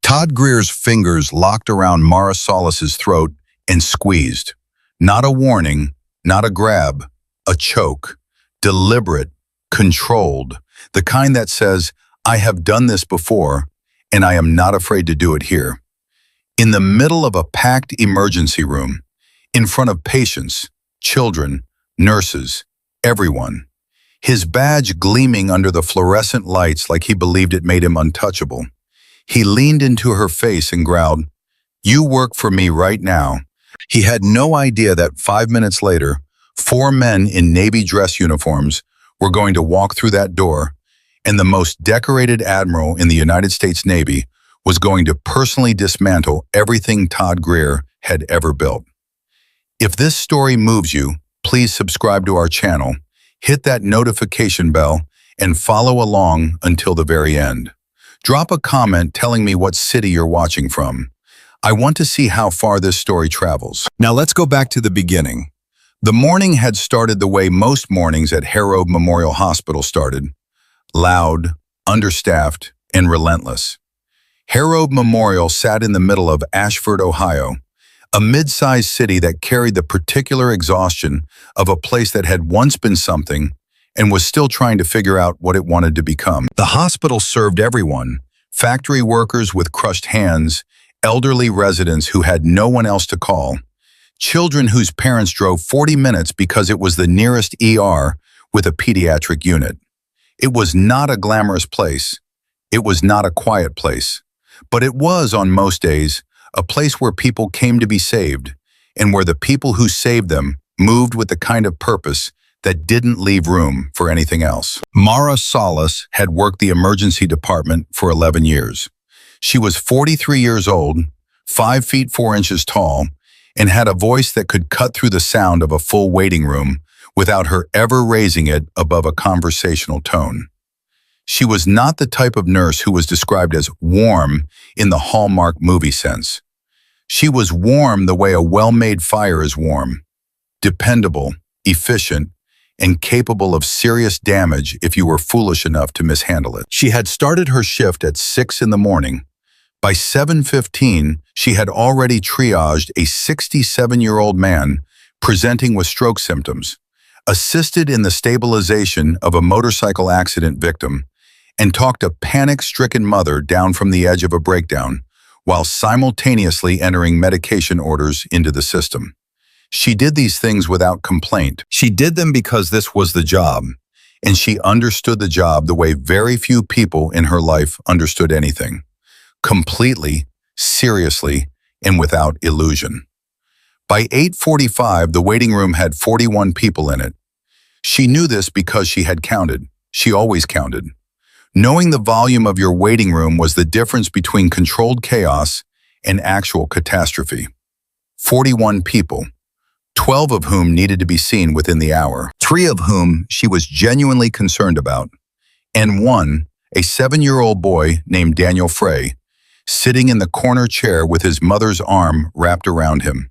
Todd Greer's fingers locked around Mara Solis's throat and squeezed. Not a warning, not a grab, a choke. Deliberate, controlled, the kind that says, I have done this before, and I am not afraid to do it here. In the middle of a packed emergency room, in front of patients, children, nurses, everyone. His badge gleaming under the fluorescent lights like he believed it made him untouchable. He leaned into her face and growled, "You work for me right now." He had no idea that 5 minutes later, 4 men in Navy dress uniforms were going to walk through that door, and the most decorated admiral in the United States Navy was going to personally dismantle everything Todd Greer had ever built. If this story moves you, please subscribe to our channel, hit that notification bell, and follow along until the very end. Drop a comment telling me what city you're watching from. I want to see how far this story travels. Now let's go back to the beginning. The morning had started the way most mornings at Harrow Memorial Hospital started. Loud, understaffed, and relentless. Harrow Memorial sat in the middle of Ashford, Ohio, a mid-sized city that carried the particular exhaustion of a place that had once been something and was still trying to figure out what it wanted to become. The hospital served everyone, factory workers with crushed hands, elderly residents who had no one else to call, children whose parents drove 40 minutes because it was the nearest ER with a pediatric unit. It was not a glamorous place. It was not a quiet place. But it was, on most days, a place where people came to be saved, and where the people who saved them moved with the kind of purpose that didn't leave room for anything else. Mara Solis had worked the emergency department for 11 years. She was 43 years old, 5 feet 4 inches tall, and had a voice that could cut through the sound of a full waiting room without her ever raising it above a conversational tone. She was not the type of nurse who was described as warm in the Hallmark movie sense. She was warm the way a well-made fire is warm, dependable, efficient, and capable of serious damage if you were foolish enough to mishandle it. She had started her shift at 6 in the morning. By 7:15, she had already triaged a 67-year-old man presenting with stroke symptoms, assisted in the stabilization of a motorcycle accident victim, and talked a panic-stricken mother down from the edge of a breakdown, while simultaneously entering medication orders into the system. She did these things without complaint. She did them because this was the job, and she understood the job the way very few people in her life understood anything. Completely, seriously, and without illusion. By 8:45, the waiting room had 41 people in it. She knew this because she had counted. She always counted. Knowing the volume of your waiting room was the difference between controlled chaos and actual catastrophe. 41 people, 12 of whom needed to be seen within the hour, 3 of whom she was genuinely concerned about, and 1, a 7-year-old boy named Daniel Frey, sitting in the corner chair with his mother's arm wrapped around him,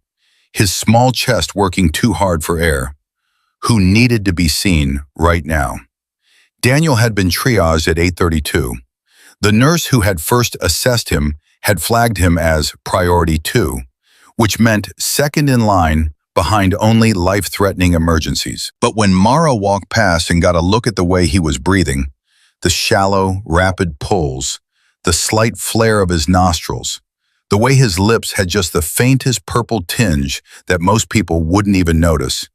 his small chest working too hard for air, who needed to be seen right now. Daniel had been triaged at 8:32. The nurse who had first assessed him had flagged him as priority 2, which meant second in line behind only life-threatening emergencies. But when Mara walked past and got a look at the way he was breathing, the shallow, rapid pulls, the slight flare of his nostrils, the way his lips had just the faintest purple tinge that most people wouldn't even notice,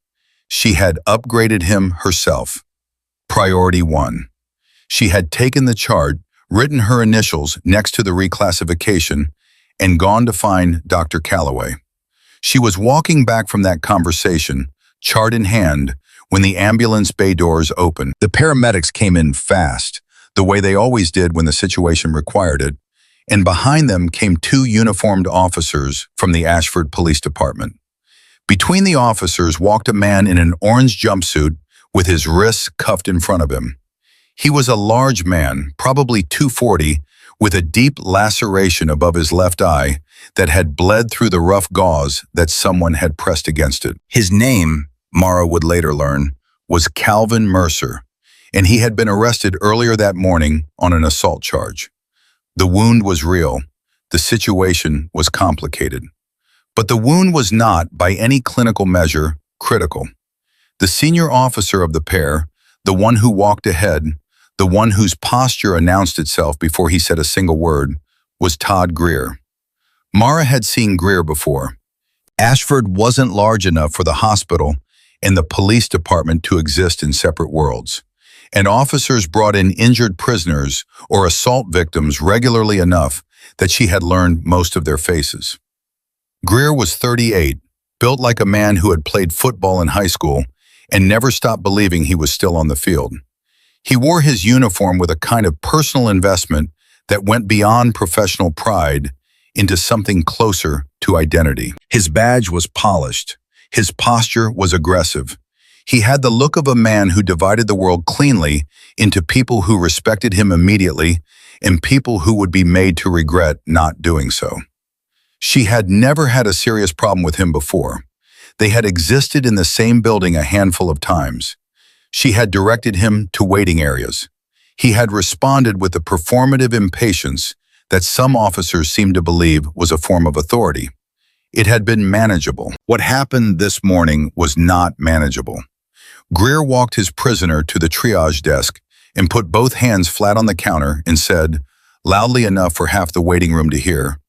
she had upgraded him herself. Priority 1. She had taken the chart, written her initials next to the reclassification, and gone to find Dr. Calloway. She was walking back from that conversation, chart in hand, when the ambulance bay doors opened. The paramedics came in fast, the way they always did when the situation required it, and behind them came 2 uniformed officers from the Ashford Police Department. Between the officers walked a man in an orange jumpsuit with his wrists cuffed in front of him. He was a large man, probably 240, with a deep laceration above his left eye that had bled through the rough gauze that someone had pressed against it. His name, Mara would later learn, was Calvin Mercer, and he had been arrested earlier that morning on an assault charge. The wound was real. The situation was complicated. But the wound was not, by any clinical measure, critical. The senior officer of the pair, the one who walked ahead, the one whose posture announced itself before he said a single word, was Todd Greer. Mara had seen Greer before. Ashford wasn't large enough for the hospital and the police department to exist in separate worlds, and officers brought in injured prisoners or assault victims regularly enough that she had learned most of their faces. Greer was 38, built like a man who had played football in high school and never stopped believing he was still on the field. He wore his uniform with a kind of personal investment that went beyond professional pride into something closer to identity. His badge was polished. His posture was aggressive. He had the look of a man who divided the world cleanly into people who respected him immediately and people who would be made to regret not doing so. She had never had a serious problem with him before. They had existed in the same building a handful of times. She had directed him to waiting areas. He had responded with the performative impatience that some officers seemed to believe was a form of authority. It had been manageable. What happened this morning was not manageable. Greer walked his prisoner to the triage desk and put both hands flat on the counter and said, loudly enough for half the waiting room to hear,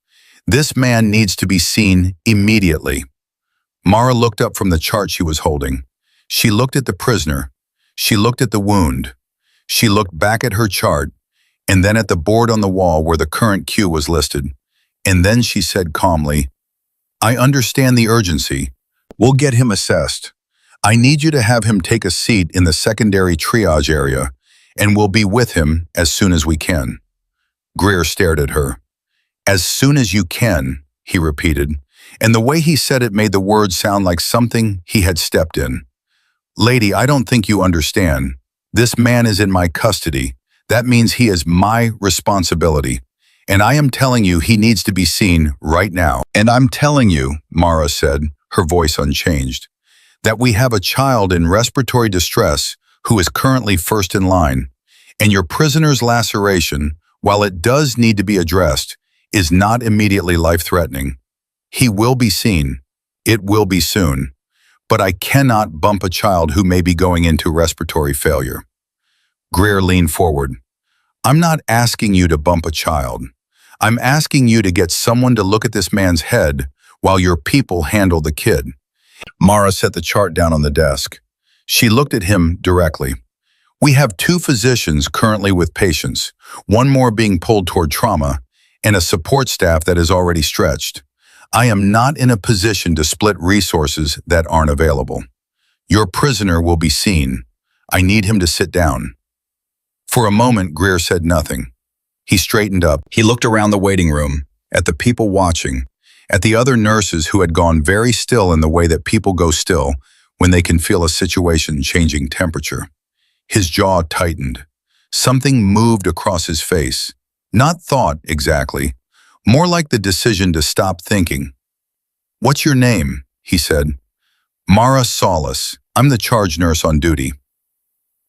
"This man needs to be seen immediately." Mara looked up from the chart she was holding. She looked at the prisoner. She looked at the wound. She looked back at her chart, and then at the board on the wall where the current queue was listed. And then she said calmly, "I understand the urgency. We'll get him assessed. I need you to have him take a seat in the secondary triage area, and we'll be with him as soon as we can." Greer stared at her. "As soon as you can," he repeated, and the way he said it made the words sound like something he had stepped in. "Lady, I don't think you understand. This man is in my custody. That means he is my responsibility. And I am telling you he needs to be seen right now." "And I'm telling you," Mara said, her voice unchanged, "that we have a child in respiratory distress who is currently first in line, and your prisoner's laceration, while it does need to be addressed, is not immediately life-threatening. He will be seen. It will be soon. But I cannot bump a child who may be going into respiratory failure." Greer leaned forward. "I'm not asking you to bump a child. I'm asking you to get someone to look at this man's head while your people handle the kid." Mara set the chart down on the desk. She looked at him directly. "We have 2 physicians currently with patients, one more being pulled toward trauma, and a support staff that is already stretched. I am not in a position to split resources that aren't available. Your prisoner will be seen. I need him to sit down." For a moment, Greer said nothing. He straightened up. He looked around the waiting room, at the people watching, at the other nurses who had gone very still in the way that people go still when they can feel a situation changing temperature. His jaw tightened. Something moved across his face. Not thought, exactly. More like the decision to stop thinking. "What's your name?" he said. "Mara Solis. I'm the charge nurse on duty."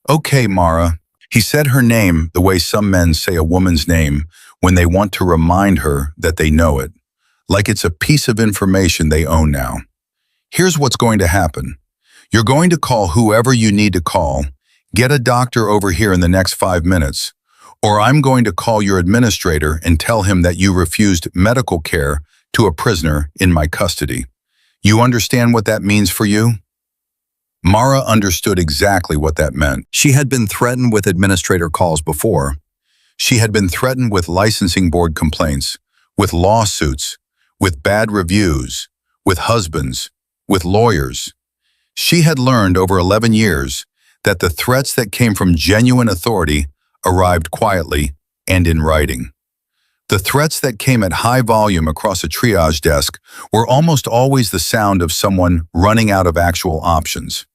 "Okay, Mara." He said her name the way some men say a woman's name when they want to remind her that they know it, like it's a piece of information they own now. "Here's what's going to happen. You're going to call whoever you need to call, get a doctor over here in the next 5 minutes, or I'm going to call your administrator and tell him that you refused medical care to a prisoner in my custody. You understand what that means for you?" Mara understood exactly what that meant. She had been threatened with administrator calls before. She had been threatened with licensing board complaints, with lawsuits, with bad reviews, with husbands, with lawyers. She had learned over 11 years that the threats that came from genuine authority arrived quietly and in writing. The threats that came at high volume across a triage desk were almost always the sound of someone running out of actual options.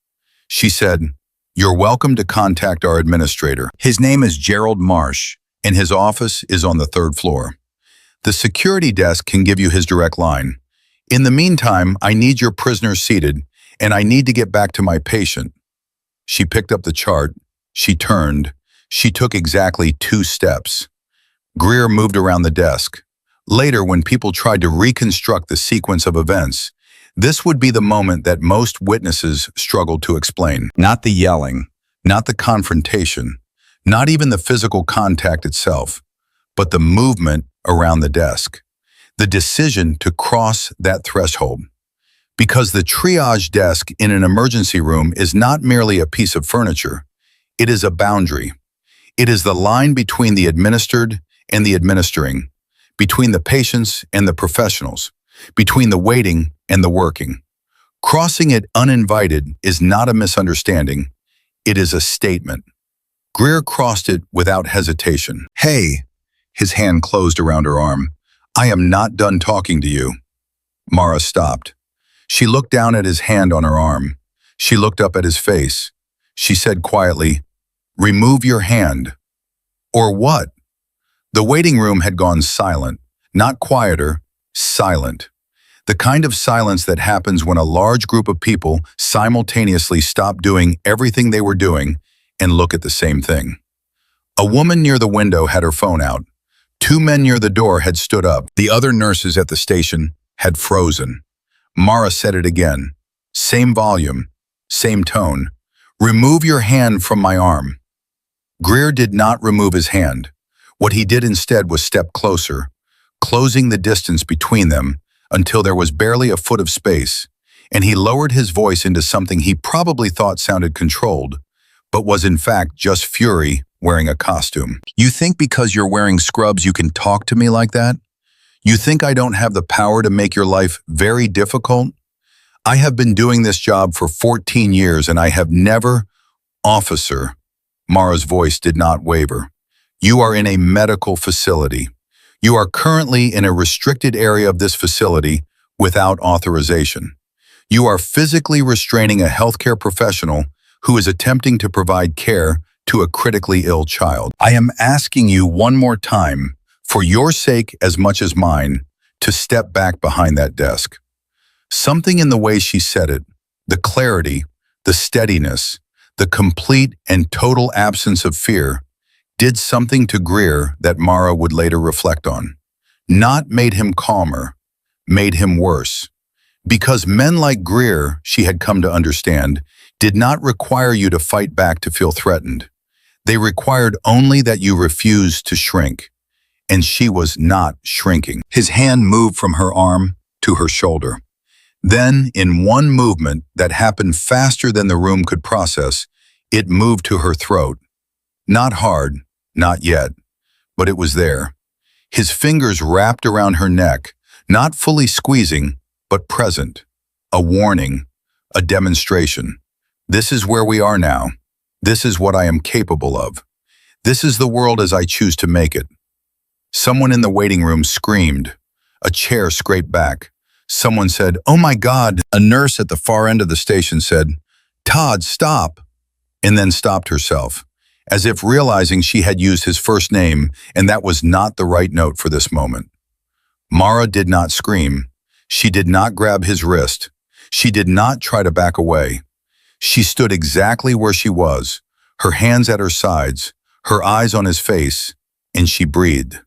She said, "You're welcome to contact our administrator. His name is Gerald Marsh, and his office is on the 3rd floor. The security desk can give you his direct line. In the meantime, I need your prisoner seated, and I need to get back to my patient." She picked up the chart. She turned. She took exactly 2 steps. Greer moved around the desk. Later, when people tried to reconstruct the sequence of events, this would be the moment that most witnesses struggled to explain. Not the yelling, not the confrontation, not even the physical contact itself, but the movement around the desk. The decision to cross that threshold. Because the triage desk in an emergency room is not merely a piece of furniture, it is a boundary. It is the line between the administered and the administering, between the patients and the professionals, between the waiting and the working. Crossing it uninvited is not a misunderstanding, it is a statement. Greer crossed it without hesitation. "Hey," his hand closed around her arm, "I am not done talking to you." Mara stopped. She looked down at his hand on her arm. She looked up at his face. She said quietly, "Remove your hand." Or what? The waiting room had gone silent, not quieter, silent. The kind of silence that happens when a large group of people simultaneously stop doing everything they were doing and look at the same thing. A woman near the window had her phone out. 2 men near the door had stood up. The other nurses at the station had frozen. Mara said it again. Same volume, same tone. "Remove your hand from my arm." Greer did not remove his hand. What he did instead was step closer, closing the distance between them until there was barely a foot of space, and he lowered his voice into something he probably thought sounded controlled, but was in fact just fury wearing a costume. "You think because you're wearing scrubs you can talk to me like that? You think I don't have the power to make your life very difficult? I have been doing this job for 14 years and I have never—" "Officer," Mara's voice did not waver. "You are in a medical facility. You are currently in a restricted area of this facility without authorization. You are physically restraining a healthcare professional who is attempting to provide care to a critically ill child. I am asking you one more time, for your sake as much as mine, to step back behind that desk." Something in the way she said it, the clarity, the steadiness, the complete and total absence of fear, did something to Greer that Mara would later reflect on. Not made him calmer, made him worse. Because men like Greer, she had come to understand, did not require you to fight back to feel threatened. They required only that you refuse to shrink. And she was not shrinking. His hand moved from her arm to her shoulder. Then, in one movement that happened faster than the room could process, it moved to her throat. Not hard, not yet, but it was there. His fingers wrapped around her neck, not fully squeezing, but present. A warning, a demonstration. This is where we are now. This is what I am capable of. This is the world as I choose to make it. Someone in the waiting room screamed. A chair scraped back. Someone said, "Oh my God." A nurse at the far end of the station said, "Todd, stop," and then stopped herself, as if realizing she had used his first name and that was not the right note for this moment. Mara did not scream. She did not grab his wrist. She did not try to back away. She stood exactly where she was, her hands at her sides, her eyes on his face, and she breathed.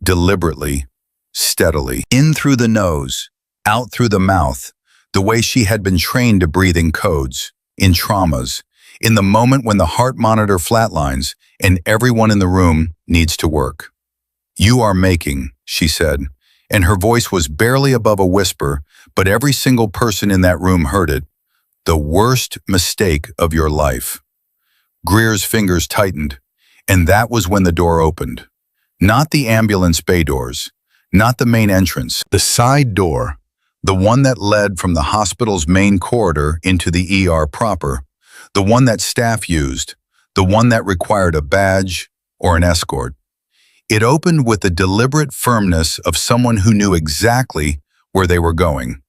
Deliberately, steadily. In through the nose, out through the mouth, the way she had been trained to breathe in codes, in traumas, in the moment when the heart monitor flatlines and everyone in the room needs to work. "You are making," she said, and her voice was barely above a whisper, but every single person in that room heard it, "the worst mistake of your life." Greer's fingers tightened, and that was when the door opened. Not the ambulance bay doors, not the main entrance, the side door, the one that led from the hospital's main corridor into the ER proper, the one that staff used, the one that required a badge or an escort. It opened with the deliberate firmness of someone who knew exactly where they were going,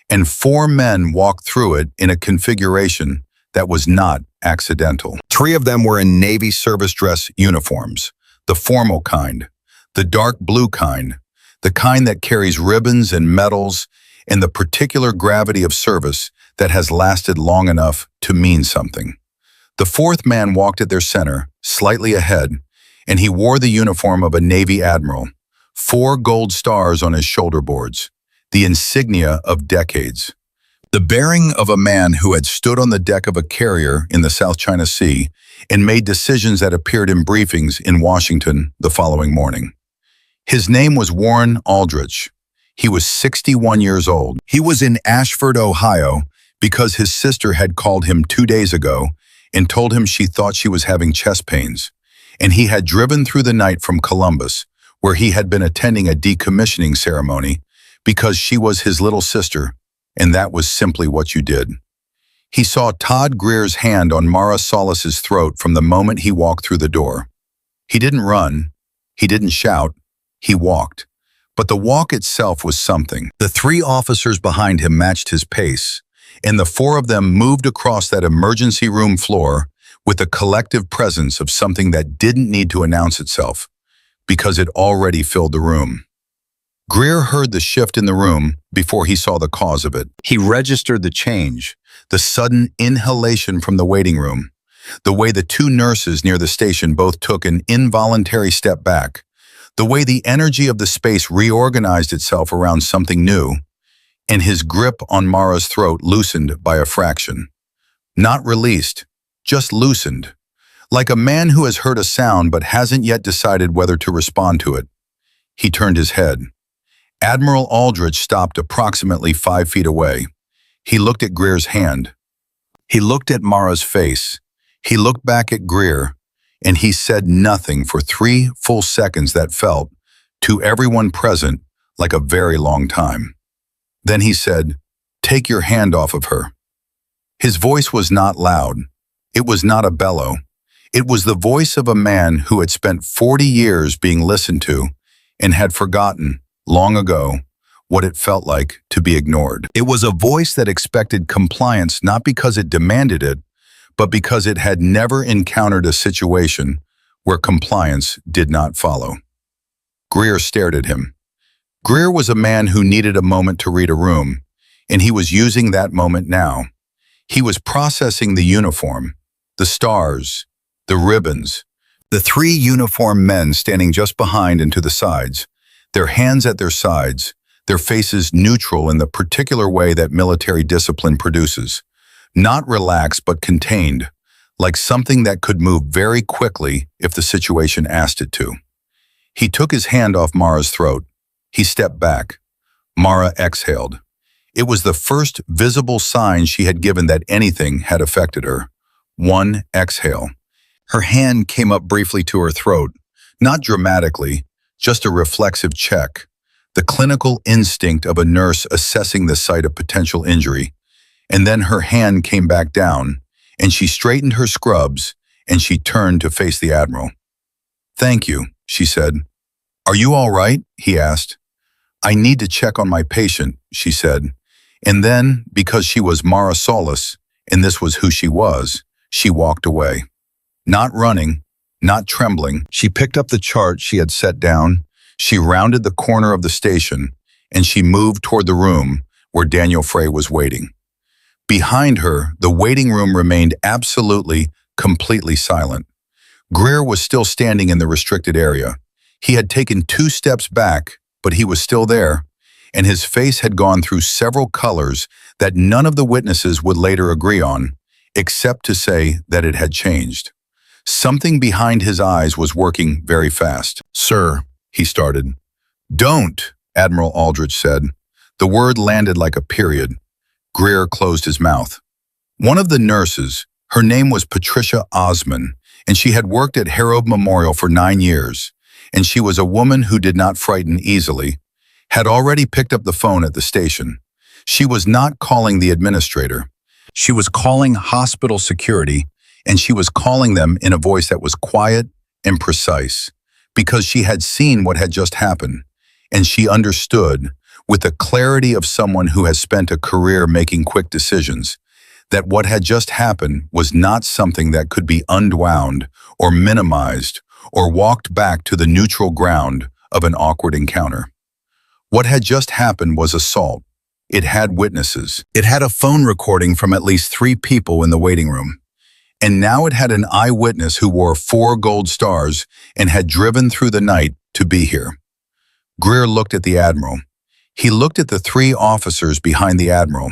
and 4 men walked through it in a configuration that was not accidental. 3 of them were in Navy service dress uniforms, the formal kind, the dark blue kind, the kind that carries ribbons and medals and the particular gravity of service that has lasted long enough to mean something. The 4th man walked at their center, slightly ahead, and he wore the uniform of a Navy Admiral, 4 gold stars on his shoulder boards, the insignia of decades. The bearing of a man who had stood on the deck of a carrier in the South China Sea and made decisions that appeared in briefings in Washington the following morning. His name was Warren Aldrich. He was 61 years old. He was in Ashford, Ohio, because his sister had called him 2 days ago and told him she thought she was having chest pains, and he had driven through the night from Columbus, where he had been attending a decommissioning ceremony, because she was his little sister, and that was simply what you did. He saw Todd Greer's hand on Mara Solis's throat from the moment he walked through the door. He didn't run, he didn't shout, he walked. But the walk itself was something. The 3 officers behind him matched his pace, and the 4 of them moved across that emergency room floor with the collective presence of something that didn't need to announce itself, because it already filled the room. Greer heard the shift in the room before he saw the cause of it. He registered the change, the sudden inhalation from the waiting room, the way the 2 nurses near the station both took an involuntary step back, the way the energy of the space reorganized itself around something new, and his grip on Mara's throat loosened by a fraction. Not released, just loosened, like a man who has heard a sound but hasn't yet decided whether to respond to it. He turned his head. Admiral Aldrich stopped approximately 5 feet away. He looked at Greer's hand. He looked at Mara's face. He looked back at Greer, and he said nothing for 3 full seconds that felt, to everyone present, like a very long time. Then he said, "Take your hand off of her." His voice was not loud. It was not a bellow. It was the voice of a man who had spent 40 years being listened to and had forgotten, long ago, what it felt like to be ignored. It was a voice that expected compliance not because it demanded it, but because it had never encountered a situation where compliance did not follow. Greer stared at him. Greer was a man who needed a moment to read a room, and he was using that moment now. He was processing the uniform, the stars, the ribbons, the 3 uniformed men standing just behind and to the sides, their hands at their sides, their faces neutral in the particular way that military discipline produces, not relaxed but contained, like something that could move very quickly if the situation asked it to. He took his hand off Mara's throat. He stepped back. Mara exhaled. It was the first visible sign she had given that anything had affected her. One exhale. Her hand came up briefly to her throat, not dramatically, just a reflexive check, the clinical instinct of a nurse assessing the site of potential injury. And then her hand came back down, and she straightened her scrubs, and she turned to face the Admiral. "Thank you," she said. "Are you all right?" he asked. "I need to check on my patient," she said. And then, because she was Mara Solis, and this was who she was, she walked away. Not running, not trembling, she picked up the chart she had set down, she rounded the corner of the station, and she moved toward the room where Daniel Frey was waiting. Behind her, the waiting room remained absolutely, completely silent. Greer was still standing in the restricted area. He had taken 2 steps back, but he was still there, and his face had gone through several colors that none of the witnesses would later agree on, except to say that it had changed. Something behind his eyes was working very fast. "Sir," he started. "Don't," Admiral Aldrich said. The word landed like a period. Greer closed his mouth. One of the nurses, her name was Patricia Osman, and she had worked at Harold Memorial for 9 years, and she was a woman who did not frighten easily, had already picked up the phone at the station. She was not calling the administrator. She was calling hospital security, and she was calling them in a voice that was quiet and precise, because she had seen what had just happened, and she understood, with the clarity of someone who has spent a career making quick decisions, that what had just happened was not something that could be unwound or minimized or walked back to the neutral ground of an awkward encounter. What had just happened was assault. It had witnesses. It had a phone recording from at least 3 people in the waiting room. And now it had an eyewitness who wore 4 gold stars and had driven through the night to be here. Greer looked at the Admiral. He looked at the three officers behind the Admiral.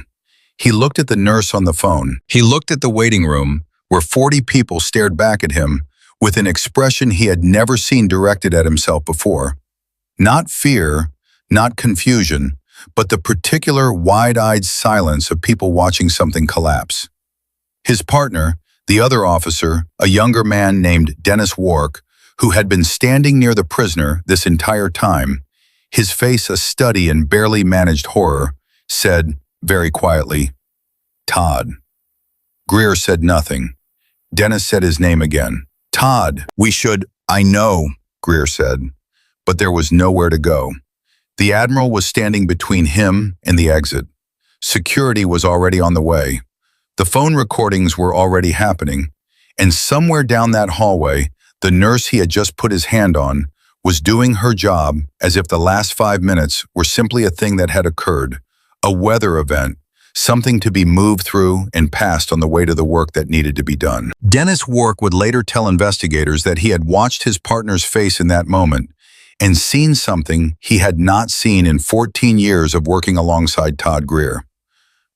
He looked at the nurse on the phone. He looked at the waiting room, where 40 people stared back at him with an expression he had never seen directed at himself before. Not fear, not confusion, but the particular wide-eyed silence of people watching something collapse. His partner, the other officer, a younger man named Dennis Wark, who had been standing near the prisoner this entire time, his face a study in barely managed horror, said, very quietly, "Todd." Greer said nothing. Dennis said his name again. "Todd, we should—" "I know," Greer said, but there was nowhere to go. The Admiral was standing between him and the exit. Security was already on the way. The phone recordings were already happening, and somewhere down that hallway, the nurse he had just put his hand on was doing her job as if the last 5 minutes were simply a thing that had occurred, a weather event, something to be moved through and passed on the way to the work that needed to be done. Dennis Wark would later tell investigators that he had watched his partner's face in that moment and seen something he had not seen in 14 years of working alongside Todd Greer.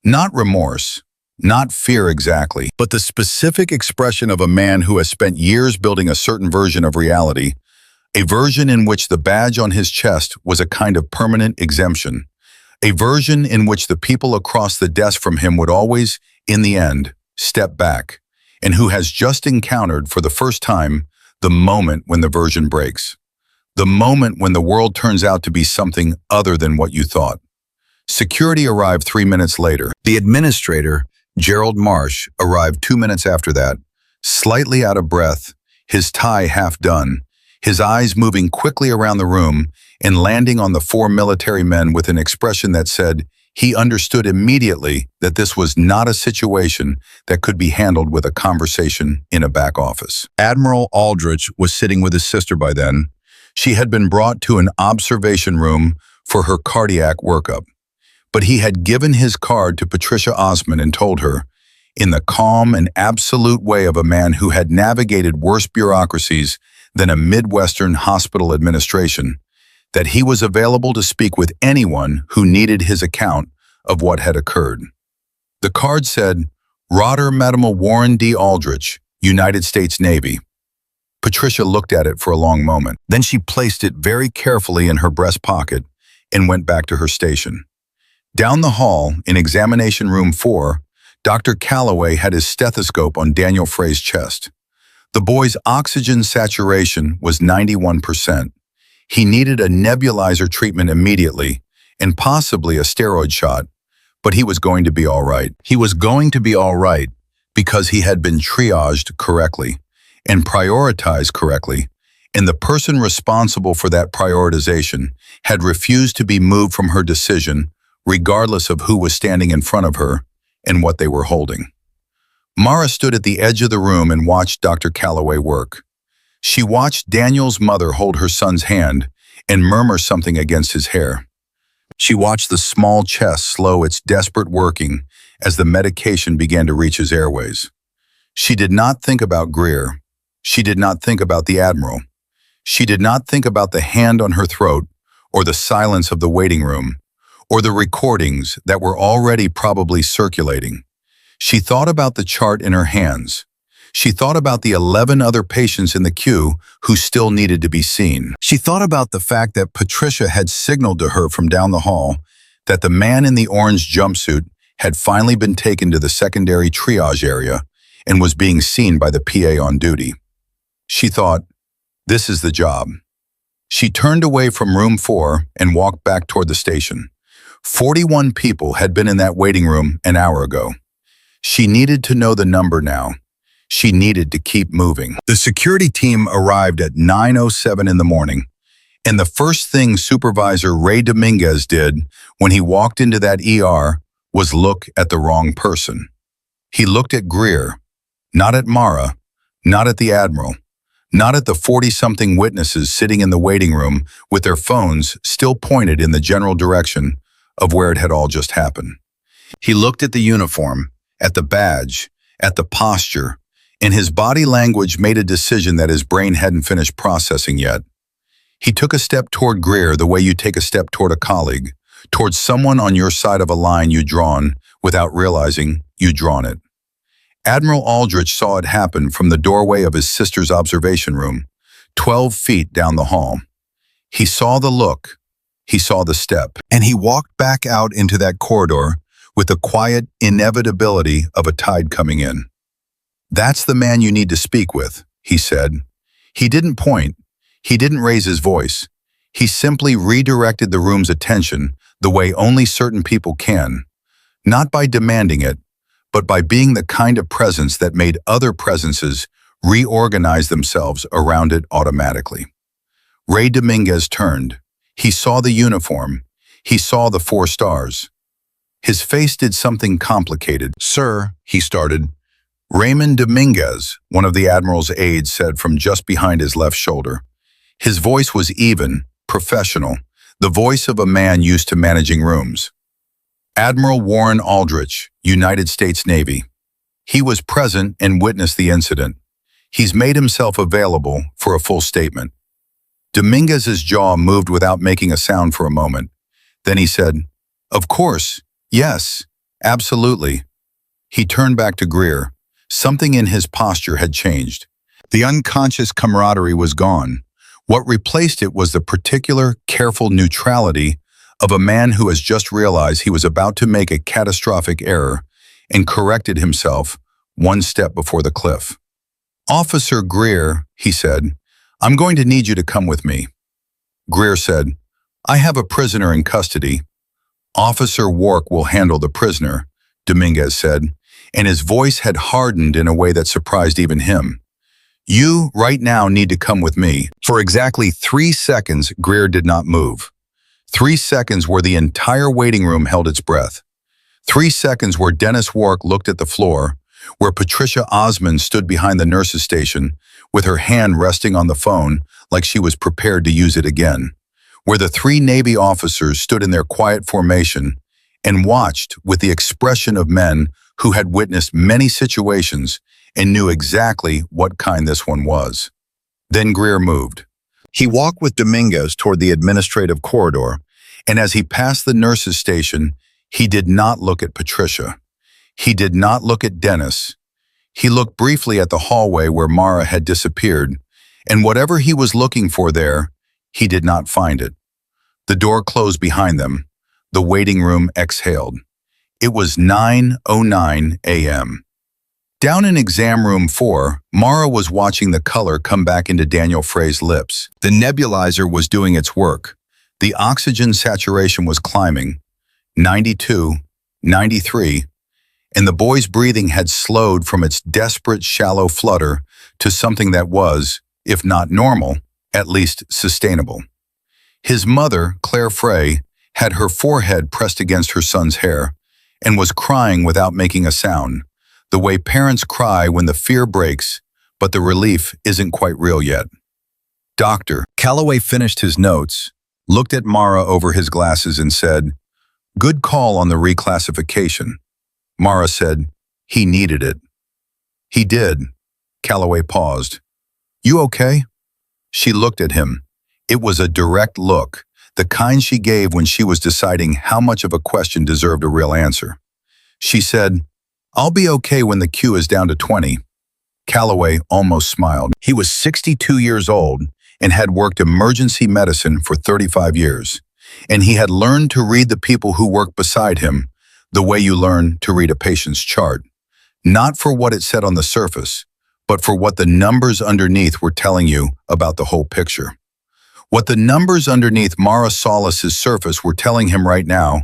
Not remorse, not fear exactly, but the specific expression of a man who has spent years building a certain version of reality, a version in which the badge on his chest was a kind of permanent exemption, a version in which the people across the desk from him would always, in the end, step back, and who has just encountered for the first time the moment when the version breaks, the moment when the world turns out to be something other than what you thought. Security arrived 3 minutes later. The administrator, Gerald Marsh, arrived 2 minutes after that, slightly out of breath, his tie half done, his eyes moving quickly around the room and landing on the 4 military men with an expression that said he understood immediately that this was not a situation that could be handled with a conversation in a back office. Admiral Aldrich was sitting with his sister by then. She had been brought to an observation room for her cardiac workup, but he had given his card to Patricia Osman and told her, in the calm and absolute way of a man who had navigated worse bureaucracies than a Midwestern hospital administration, that he was available to speak with anyone who needed his account of what had occurred. The card said, "Rotter Admiral Warren D. Aldrich, United States Navy." Patricia looked at it for a long moment. Then she placed it very carefully in her breast pocket and went back to her station. Down the hall, in examination room 4, Dr. Calloway had his stethoscope on Daniel Frey's chest. The boy's oxygen saturation was 91%. He needed a nebulizer treatment immediately, and possibly a steroid shot, but he was going to be all right. He was going to be all right because he had been triaged correctly and prioritized correctly, and the person responsible for that prioritization had refused to be moved from her decision regardless of who was standing in front of her and what they were holding. Mara stood at the edge of the room and watched Dr. Calloway work. She watched Daniel's mother hold her son's hand and murmur something against his hair. She watched the small chest slow its desperate working as the medication began to reach his airways. She did not think about Greer. She did not think about the Admiral. She did not think about the hand on her throat or the silence of the waiting room or the recordings that were already probably circulating. She thought about the chart in her hands. She thought about the 11 other patients in the queue who still needed to be seen. She thought about the fact that Patricia had signaled to her from down the hall that the man in the orange jumpsuit had finally been taken to the secondary triage area and was being seen by the PA on duty. She thought, this is the job. She turned away from room 4 and walked back toward the station. 41 people had been in that waiting room an hour ago. She needed to know the number now. She needed to keep moving. The security team arrived at 9:07 in the morning, and the first thing Supervisor Ray Dominguez did when he walked into that ER was look at the wrong person. He looked at Greer, not at Mara, not at the Admiral, not at the 40-something witnesses sitting in the waiting room with their phones still pointed in the general direction of where it had all just happened. He looked at the uniform, at the badge, at the posture, and his body language made a decision that his brain hadn't finished processing yet. He took a step toward Greer the way you take a step toward a colleague, towards someone on your side of a line you'd drawn without realizing you'd drawn it. Admiral Aldrich saw it happen from the doorway of his sister's observation room, 12 feet down the hall. He saw the look, he saw the step, and he walked back out into that corridor with the quiet inevitability of a tide coming in. "That's the man you need to speak with," he said. He didn't point. He didn't raise his voice. He simply redirected the room's attention the way only certain people can, not by demanding it, but by being the kind of presence that made other presences reorganize themselves around it automatically. Ray Dominguez turned. He saw the uniform. He saw the 4 stars. His face did something complicated. "Sir," he started. Raymond Dominguez, one of the Admiral's aides, said from just behind his left shoulder. His voice was even, professional, the voice of a man used to managing rooms. "Admiral Warren Aldrich, United States Navy." He was present and witnessed the incident. He's made himself available for a full statement. Dominguez's jaw moved without making a sound for a moment. Then he said, "Of course, yes, absolutely." He turned back to Greer. Something in his posture had changed. The unconscious camaraderie was gone. What replaced it was the particular, careful neutrality of a man who has just realized he was about to make a catastrophic error and corrected himself one step before the cliff. "Officer Greer," he said, "I'm going to need you to come with me." Greer said, "I have a prisoner in custody." "Officer Wark will handle the prisoner," Dominguez said, and his voice had hardened in a way that surprised even him. "You, right now, need to come with me." For exactly 3 seconds, Greer did not move. 3 seconds where the entire waiting room held its breath. 3 seconds where Dennis Wark looked at the floor, where Patricia Osmond stood behind the nurse's station with her hand resting on the phone like she was prepared to use it again, where the 3 Navy officers stood in their quiet formation and watched with the expression of men who had witnessed many situations and knew exactly what kind this one was. Then Greer moved. He walked with Dominguez toward the administrative corridor, and as he passed the nurse's station, he did not look at Patricia. He did not look at Dennis. He looked briefly at the hallway where Mara had disappeared, and whatever he was looking for there, he did not find it. The door closed behind them. The waiting room exhaled. It was 9:09 a.m. Down in exam room 4, Mara was watching the color come back into Daniel Frey's lips. The nebulizer was doing its work. The oxygen saturation was climbing, 92, 93, and the boy's breathing had slowed from its desperate, shallow flutter to something that was, if not normal, at least sustainable. His mother, Claire Frey, had her forehead pressed against her son's hair and was crying without making a sound, the way parents cry when the fear breaks, but the relief isn't quite real yet. "Doctor," Calloway finished his notes, looked at Mara over his glasses and said, "Good call on the reclassification." Mara said, "He needed it." "He did." Calloway paused. "You okay?" She looked at him. It was a direct look, the kind she gave when she was deciding how much of a question deserved a real answer. She said, "I'll be okay when the Q is down to 20. Calloway almost smiled. He was 62 years old and had worked emergency medicine for 35 years, and he had learned to read the people who worked beside him the way you learn to read a patient's chart, not for what it said on the surface, but for what the numbers underneath were telling you about the whole picture. What the numbers underneath Mara Solis's surface were telling him right now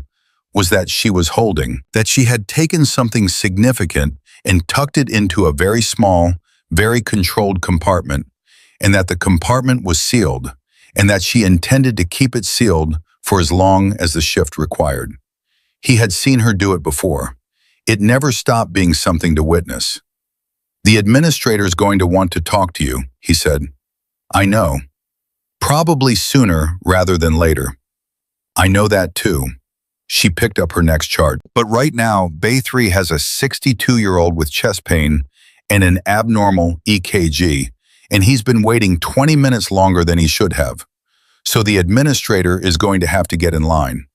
was that she was holding, that she had taken something significant and tucked it into a very small, very controlled compartment, and that the compartment was sealed, and that she intended to keep it sealed for as long as the shift required. He had seen her do it before. It never stopped being something to witness. "The administrator's going to want to talk to you," he said. "I know. Probably sooner rather than later." "I know that too." She picked up her next chart. "But right now, Bay 3 has a 62-year-old with chest pain and an abnormal EKG, and he's been waiting 20 minutes longer than he should have. so the administrator is going to have to get in line.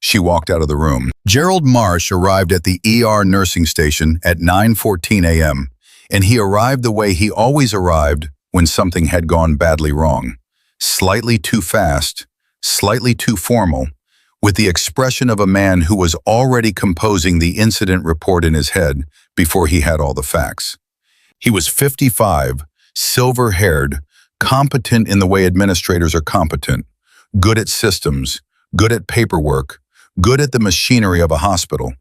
She walked out of the room. Gerald Marsh arrived at the ER nursing station at 9:14 a.m., and he arrived the way he always arrived when something had gone badly wrong. Slightly too fast, slightly too formal, with the expression of a man who was already composing the incident report in his head before he had all the facts. He was 55, silver-haired, competent in the way administrators are competent, good at systems, good at paperwork, good at the machinery of a hospital,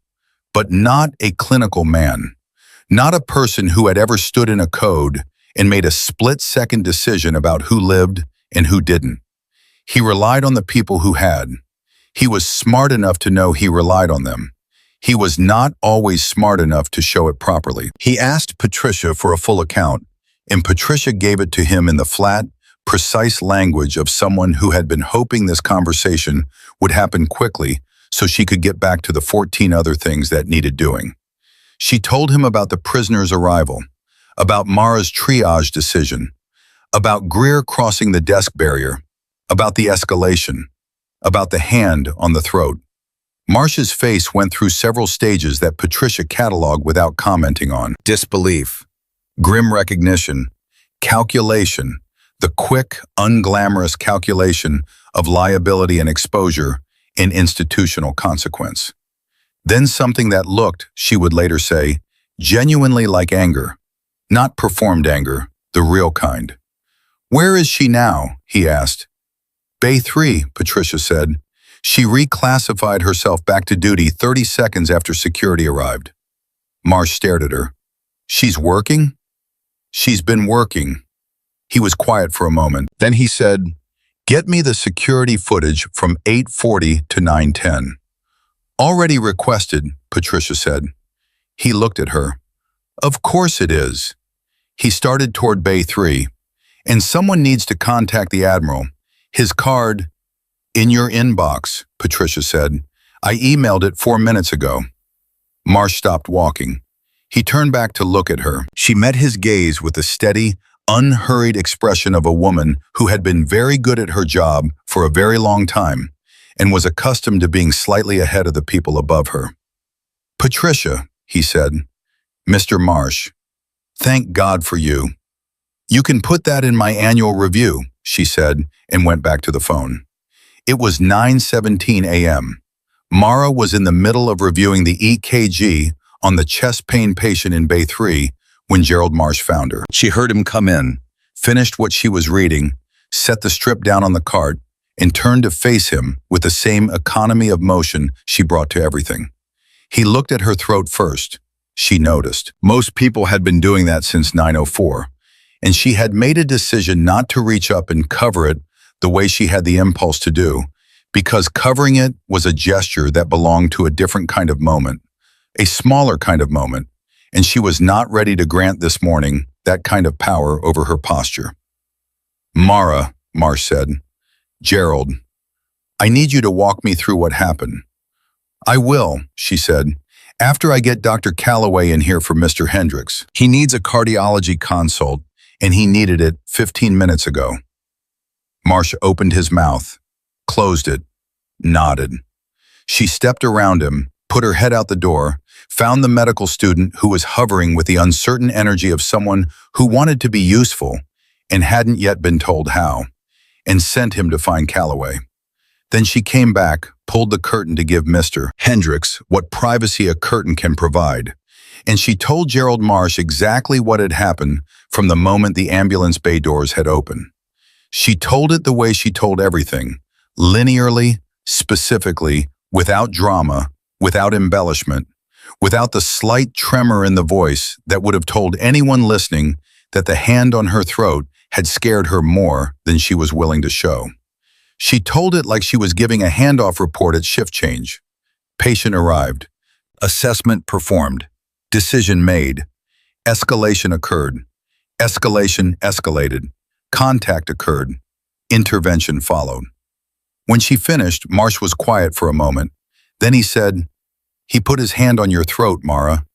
but not a clinical man, not a person who had ever stood in a code and made a split-second decision about who lived and who didn't. He relied on the people who had. He was smart enough to know he relied on them. He was not always smart enough to show it properly. He asked Patricia for a full account, and Patricia gave it to him in the flat, precise language of someone who had been hoping this conversation would happen quickly so she could get back to the 14 other things that needed doing. She told him about the prisoner's arrival, about Mara's triage decision, about Greer crossing the desk barrier, about the escalation, about the hand on the throat. Marsh's face went through several stages that Patricia cataloged without commenting on. Disbelief, grim recognition, calculation, the quick, unglamorous calculation of liability and exposure and institutional consequence. Then something that looked, she would later say, genuinely like anger, not performed anger, the real kind. "Where is she now?" he asked. "Bay 3, Patricia said. She reclassified herself back to duty 30 seconds after security arrived. Marsh stared at her. "She's working?" "She's been working." He was quiet for a moment. Then he said, "Get me the security footage from 8:40 to 9:10. "Already requested," Patricia said. He looked at her. "Of course it is." He started toward Bay 3. "And someone needs to contact the Admiral. His card..." "In your inbox," Patricia said. "I emailed it 4 minutes ago." Marsh stopped walking. He turned back to look at her. She met his gaze with the steady, unhurried expression of a woman who had been very good at her job for a very long time and was accustomed to being slightly ahead of the people above her. "Patricia," he said. "Mr. Marsh, thank God for you. You can put that in my annual review," she said, and went back to the phone. It was 9:17 a.m. Mara was in the middle of reviewing the EKG on the chest pain patient in Bay 3 when Gerald Marsh found her. She heard him come in, finished what she was reading, set the strip down on the cart, and turned to face him with the same economy of motion she brought to everything. He looked at her throat first. She noticed. Most people had been doing that since 9:04, and she had made a decision not to reach up and cover it the way she had the impulse to do, because covering it was a gesture that belonged to a different kind of moment, a smaller kind of moment, and she was not ready to grant this morning that kind of power over her posture. "Mara," Marsh said. "Gerald, I need you to walk me through what happened." "I will," she said, "after I get Dr. Calloway in here for Mr. Hendricks. He needs a cardiology consult, and he needed it 15 minutes ago." Marsh opened his mouth, closed it, nodded. She stepped around him, put her head out the door, found the medical student who was hovering with the uncertain energy of someone who wanted to be useful and hadn't yet been told how, and sent him to find Calloway. Then she came back, pulled the curtain to give Mr. Hendricks what privacy a curtain can provide, and she told Gerald Marsh exactly what had happened from the moment the ambulance bay doors had opened. She told it the way she told everything, linearly, specifically, without drama, without embellishment, without the slight tremor in the voice that would have told anyone listening that the hand on her throat had scared her more than she was willing to show. She told it like she was giving a handoff report at shift change. Patient arrived. Assessment performed. Decision made. Escalation occurred. Escalation escalated. Contact occurred. Intervention followed. When she finished, Marsh was quiet for a moment. Then he said, "He put his hand on your throat, Mara."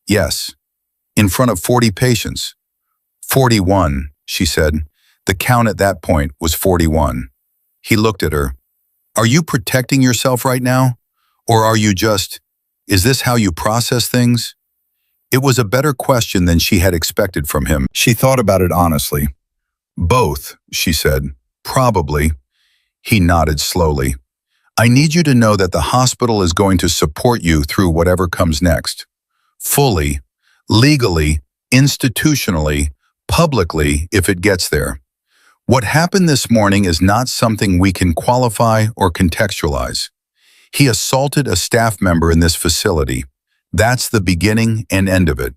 "Yes." "In front of 40 patients." 41, she said. The count at that point was 41. He looked at her. Are you protecting yourself right now? Or are you just, is this how you process things? It was a better question than she had expected from him. She thought about it honestly. Both, she said. Probably. He nodded slowly. I need you to know that the hospital is going to support you through whatever comes next. Fully, legally, institutionally, publicly, if it gets there. What happened this morning is not something we can qualify or contextualize. He assaulted a staff member in this facility. That's the beginning and end of it.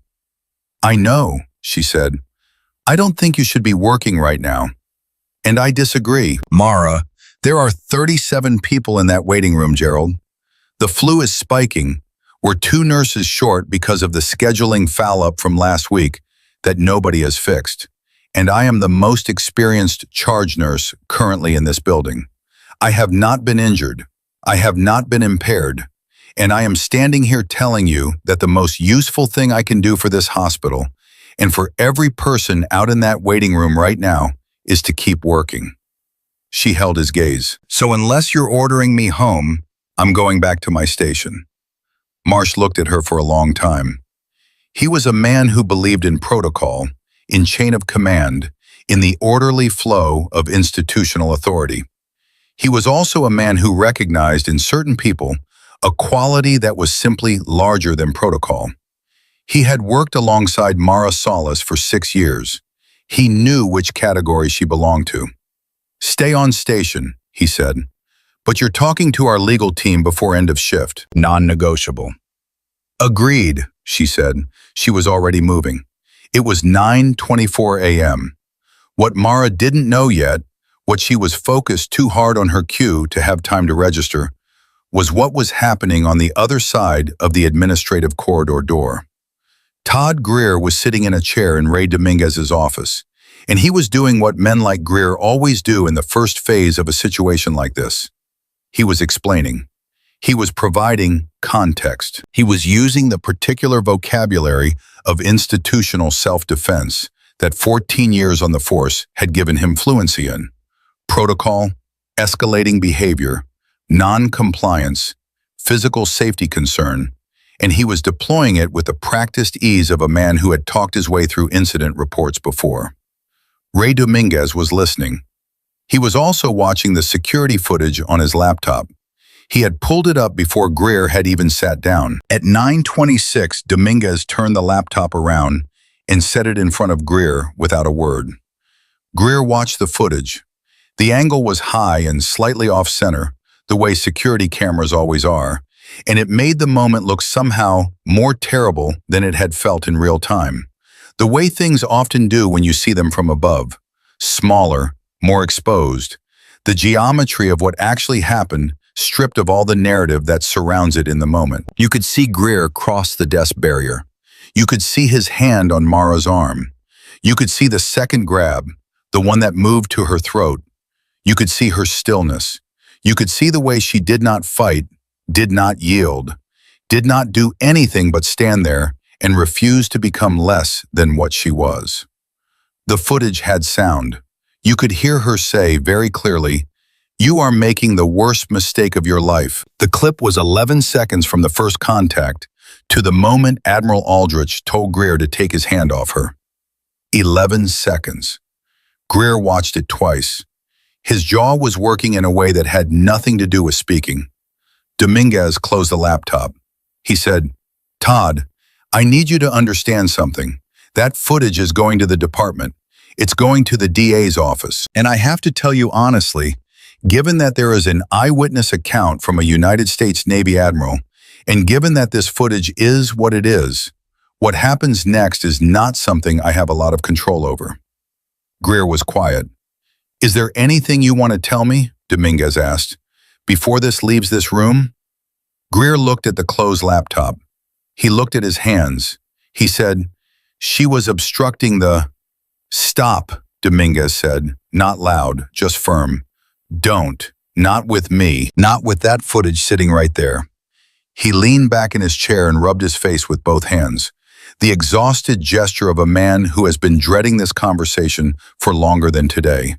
I know, she said. I don't think you should be working right now. And I disagree. Mara, there are 37 people in that waiting room, Gerald. The flu is spiking. We're 2 nurses short because of the scheduling foul-up from last week that nobody has fixed. And I am the most experienced charge nurse currently in this building. I have not been injured. I have not been impaired. And I am standing here telling you that the most useful thing I can do for this hospital and for every person out in that waiting room right now is to keep working. She held his gaze. So unless you're ordering me home, I'm going back to my station. Marsh looked at her for a long time. He was a man who believed in protocol, in chain of command, in the orderly flow of institutional authority. He was also a man who recognized in certain people a quality that was simply larger than protocol. He had worked alongside Mara Solis for 6 years. He knew which category she belonged to. Stay on station, he said, but you're talking to our legal team before end of shift. Non-negotiable. Agreed, she said. She was already moving. It was 9:24 a.m. What Mara didn't know yet, what she was focused too hard on her cue to have time to register, was what was happening on the other side of the administrative corridor door. Todd Greer was sitting in a chair in Ray Dominguez's office, and he was doing what men like Greer always do in the first phase of a situation like this. He was explaining. He was providing context. He was using the particular vocabulary of institutional self-defense that 14 years on the force had given him fluency in. Protocol, escalating behavior, non-compliance, physical safety concern, and he was deploying it with the practiced ease of a man who had talked his way through incident reports before. Ray Dominguez was listening. He was also watching the security footage on his laptop. He had pulled it up before Greer had even sat down. At 9:26, Dominguez turned the laptop around and set it in front of Greer without a word. Greer watched the footage. The angle was high and slightly off-center, the way security cameras always are, and it made the moment look somehow more terrible than it had felt in real time. The way things often do when you see them from above. Smaller, more exposed. The geometry of what actually happened stripped of all the narrative that surrounds it in the moment. You could see Greer cross the desk barrier. You could see his hand on Mara's arm. You could see the second grab, the one that moved to her throat. You could see her stillness. You could see the way she did not fight, did not yield, did not do anything but stand there and refuse to become less than what she was. The footage had sound. You could hear her say very clearly, "You are making the worst mistake of your life." The clip was 11 seconds from the first contact to the moment Admiral Aldrich told Greer to take his hand off her. 11 seconds. Greer watched it twice. His jaw was working in a way that had nothing to do with speaking. Dominguez closed the laptop. He said, "Todd, I need you to understand something. That footage is going to the department. It's going to the DA's office. And I have to tell you honestly, given that there is an eyewitness account from a United States Navy Admiral, and given that this footage is what it is, what happens next is not something I have a lot of control over." Greer was quiet. "Is there anything you want to tell me?" Dominguez asked. "Before this leaves this room?" Greer looked at the closed laptop. He looked at his hands. He said, "She was obstructing the—" "Stop," Dominguez said, not loud, just firm. "Don't. Not with me. Not with that footage sitting right there." He leaned back in his chair and rubbed his face with both hands, the exhausted gesture of a man who has been dreading this conversation for longer than today,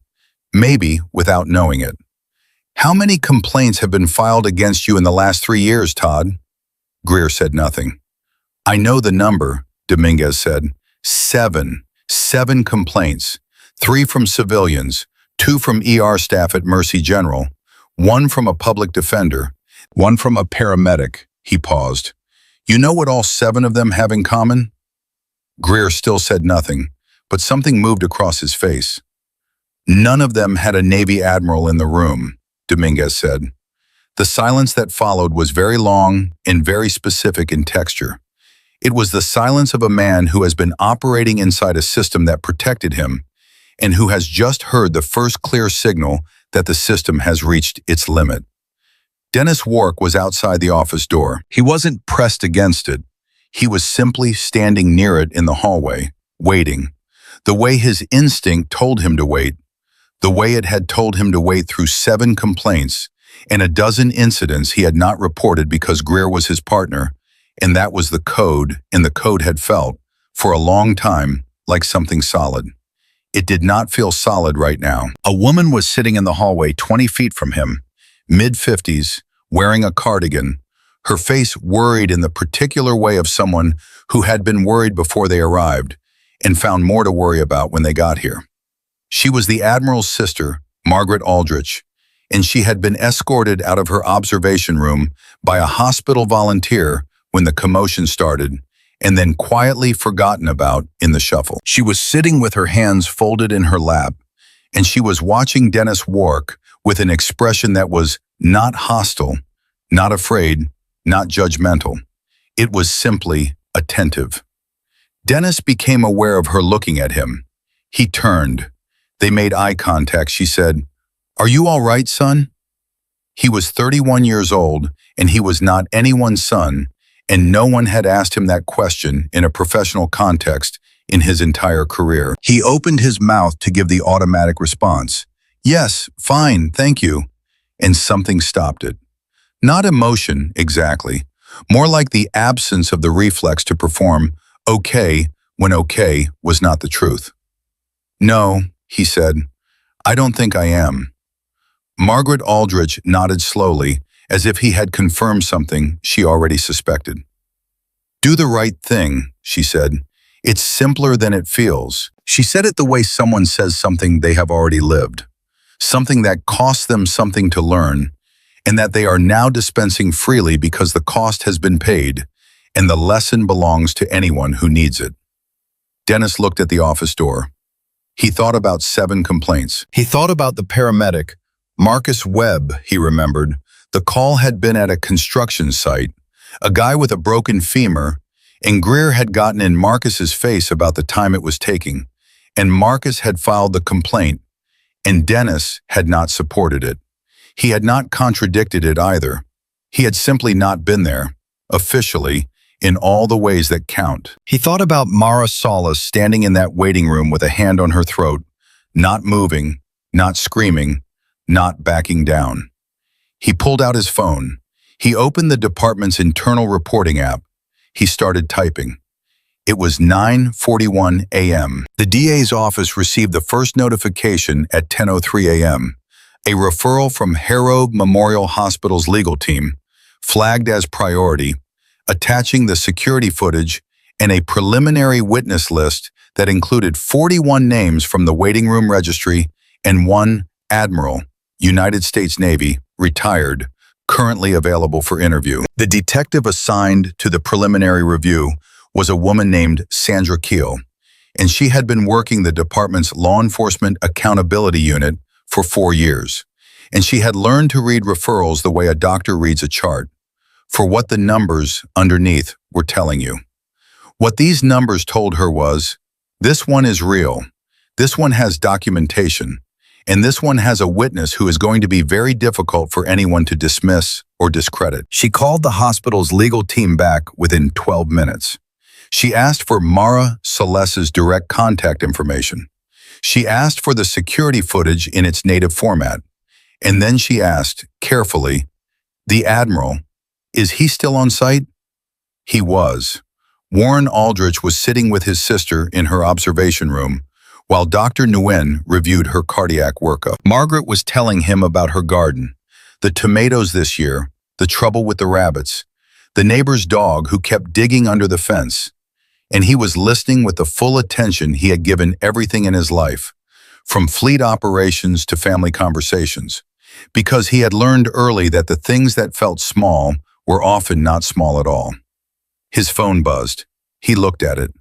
maybe without knowing it. How many complaints have been filed against you in the last 3 years, Todd? Greer said nothing. I know the number, Dominguez said. 7. 7 complaints. 3 from civilians, 2 from ER staff at Mercy General, 1 from a public defender, 1 from a paramedic. He paused. You know what all 7 of them have in common? Greer still said nothing, but something moved across his face. None of them had a Navy Admiral in the room, Dominguez said. The silence that followed was very long and very specific in texture. It was the silence of a man who has been operating inside a system that protected him and who has just heard the first clear signal that the system has reached its limit. Dennis Wark was outside the office door. He wasn't pressed against it. He was simply standing near it in the hallway, waiting. The way his instinct told him to wait. The way it had told him to wait through 7 complaints and a dozen incidents he had not reported because Greer was his partner, and that was the code, and the code had felt, for a long time, like something solid. It did not feel solid right now. A woman was sitting in the hallway 20 feet from him, mid-50s, wearing a cardigan, her face worried in the particular way of someone who had been worried before they arrived and found more to worry about when they got here. She was the Admiral's sister, Margaret Aldrich, and she had been escorted out of her observation room by a hospital volunteer when the commotion started, and then quietly forgotten about in the shuffle. She was sitting with her hands folded in her lap, and she was watching Dennis Wark with an expression that was not hostile, not afraid, not judgmental. It was simply attentive. Dennis became aware of her looking at him. He turned. They made eye contact. She said, "Are you all right, son?" He was 31 years old, and he was not anyone's son, and no one had asked him that question in a professional context in his entire career. He opened his mouth to give the automatic response, "Yes, fine, thank you," and something stopped it. Not emotion, exactly, more like the absence of the reflex to perform okay when okay was not the truth. "No," he said, "I don't think I am." Margaret Aldrich nodded slowly, as if he had confirmed something she already suspected. "Do the right thing," she said. "It's simpler than it feels." She said it the way someone says something they have already lived, something that costs them something to learn, and that they are now dispensing freely because the cost has been paid, and the lesson belongs to anyone who needs it. Dennis looked at the office door. He thought about 7 complaints. He thought about the paramedic, Marcus Webb, he remembered. The call had been at a construction site, a guy with a broken femur, and Greer had gotten in Marcus's face about the time it was taking, and Marcus had filed the complaint, and Dennis had not supported it. He had not contradicted it either. He had simply not been there, officially, in all the ways that count. He thought about Mara Salas standing in that waiting room with a hand on her throat, not moving, not screaming, not backing down. He pulled out his phone. He opened the department's internal reporting app. He started typing. It was 9:41 a.m. The DA's office received the first notification at 10:03 a.m. A referral from Harrow Memorial Hospital's legal team, flagged as priority, attaching the security footage and a preliminary witness list that included 41 names from the waiting room registry and 1 Admiral, United States Navy, retired, currently available for interview. The detective assigned to the preliminary review was a woman named Sandra Keel, and she had been working the department's Law Enforcement Accountability Unit for 4 years, and she had learned to read referrals the way a doctor reads a chart, for what the numbers underneath were telling you. What these numbers told her was, this one is real, this one has documentation, and this one has a witness who is going to be very difficult for anyone to dismiss or discredit. She called the hospital's legal team back within 12 minutes. She asked for Mara Sales's direct contact information. She asked for the security footage in its native format. And then she asked, carefully, "The Admiral, is he still on site?" He was. Warren Aldrich was sitting with his sister in her observation room, while Dr. Nguyen reviewed her cardiac workup. Margaret was telling him about her garden, the tomatoes this year, the trouble with the rabbits, the neighbor's dog who kept digging under the fence. And he was listening with the full attention he had given everything in his life, from fleet operations to family conversations, because he had learned early that the things that felt small were often not small at all. His phone buzzed. He looked at it.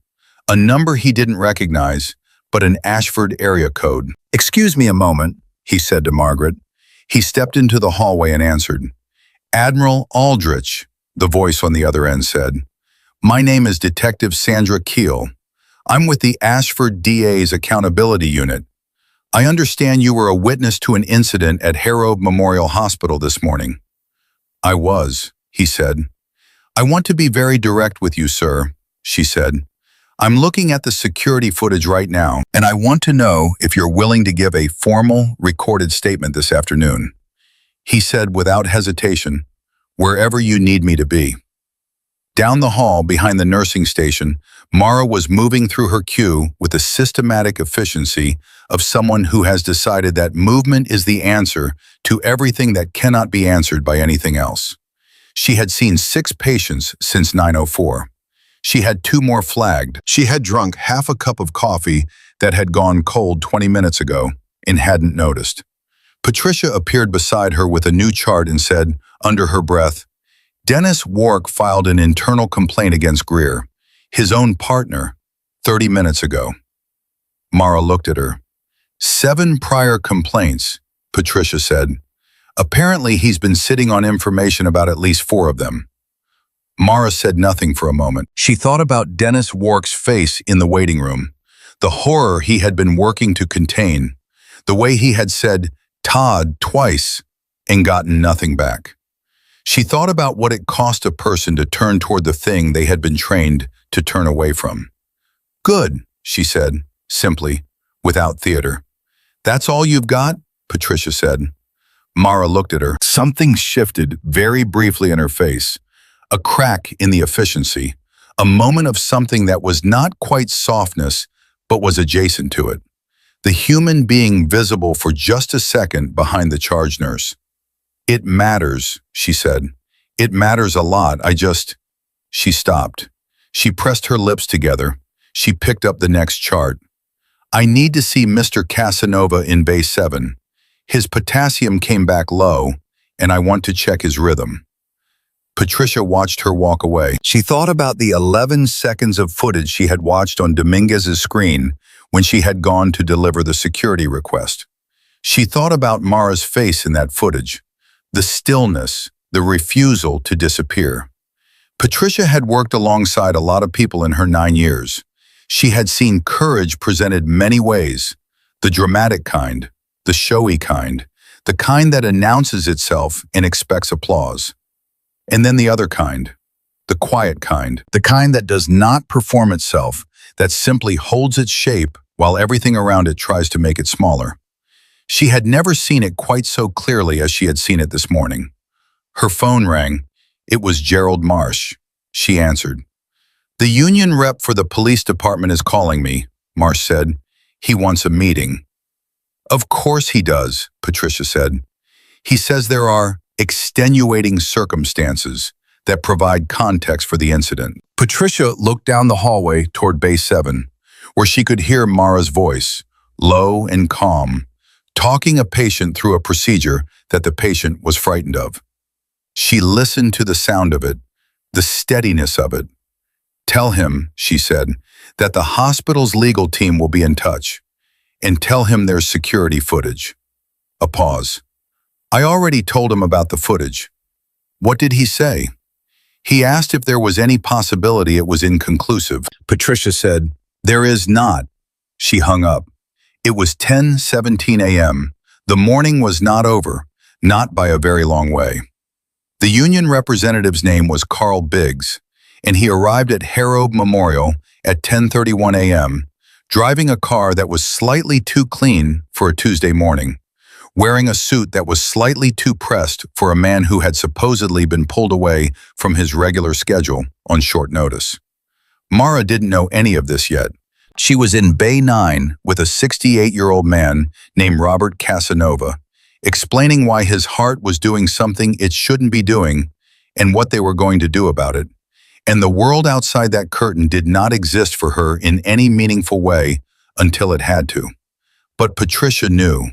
A number he didn't recognize, but an Ashford area code. "Excuse me a moment," he said to Margaret. He stepped into the hallway and answered. "Admiral Aldrich," the voice on the other end said. "My name is Detective Sandra Keel. I'm with the Ashford DA's Accountability Unit. I understand you were a witness to an incident at Harrow Memorial Hospital this morning." "I was," he said. "I want to be very direct with you, sir," she said. "I'm looking at the security footage right now, and I want to know if you're willing to give a formal, recorded statement this afternoon." He said without hesitation, "Wherever you need me to be." Down the hall behind the nursing station, Mara was moving through her queue with the systematic efficiency of someone who has decided that movement is the answer to everything that cannot be answered by anything else. She had seen 6 patients since 9:04. She had 2 more flagged. She had drunk half a cup of coffee that had gone cold 20 minutes ago and hadn't noticed. Patricia appeared beside her with a new chart and said, under her breath, "Dennis Wark filed an internal complaint against Greer, his own partner, 30 minutes ago." Mara looked at her. 7 prior complaints, Patricia said. Apparently he's been sitting on information about at least 4 of them. Mara said nothing for a moment. She thought about Dennis Wark's face in the waiting room, the horror he had been working to contain, the way he had said "Todd" twice and gotten nothing back. She thought about what it cost a person to turn toward the thing they had been trained to turn away from. "Good," she said, simply, without theater. "That's all you've got?" Patricia said. Mara looked at her. Something shifted very briefly in her face. A crack in the efficiency, a moment of something that was not quite softness, but was adjacent to it. The human being visible for just a second behind the charge nurse. "It matters," she said. "It matters a lot. She stopped. She pressed her lips together. She picked up the next chart. "I need to see Mr. Casanova in Bay 7. His potassium came back low, and I want to check his rhythm." Patricia watched her walk away. She thought about the 11 seconds of footage she had watched on Dominguez's screen when she had gone to deliver the security request. She thought about Mara's face in that footage, the stillness, the refusal to disappear. Patricia had worked alongside a lot of people in her 9 years. She had seen courage presented many ways, the dramatic kind, the showy kind, the kind that announces itself and expects applause. And then the other kind, the quiet kind, the kind that does not perform itself, that simply holds its shape while everything around it tries to make it smaller. She had never seen it quite so clearly as she had seen it this morning. Her phone rang. It was Gerald Marsh. She answered. "The union rep for the police department is calling me," Marsh said. "He wants a meeting." "Of course he does," Patricia said. "He says there are extenuating circumstances that provide context for the incident." Patricia looked down the hallway toward Bay 7, where she could hear Mara's voice, low and calm, talking a patient through a procedure that the patient was frightened of. She listened to the sound of it, the steadiness of it. "Tell him," she said, "that the hospital's legal team will be in touch. And tell him there's security footage." A pause. "I already told him about the footage." "What did he say?" "He asked if there was any possibility it was inconclusive." Patricia said, "There is not." She hung up. It was 10:17 a.m. The morning was not over, not by a very long way. The union representative's name was Carl Biggs, and he arrived at Harrow Memorial at 10:31 a.m., driving a car that was slightly too clean for a Tuesday morning, wearing a suit that was slightly too pressed for a man who had supposedly been pulled away from his regular schedule on short notice. Mara didn't know any of this yet. She was in Bay 9 with a 68-year-old man named Robert Casanova, explaining why his heart was doing something it shouldn't be doing and what they were going to do about it. And the world outside that curtain did not exist for her in any meaningful way until it had to. But Patricia knew.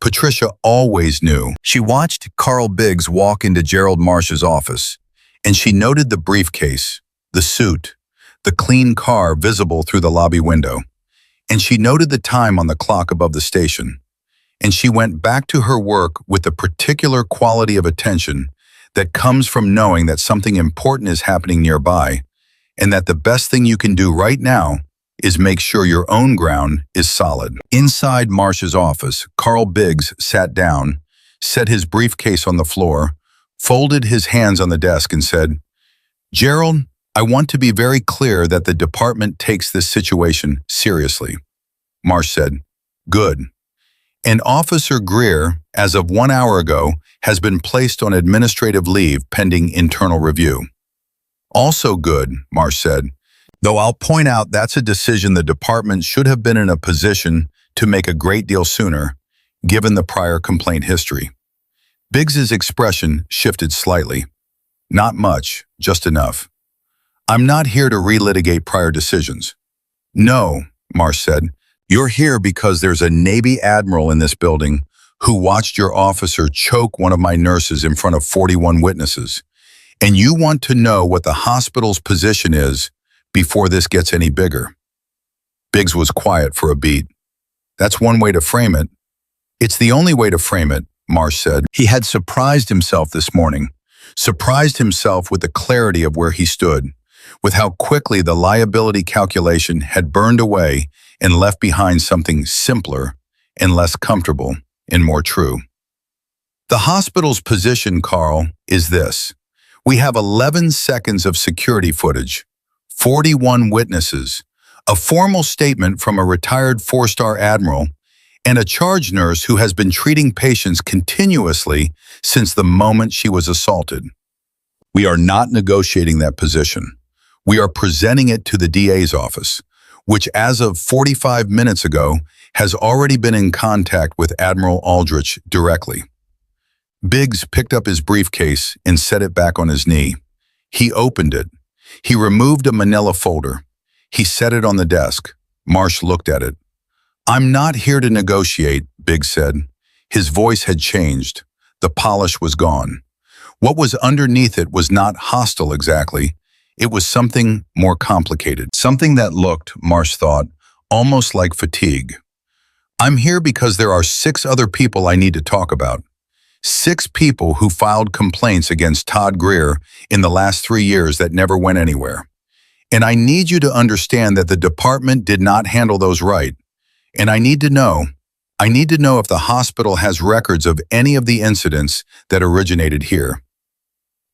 Patricia always knew. She watched Carl Biggs walk into Gerald Marsh's office, and she noted the briefcase, the suit, the clean car visible through the lobby window. And she noted the time on the clock above the station. And she went back to her work with the particular quality of attention that comes from knowing that something important is happening nearby, and that the best thing you can do right now is make sure your own ground is solid. Inside Marsh's office, Carl Biggs sat down, set his briefcase on the floor, folded his hands on the desk and said, "Gerald, I want to be very clear that the department takes this situation seriously." Marsh said, "Good. And Officer Greer, as of 1 hour ago, has been placed on administrative leave pending internal review." "Also good," Marsh said, "though I'll point out that's a decision the department should have been in a position to make a great deal sooner, given the prior complaint history." Biggs's expression shifted slightly. "Not much, just enough. I'm not here to relitigate prior decisions." "No," Marsh said, "you're here because there's a Navy Admiral in this building who watched your officer choke one of my nurses in front of 41 witnesses, and you want to know what the hospital's position is before this gets any bigger." Biggs was quiet for a beat. "That's one way to frame it." "It's the only way to frame it," Marsh said. He had surprised himself this morning, surprised himself with the clarity of where he stood, with how quickly the liability calculation had burned away and left behind something simpler and less comfortable and more true. "The hospital's position, Carl, is this. We have 11 seconds of security footage, 41 witnesses, a formal statement from a retired four-star admiral, and a charge nurse who has been treating patients continuously since the moment she was assaulted. We are not negotiating that position. We are presenting it to the DA's office, which as of 45 minutes ago has already been in contact with Admiral Aldrich directly." Biggs picked up his briefcase and set it back on his knee. He opened it. He removed a manila folder. He set it on the desk. Marsh looked at it. "I'm not here to negotiate," Biggs said. His voice had changed. The polish was gone. What was underneath it was not hostile exactly. It was something more complicated. Something that looked, Marsh thought, almost like fatigue. "I'm here because there are 6 other people I need to talk about. 6 people who filed complaints against Todd Greer in the last 3 years that never went anywhere. And I need you to understand that the department did not handle those right. And I need to know if the hospital has records of any of the incidents that originated here."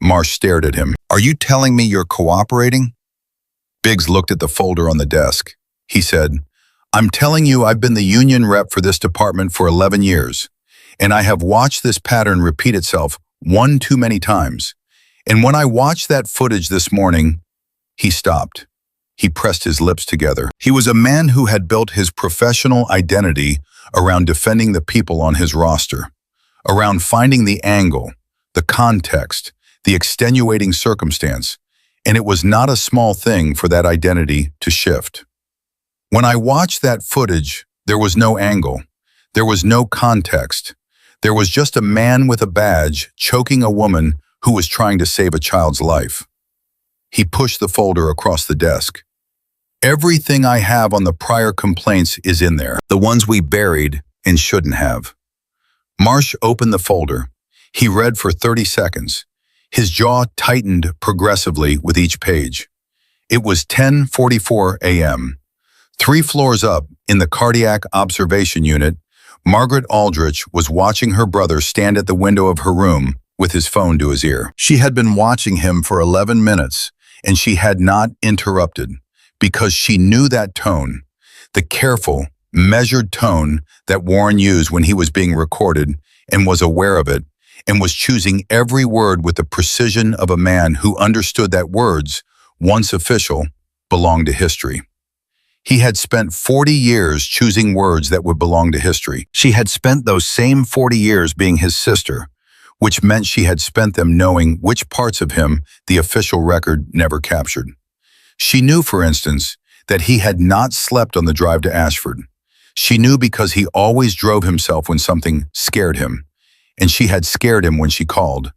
Marsh stared at him. "Are you telling me you're cooperating?" Biggs looked at the folder on the desk. He said, "I'm telling you I've been the union rep for this department for 11 years, and I have watched this pattern repeat itself one too many times. And when I watched that footage this morning," he stopped. He pressed his lips together. He was a man who had built his professional identity around defending the people on his roster, around finding the angle, the context, the extenuating circumstance, and it was not a small thing for that identity to shift. When I watched that footage, there was no angle, there was no context. There was just a man with a badge choking a woman who was trying to save a child's life. He pushed the folder across the desk. "Everything I have on the prior complaints is in there, the ones we buried and shouldn't have." Marsh opened the folder. He read for 30 seconds. His jaw tightened progressively with each page. It was 10:44 a.m. 3 floors up, in the cardiac observation unit, Margaret Aldrich was watching her brother stand at the window of her room with his phone to his ear. She had been watching him for 11 minutes, and she had not interrupted, because she knew that tone, the careful, measured tone that Warren used when he was being recorded, and was aware of it, and was choosing every word with the precision of a man who understood that words, once official, belonged to history. He had spent 40 years choosing words that would belong to history. She had spent those same 40 years being his sister, which meant she had spent them knowing which parts of him the official record never captured. She knew, for instance, that he had not slept on the drive to Ashford. She knew because he always drove himself when something scared him, and she had scared him when she called.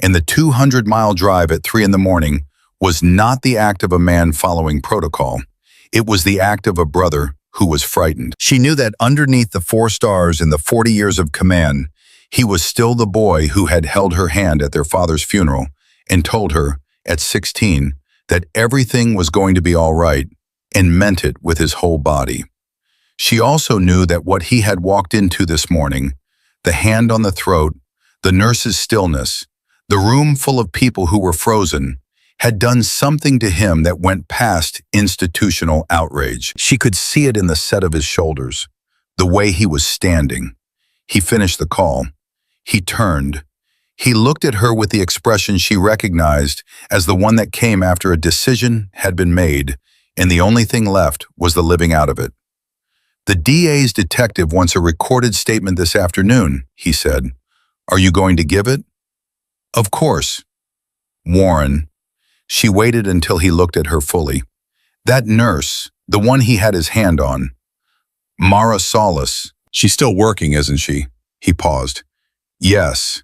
And the 200-mile drive at 3 in the morning was not the act of a man following protocol. It was the act of a brother who was frightened. She knew that underneath the 4 stars in the 40 years of command, he was still the boy who had held her hand at their father's funeral and told her, at 16, that everything was going to be all right, and meant it with his whole body. She also knew that what he had walked into this morning, the hand on the throat, the nurse's stillness, the room full of people who were frozen, had done something to him that went past institutional outrage. She could see it in the set of his shoulders, the way he was standing. He finished the call. He turned. He looked at her with the expression she recognized as the one that came after a decision had been made, and the only thing left was the living out of it. "The DA's detective wants a recorded statement this afternoon," he said. "Are you going to give it?" "Of course." "Warren." She waited until he looked at her fully. "That nurse, the one he had his hand on. Mara Solis. She's still working, isn't she?" He paused. "Yes."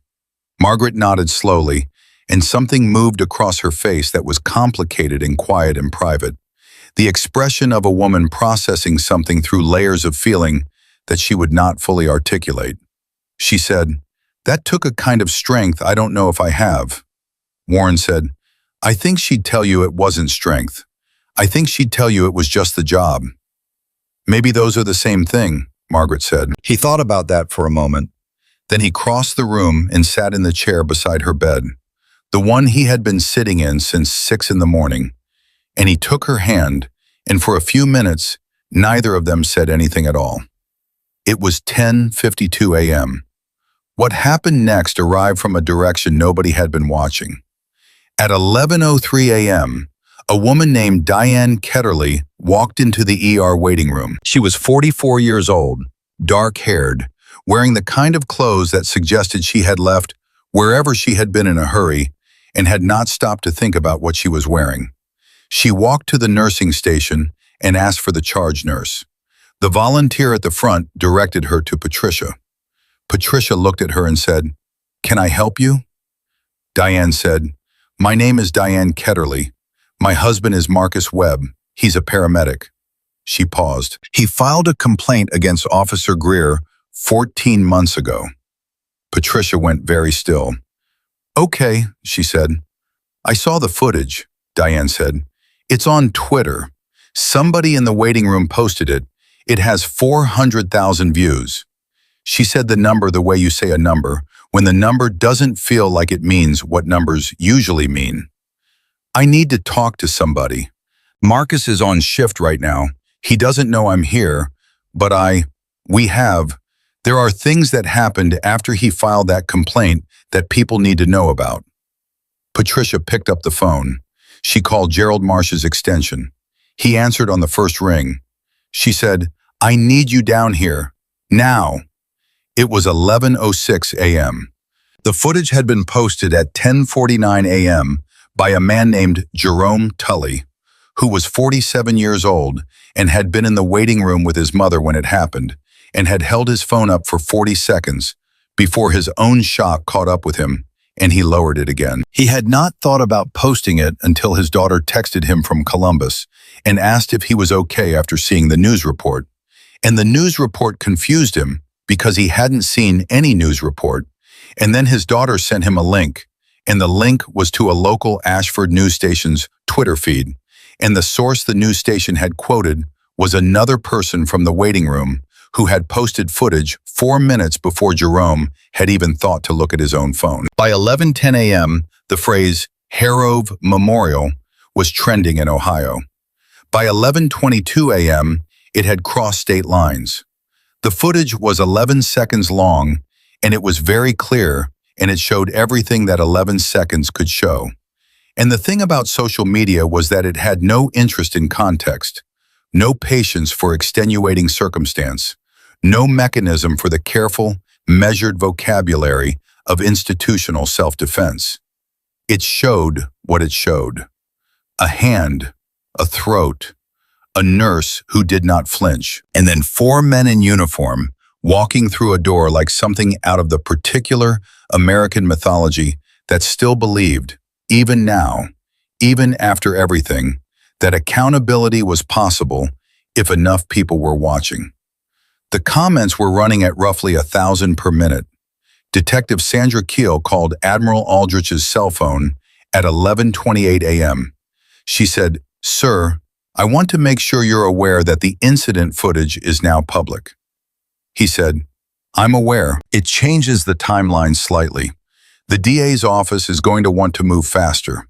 Margaret nodded slowly, and something moved across her face that was complicated and quiet and private. The expression of a woman processing something through layers of feeling that she would not fully articulate. She said, "That took a kind of strength I don't know if I have." Warren said, "I think she'd tell you it wasn't strength. I think she'd tell you it was just the job." "Maybe those are the same thing," Margaret said. He thought about that for a moment. Then he crossed the room and sat in the chair beside her bed, the one he had been sitting in since 6 in the morning. And he took her hand, and for a few minutes, neither of them said anything at all. It was 10:52 a.m. What happened next arrived from a direction nobody had been watching. At 11:03 a.m., a woman named Diane Ketterly walked into the ER waiting room. She was 44 years old, dark-haired, wearing the kind of clothes that suggested she had left wherever she had been in a hurry and had not stopped to think about what she was wearing. She walked to the nursing station and asked for the charge nurse. The volunteer at the front directed her to Patricia. Patricia looked at her and said, "Can I help you?" Diane said, "My name is Diane Ketterly. My husband is Marcus Webb. He's a paramedic." She paused. "He filed a complaint against Officer Greer 14 months ago." Patricia went very still. "Okay," she said. "I saw the footage," Diane said. "It's on Twitter. Somebody in the waiting room posted it. It has 400,000 views." She said the number the way you say a number, when the number doesn't feel like it means what numbers usually mean. "I need to talk to somebody. Marcus is on shift right now. He doesn't know I'm here, but there are things that happened after he filed that complaint that people need to know about." Patricia picked up the phone. She called Gerald Marsh's extension. He answered on the first ring. She said, "I need you down here. Now." It was 11:06 a.m. The footage had been posted at 10:49 a.m. by a man named Jerome Tully, who was 47 years old and had been in the waiting room with his mother when it happened, and had held his phone up for 40 seconds before his own shock caught up with him, and he lowered it again. He had not thought about posting it until his daughter texted him from Columbus and asked if he was okay after seeing the news report. And the news report confused him because he hadn't seen any news report. And then his daughter sent him a link, and the link was to a local Ashford news station's Twitter feed. And the source the news station had quoted was another person from the waiting room who had posted footage 4 minutes before Jerome had even thought to look at his own phone. By 11:10 a.m., the phrase Harrove Memorial was trending in Ohio. By 11:22 a.m., it had crossed state lines. The footage was 11 seconds long, and it was very clear, and it showed everything that 11 seconds could show. And the thing about social media was that it had no interest in context. no patience for extenuating circumstance, no mechanism for the careful, measured vocabulary of institutional self-defense. It showed what it showed. A hand, a throat, a nurse who did not flinch, and then four men in uniform walking through a door like something out of the particular American mythology that still believed, even now, even after everything, that accountability was possible if enough people were watching. The comments were running at roughly 1,000 per minute. Detective Sandra Keel called Admiral Aldrich's cell phone at 11:28 a.m. She said, "Sir, I want to make sure you're aware that the incident footage is now public." He said, "I'm aware." It changes the timeline slightly. The DA's office is going to want to move faster.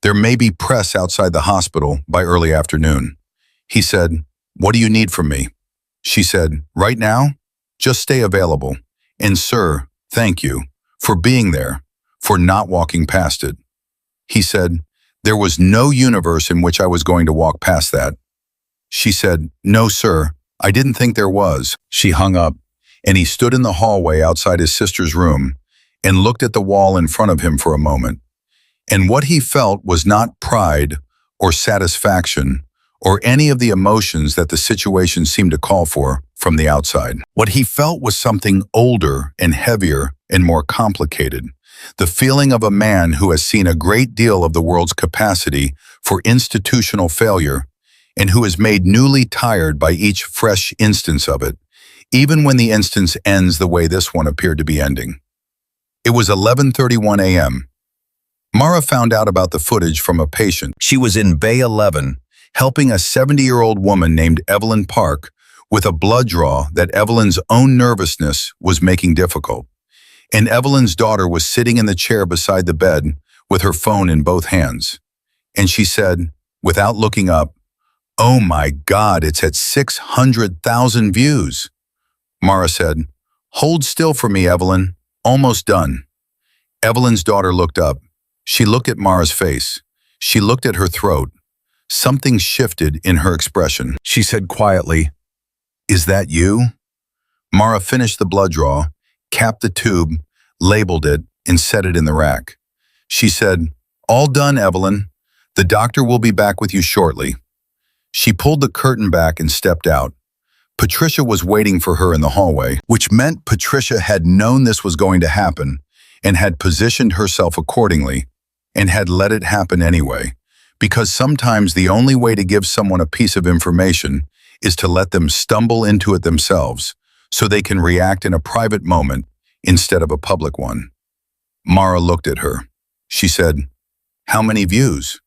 There may be press outside the hospital by early afternoon. He said, "What do you need from me?" She said, "Right now, just stay available. And sir, thank you for being there, for not walking past it." He said, "There was no universe in which I was going to walk past that." She said, "No, sir, I didn't think there was." She hung up, and he stood in the hallway outside his sister's room and looked at the wall in front of him for a moment. And what he felt was not pride or satisfaction or any of the emotions that the situation seemed to call for from the outside. What he felt was something older and heavier and more complicated. The feeling of a man who has seen a great deal of the world's capacity for institutional failure and who is made newly tired by each fresh instance of it, even when the instance ends the way this one appeared to be ending. It was 11:31 a.m. Mara found out about the footage from a patient. She was in Bay 11, helping a 70-year-old woman named Evelyn Park with a blood draw that Evelyn's own nervousness was making difficult. And Evelyn's daughter was sitting in the chair beside the bed with her phone in both hands. And she said, without looking up, "Oh my God, it's at 600,000 views." Mara said, "Hold still for me, Evelyn. Almost done." Evelyn's daughter looked up. She looked at Mara's face. She looked at her throat. Something shifted in her expression. She said quietly, "Is that you?" Mara finished the blood draw, capped the tube, labeled it, and set it in the rack. She said, "All done, Evelyn. The doctor will be back with you shortly." She pulled the curtain back and stepped out. Patricia was waiting for her in the hallway, which meant Patricia had known this was going to happen and had positioned herself accordingly and had let it happen anyway, because sometimes the only way to give someone a piece of information is to let them stumble into it themselves so they can react in a private moment instead of a public one. Mara looked at her. She said, "How many views?"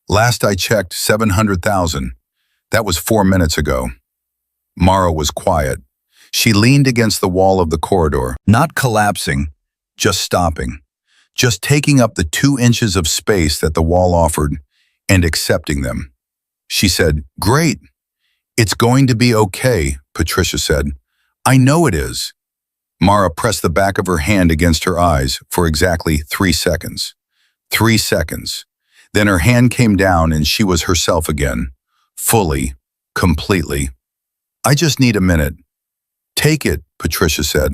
"Last I checked, 700,000. That was 4 minutes ago." Mara was quiet. She leaned against the wall of the corridor, not collapsing, just stopping, just taking up the 2 inches of space that the wall offered and accepting them. She said, "Great. It's going to be okay," Patricia said. "I know it is." Mara pressed the back of her hand against her eyes for exactly 3 seconds. 3 seconds. Then her hand came down and she was herself again, fully, completely. "I just need a minute." "Take it," Patricia said.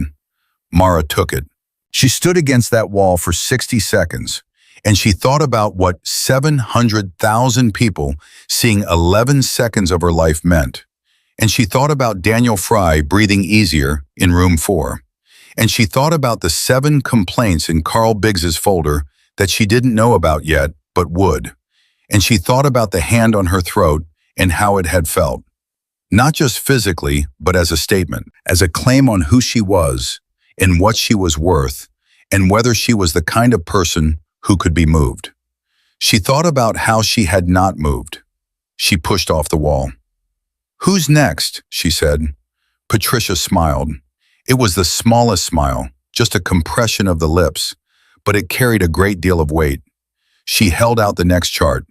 Mara took it. She stood against that wall for 60 seconds, and she thought about what 700,000 people seeing 11 seconds of her life meant. And she thought about Daniel Fry breathing easier in room 4. And she thought about the 7 complaints in Carl Biggs's folder that she didn't know about yet, but would. And she thought about the hand on her throat and how it had felt. Not just physically, but as a statement, as a claim on who she was and what she was worth, and whether she was the kind of person who could be moved. She thought about how she had not moved. She pushed off the wall. "Who's next?" she said. Patricia smiled. It was the smallest smile, just a compression of the lips, but it carried a great deal of weight. She held out the next chart.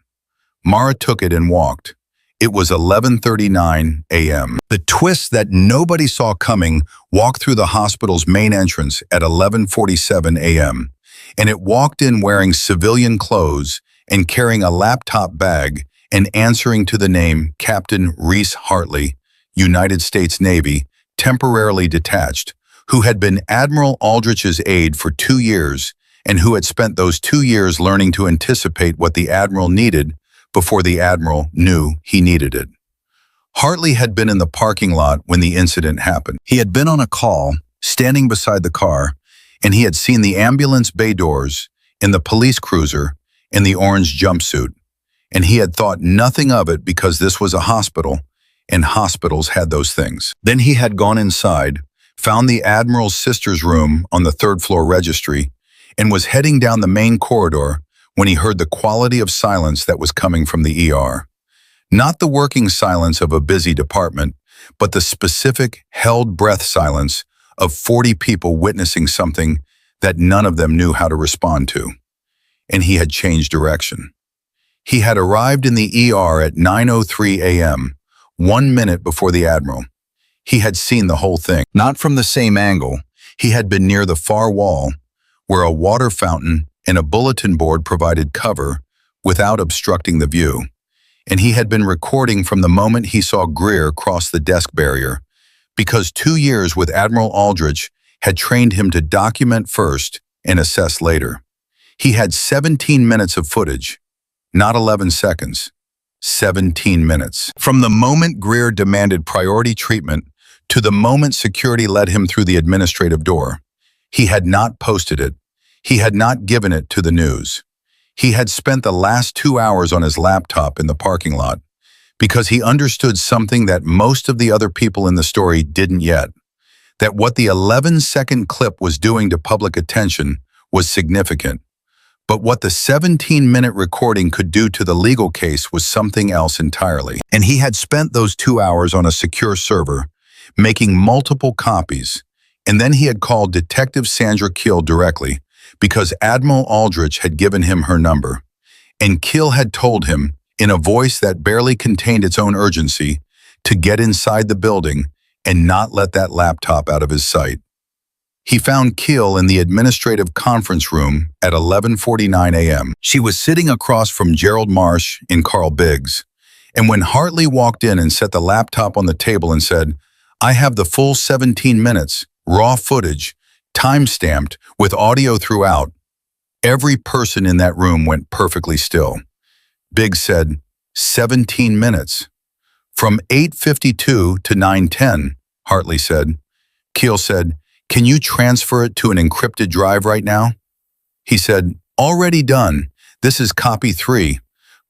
Mara took it and walked. It was 11:39 a.m. The twist that nobody saw coming walked through the hospital's main entrance at 11:47 a.m., and it walked in wearing civilian clothes and carrying a laptop bag and answering to the name Captain Reese Hartley, United States Navy, temporarily detached, who had been Admiral Aldrich's aide for 2 years and who had spent those 2 years learning to anticipate what the Admiral needed before the Admiral knew he needed it. Hartley had been in the parking lot when the incident happened. He had been on a call, standing beside the car, and he had seen the ambulance bay doors, in the police cruiser, in the orange jumpsuit, and he had thought nothing of it because this was a hospital, and hospitals had those things. Then he had gone inside, found the Admiral's sister's room on the 3rd floor registry, and was heading down the main corridor when he heard the quality of silence that was coming from the ER. Not the working silence of a busy department, but the specific, held breath silence of 40 people witnessing something that none of them knew how to respond to. And he had changed direction. He had arrived in the ER at 9:03 a.m., 1 minute before the Admiral. He had seen the whole thing. Not from the same angle. He had been near the far wall, where a water fountain and a bulletin board provided cover without obstructing the view. And he had been recording from the moment he saw Greer cross the desk barrier, because 2 years with Admiral Aldrich had trained him to document first and assess later. He had 17 minutes of footage, not 11 seconds, 17 minutes. From the moment Greer demanded priority treatment to the moment security led him through the administrative door. He had not posted it. He had not given it to the news. He had spent the last 2 hours on his laptop in the parking lot because he understood something that most of the other people in the story didn't yet, that what the 11-second clip was doing to public attention was significant. But what the 17-minute recording could do to the legal case was something else entirely. And he had spent those 2 hours on a secure server, making multiple copies, and then he had called Detective Sandra Keel directly because Admiral Aldrich had given him her number. And Keel had told him, in a voice that barely contained its own urgency, to get inside the building and not let that laptop out of his sight. He found Keel in the administrative conference room at 11:49 a.m. She was sitting across from Gerald Marsh and Carl Biggs, and when Hartley walked in and set the laptop on the table and said, "I have the full 17 minutes, raw footage, time-stamped, with audio throughout," every person in that room went perfectly still. Biggs said, 17 minutes. From 8:52 to 9:10, Hartley said. Keel said, "Can you transfer it to an encrypted drive right now?" He said, "Already done. This is copy 3.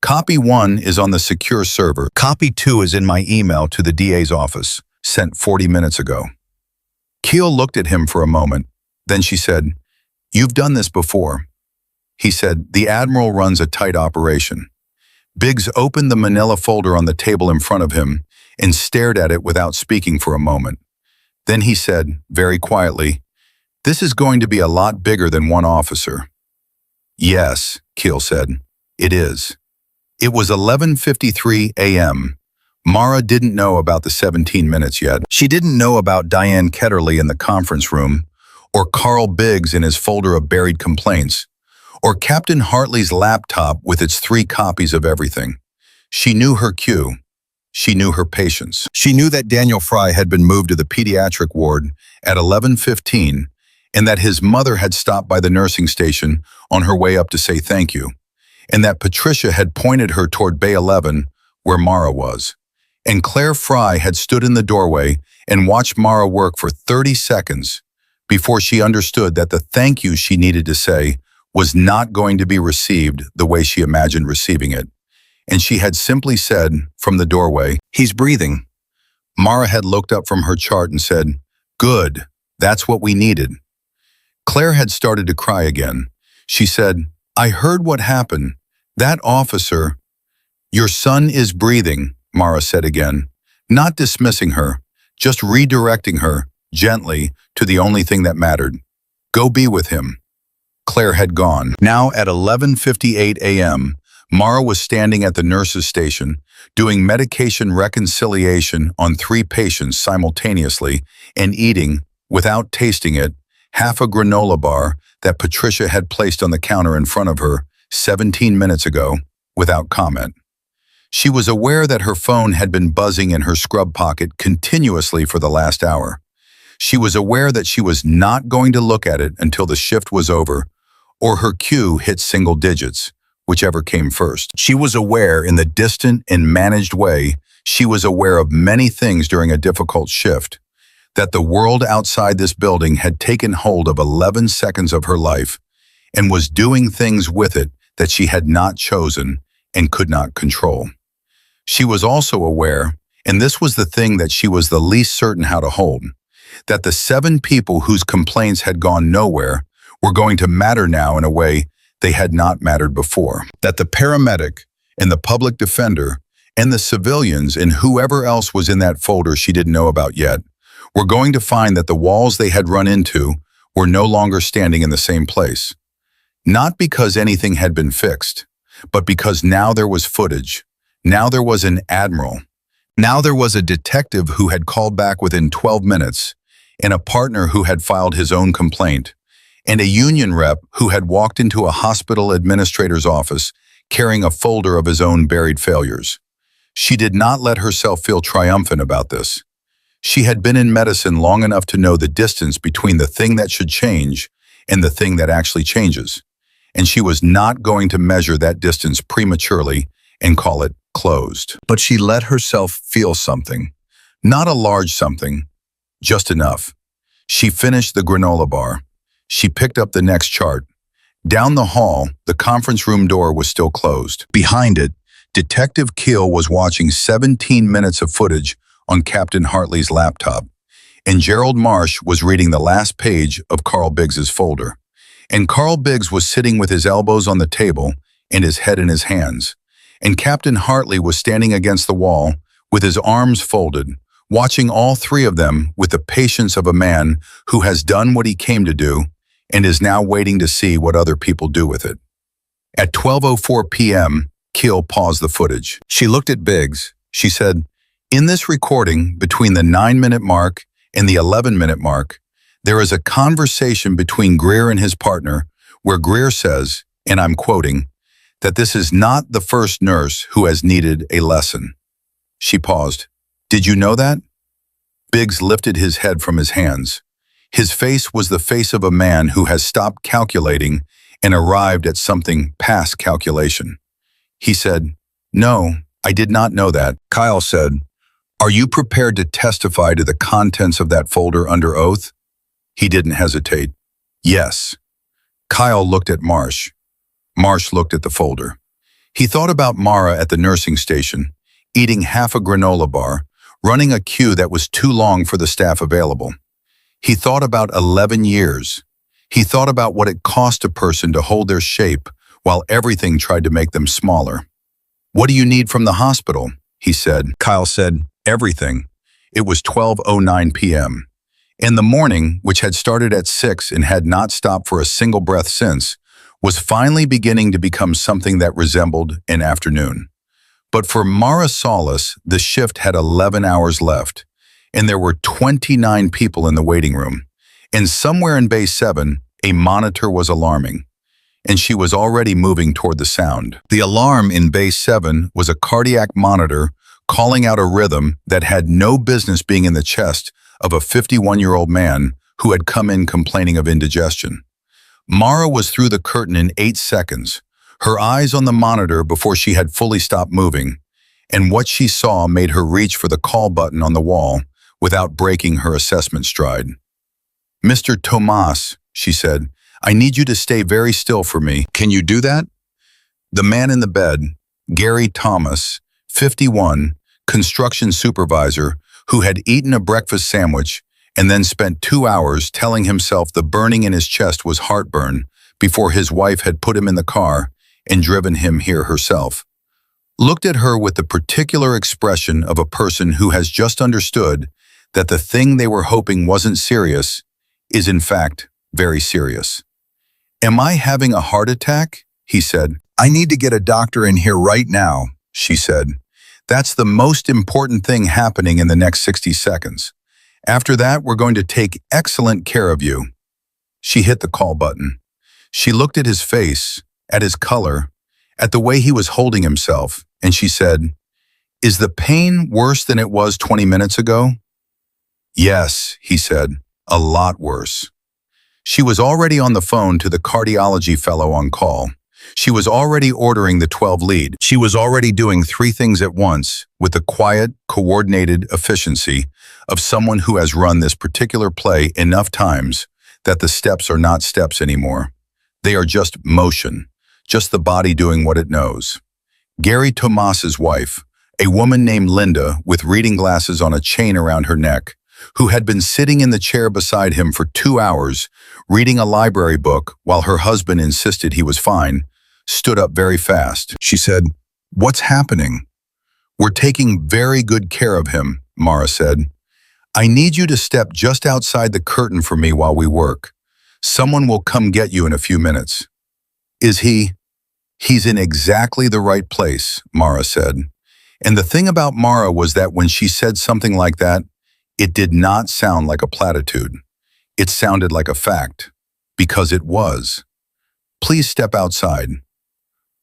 Copy 1 is on the secure server. Copy 2 is in my email to the DA's office, sent 40 minutes ago." Keel looked at him for a moment. Then she said, "You've done this before." He said, "The Admiral runs a tight operation." Biggs opened the manila folder on the table in front of him and stared at it without speaking for a moment. Then he said, very quietly, "This is going to be a lot bigger than one officer." "Yes," Keel said, "it is." It was 11:53 a.m. Mara didn't know about the 17 minutes yet. She didn't know about Diane Ketterly in the conference room, or Carl Biggs in his folder of buried complaints, or Captain Hartley's laptop with its 3 copies of everything. She knew her cue. She knew her patients. She knew that Daniel Fry had been moved to the pediatric ward at 11:15 and that his mother had stopped by the nursing station on her way up to say thank you, and that Patricia had pointed her toward Bay 11 where Mara was. And Claire Fry had stood in the doorway and watched Mara work for 30 seconds before she understood that the thank you she needed to say was not going to be received the way she imagined receiving it. And she had simply said, from the doorway, "He's breathing." Mara had looked up from her chart and said, "Good, that's what we needed." Claire had started to cry again. She said, "I heard what happened. That officer—" "Your son is breathing," Mara said again, not dismissing her, just redirecting her, gently, to the only thing that mattered. "Go be with him." Claire had gone. Now at 11:58 a.m., Mara was standing at the nurse's station, doing medication reconciliation on 3 patients simultaneously and eating, without tasting it, half a granola bar that Patricia had placed on the counter in front of her 17 minutes ago, without comment. She was aware that her phone had been buzzing in her scrub pocket continuously for the last hour. She was aware that she was not going to look at it until the shift was over, or her cue hit single digits, whichever came first. She was aware in the distant and managed way she was aware of many things during a difficult shift, that the world outside this building had taken hold of 11 seconds of her life and was doing things with it that she had not chosen and could not control. She was also aware, and this was the thing that she was the least certain how to hold, that the 7 people whose complaints had gone nowhere were going to matter now in a way they had not mattered before. That the paramedic and the public defender and the civilians and whoever else was in that folder she didn't know about yet were going to find that the walls they had run into were no longer standing in the same place. Not because anything had been fixed, but because now there was footage. Now there was an admiral. Now there was a detective who had called back within 12 minutes, and a partner who had filed his own complaint, and a union rep who had walked into a hospital administrator's office carrying a folder of his own buried failures. She did not let herself feel triumphant about this. She had been in medicine long enough to know the distance between the thing that should change and the thing that actually changes, and she was not going to measure that distance prematurely and call it closed. But she let herself feel something, not a large something, just enough. She finished the granola bar. She picked up the next chart. Down the hall, the conference room door was still closed. Behind it, Detective Keel was watching 17 minutes of footage on Captain Hartley's laptop, and Gerald Marsh was reading the last page of Carl Biggs's folder. And Carl Biggs was sitting with his elbows on the table and his head in his hands. And Captain Hartley was standing against the wall with his arms folded, watching all 3 of them with the patience of a man who has done what he came to do and is now waiting to see what other people do with it. At 12:04 p.m., Keel paused the footage. She looked at Biggs. She said, "In this recording, between the 9-minute mark and the 11-minute mark, there is a conversation between Greer and his partner where Greer says, and I'm quoting, that this is not the first nurse who has needed a lesson." She paused. "Did you know that?" Biggs lifted his head from his hands. His face was the face of a man who has stopped calculating and arrived at something past calculation. He said, "No, I did not know that." Kyle said, "Are you prepared to testify to the contents of that folder under oath?" He didn't hesitate. "Yes." Kyle looked at Marsh. Marsh looked at the folder. He thought about Mara at the nursing station, eating half a granola bar, running a queue that was too long for the staff available. He thought about 11 years. He thought about what it cost a person to hold their shape while everything tried to make them smaller. "What do you need from the hospital?" he said. Kyle said, "Everything." It was 12:09 p.m. And the morning, which had started at 6 and had not stopped for a single breath since, was finally beginning to become something that resembled an afternoon. But for Mara Solis, the shift had 11 hours left, and there were 29 people in the waiting room. And somewhere in Bay 7, a monitor was alarming, and she was already moving toward the sound. The alarm in Bay 7 was a cardiac monitor calling out a rhythm that had no business being in the chest of a 51-year-old man who had come in complaining of indigestion. Mara was through the curtain in 8 seconds, her eyes on the monitor before she had fully stopped moving, and what she saw made her reach for the call button on the wall without breaking her assessment stride. "Mr. Tomas," she said, "I need you to stay very still for me. Can you do that?" The man in the bed, Gary Thomas, 51, construction supervisor, who had eaten a breakfast sandwich and then spent 2 hours telling himself the burning in his chest was heartburn before his wife had put him in the car and driven him here herself, looked at her with the particular expression of a person who has just understood that the thing they were hoping wasn't serious is in fact very serious. "Am I having a heart attack?" he said. "I need to get a doctor in here right now," she said. "That's the most important thing happening in the next 60 seconds. After that, we're going to take excellent care of you." She hit the call button. She looked at his face, at his color, at the way he was holding himself, and she said, "Is the pain worse than it was 20 minutes ago?" "Yes," he said, "a lot worse." She was already on the phone to the cardiology fellow on call. She was already ordering the 12 lead. She was already doing 3 things at once with the quiet, coordinated efficiency of someone who has run this particular play enough times that the steps are not steps anymore. They are just motion, just the body doing what it knows. Gary Tomas's wife, a woman named Linda with reading glasses on a chain around her neck, who had been sitting in the chair beside him for 2 hours, reading a library book while her husband insisted he was fine, stood up very fast. She said, "What's happening?" "We're taking very good care of him," Mara said. "I need you to step just outside the curtain for me while we work. Someone will come get you in a few minutes." "Is he?" "He's in exactly the right place," Mara said. And the thing about Mara was that when she said something like that, it did not sound like a platitude. It sounded like a fact, because it was. "Please step outside."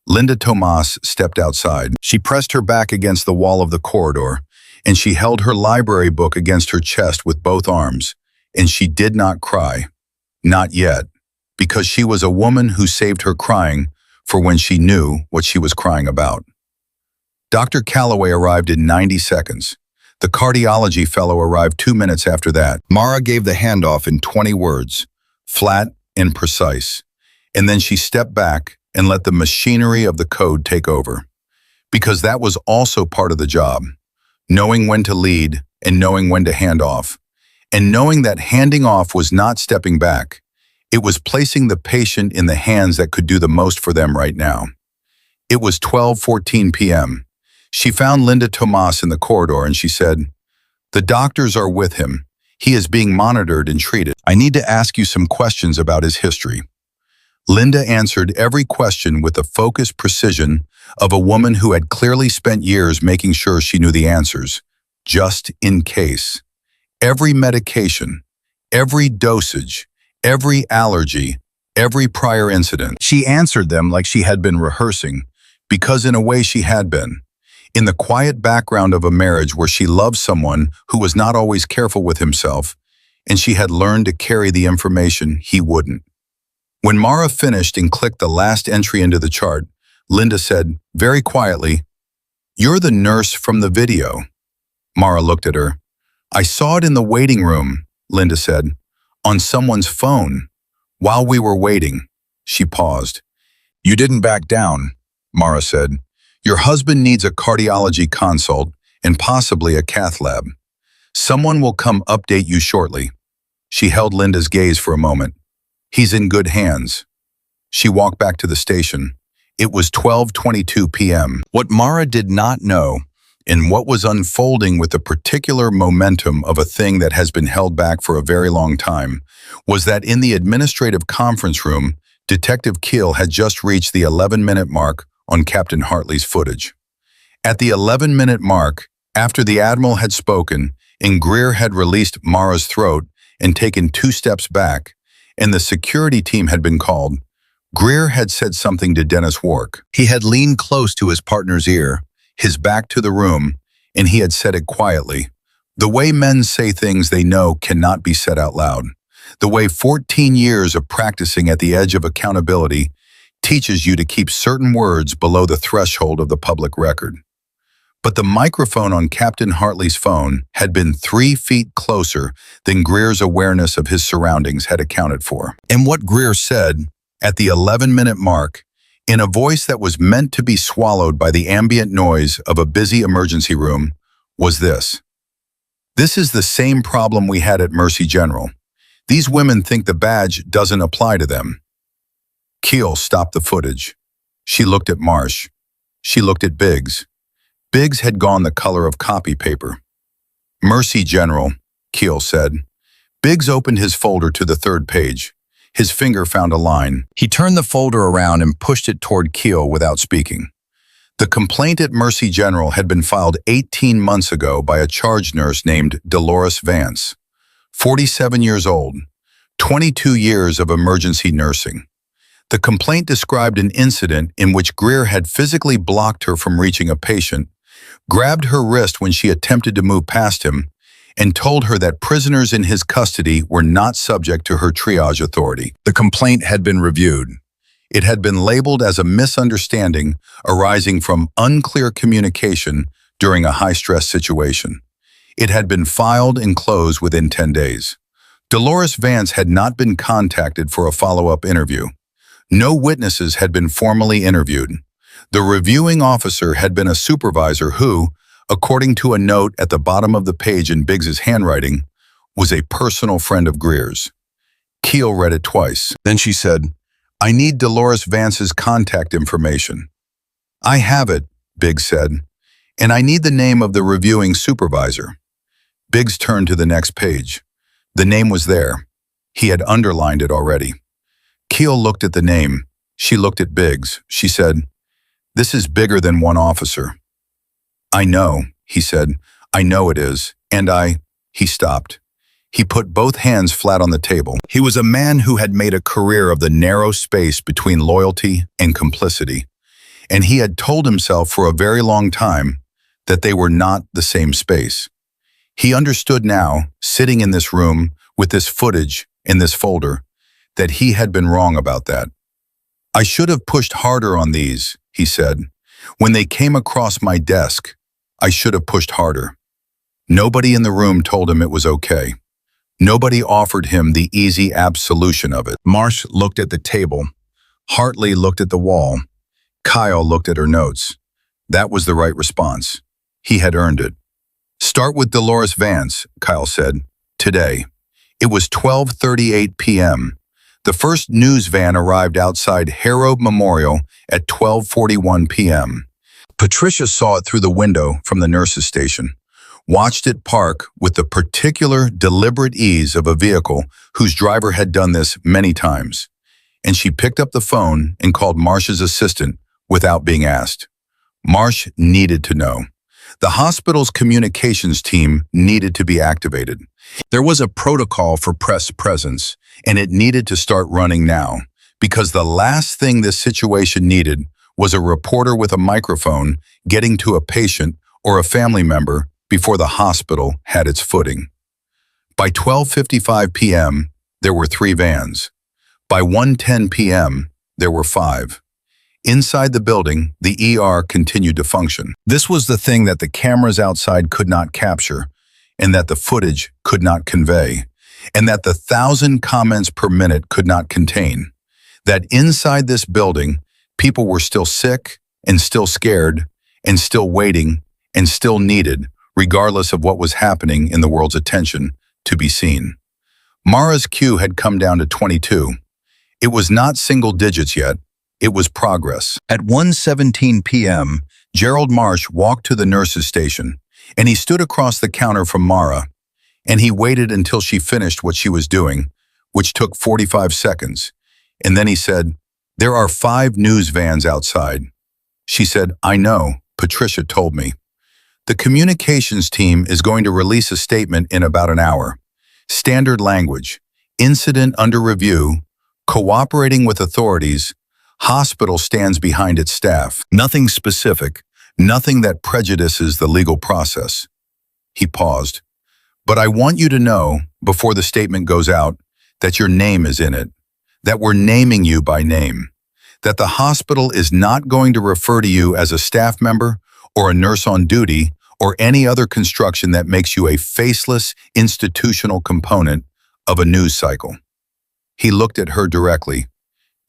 Linda Tomas stepped outside. She pressed her back against the wall of the corridor, and she held her library book against her chest with both arms, and she did not cry. Not yet, because she was a woman who saved her crying for when she knew what she was crying about. Dr. Calloway arrived in 90 seconds. The cardiology fellow arrived 2 minutes after that. Mara gave the handoff in 20 words, flat and precise, and then she stepped back and let the machinery of the code take over. Because that was also part of the job, knowing when to lead and knowing when to hand off, and knowing that handing off was not stepping back. It was placing the patient in the hands that could do the most for them right now. It was 12:14 p.m. She found Linda Tomas in the corridor and she said, "The doctors are with him. He is being monitored and treated. I need to ask you some questions about his history." Linda answered every question with the focused precision of a woman who had clearly spent years making sure she knew the answers, just in case. Every medication, every dosage, every allergy, every prior incident. She answered them like she had been rehearsing, because in a way she had been. In the quiet background of a marriage where she loved someone who was not always careful with himself, and she had learned to carry the information he wouldn't. When Mara finished and clicked the last entry into the chart, Linda said, very quietly, "You're the nurse from the video." Mara looked at her. "I saw it in the waiting room," Linda said, "on someone's phone. While we were waiting." She paused. "You didn't back down," Mara said. "Your husband needs a cardiology consult and possibly a cath lab. Someone will come update you shortly." She held Linda's gaze for a moment. "He's in good hands." She walked back to the station. It was 12:22 p.m. What Mara did not know, and what was unfolding with the particular momentum of a thing that has been held back for a very long time, was that in the administrative conference room, Detective Keel had just reached the 11-minute mark on Captain Hartley's footage. At the 11-minute mark, after the Admiral had spoken and Greer had released Mara's throat and taken 2 steps back, and the security team had been called, Greer had said something to Dennis Wark. He had leaned close to his partner's ear, his back to the room, and he had said it quietly. The way men say things they know cannot be said out loud. The way 14 years of practicing at the edge of accountability teaches you to keep certain words below the threshold of the public record. But the microphone on Captain Hartley's phone had been 3 feet closer than Greer's awareness of his surroundings had accounted for. And what Greer said, at the 11-minute mark, in a voice that was meant to be swallowed by the ambient noise of a busy emergency room, was this. "This is the same problem we had at Mercy General. These women think the badge doesn't apply to them." Keel stopped the footage. She looked at Marsh. She looked at Biggs. Biggs had gone the color of copy paper. "Mercy General," Keel said. Biggs opened his folder to the 3rd page. His finger found a line. He turned the folder around and pushed it toward Keel without speaking. The complaint at Mercy General had been filed 18 months ago by a charge nurse named Dolores Vance, 47 years old, 22 years of emergency nursing. The complaint described an incident in which Greer had physically blocked her from reaching a patient, grabbed her wrist when she attempted to move past him, and told her that prisoners in his custody were not subject to her triage authority. The complaint had been reviewed. It had been labeled as a misunderstanding arising from unclear communication during a high-stress situation. It had been filed and closed within 10 days. Dolores Vance had not been contacted for a follow-up interview. No witnesses had been formally interviewed. The reviewing officer had been a supervisor who, according to a note at the bottom of the page in Biggs's handwriting, was a personal friend of Greer's. Keel read it twice. Then she said, "I need Dolores Vance's contact information." "I have it," Biggs said, "and I need the name of the reviewing supervisor." Biggs turned to the next page. The name was there. He had underlined it already. Keel looked at the name. She looked at Biggs. She said, "This is bigger than one officer." "I know," he said. "I know it is. And He stopped. He put both hands flat on the table. He was a man who had made a career of the narrow space between loyalty and complicity. And he had told himself for a very long time that they were not the same space. He understood now, sitting in this room with this footage in this folder, that he had been wrong about that. "I should have pushed harder on these," he said. "When they came across my desk, I should have pushed harder." Nobody in the room told him it was okay. Nobody offered him the easy absolution of it. Marsh looked at the table. Hartley looked at the wall. Kyle looked at her notes. That was the right response. He had earned it. "Start with Dolores Vance," Kyle said. "Today." It was 12:38 p.m. The first news van arrived outside Harrow Memorial at 12:41 p.m. Patricia saw it through the window from the nurse's station, watched it park with the particular deliberate ease of a vehicle whose driver had done this many times, and she picked up the phone and called Marsh's assistant without being asked. Marsh needed to know. The hospital's communications team needed to be activated. There was a protocol for press presence, and it needed to start running now, because the last thing this situation needed was a reporter with a microphone getting to a patient or a family member before the hospital had its footing. By 12:55 p.m., there were 3 vans. By 1:10 p.m., there were 5. Inside the building, the ER continued to function. This was the thing that the cameras outside could not capture, and that the footage could not convey, and that the 1,000 comments per minute could not contain. That inside this building, people were still sick, and still scared, and still waiting, and still needed, regardless of what was happening in the world's attention, to be seen. Mara's Q had come down to 22. It was not single digits yet. It was progress. At 1:17 p.m., Gerald Marsh walked to the nurse's station, and he stood across the counter from Mara, and he waited until she finished what she was doing, which took 45 seconds, and then he said, "There are 5 news vans outside." She said, "I know, Patricia told me." The communications team is going to release a statement in about an hour. Standard language, incident under review, cooperating with authorities, hospital stands behind its staff. Nothing specific, nothing that prejudices the legal process. He paused. "But I want you to know, before the statement goes out, that your name is in it, that we're naming you by name, that the hospital is not going to refer to you as a staff member or a nurse on duty or any other construction that makes you a faceless institutional component of a news cycle." He looked at her directly.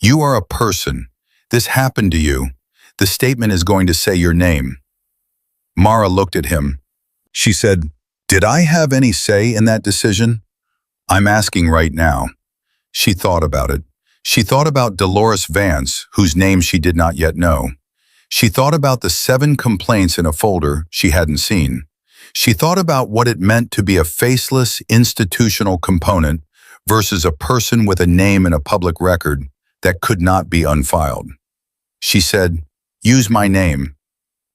"You are a person. This happened to you. The statement is going to say your name." Mara looked at him. She said, "Did I have any say in that decision?" "I'm asking right now." She thought about it. She thought about Dolores Vance, whose name she did not yet know. She thought about the 7 complaints in a folder she hadn't seen. She thought about what it meant to be a faceless institutional component versus a person with a name in a public record that could not be unfiled. She said, "Use my name."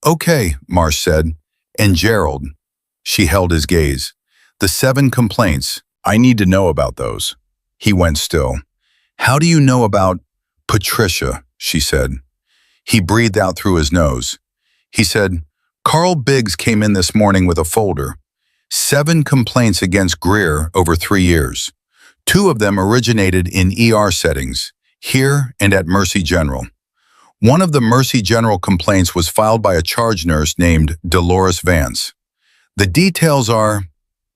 "Okay," Marsh said. "And Gerald." She held his gaze. "The 7 complaints. I need to know about those." He went still. "How do you know about Patricia, she said. He breathed out through his nose. He said, Carl Biggs came in this morning with a folder. 7 complaints against Greer over 3 years. 2 of them originated in ER settings, here and at Mercy General. One of the Mercy General complaints was filed by a charge nurse named Dolores Vance. The details are...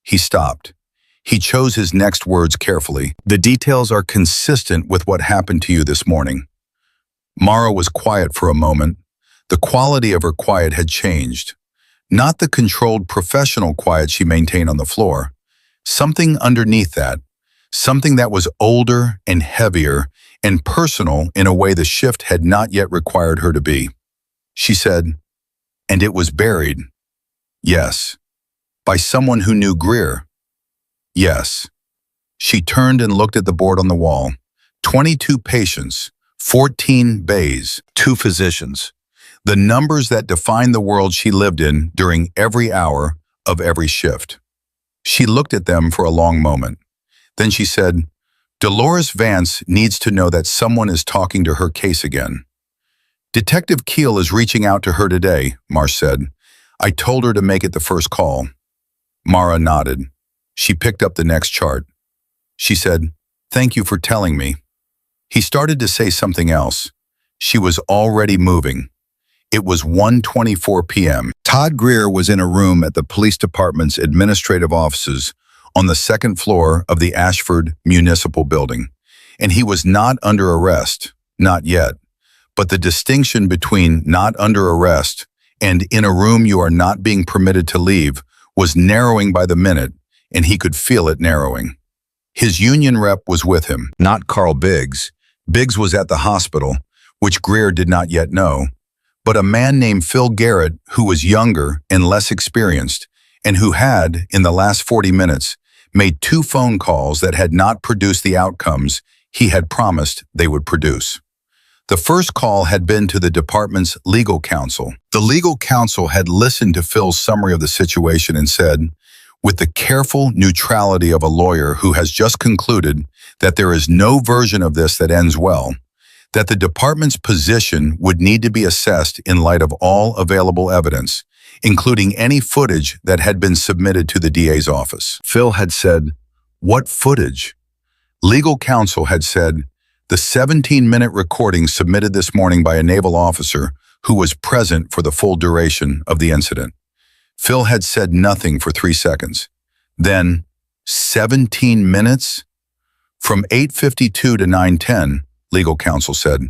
He stopped. He chose his next words carefully. The details are consistent with what happened to you this morning. Mara was quiet for a moment. The quality of her quiet had changed. Not the controlled professional quiet she maintained on the floor. Something underneath that. Something that was older and heavier and personal in a way the shift had not yet required her to be. She said, and it was buried. Yes. By someone who knew Greer. Yes. She turned and looked at the board on the wall. 22 patients, 14 bays, 2 physicians. The numbers that defined the world she lived in during every hour of every shift. She looked at them for a long moment. Then she said, Dolores Vance needs to know that someone is talking to her case again. Detective Keel is reaching out to her today, Marsh said. I told her to make it the first call. Mara nodded. She picked up the next chart. She said, thank you for telling me. He started to say something else. She was already moving. It was 1:24 p.m. Todd Greer was in a room at the police department's administrative offices on the 2nd floor of the Ashford Municipal Building, and he was not under arrest, not yet. But the distinction between not under arrest and in a room you are not being permitted to leave was narrowing by the minute, and he could feel it narrowing. His union rep was with him, not Carl Biggs. Biggs was at the hospital, which Greer did not yet know, but a man named Phil Garrett who was younger and less experienced and who had, in the last 40 minutes, made 2 phone calls that had not produced the outcomes he had promised they would produce. The first call had been to the department's legal counsel. The legal counsel had listened to Phil's summary of the situation and said, with the careful neutrality of a lawyer who has just concluded that there is no version of this that ends well, that the department's position would need to be assessed in light of all available evidence, including any footage that had been submitted to the DA's office. Phil had said, what footage? Legal counsel had said, the 17-minute recording submitted this morning by a naval officer who was present for the full duration of the incident. Phil had said nothing for 3 seconds. Then, 17 minutes? From 8:52 to 9:10, legal counsel said,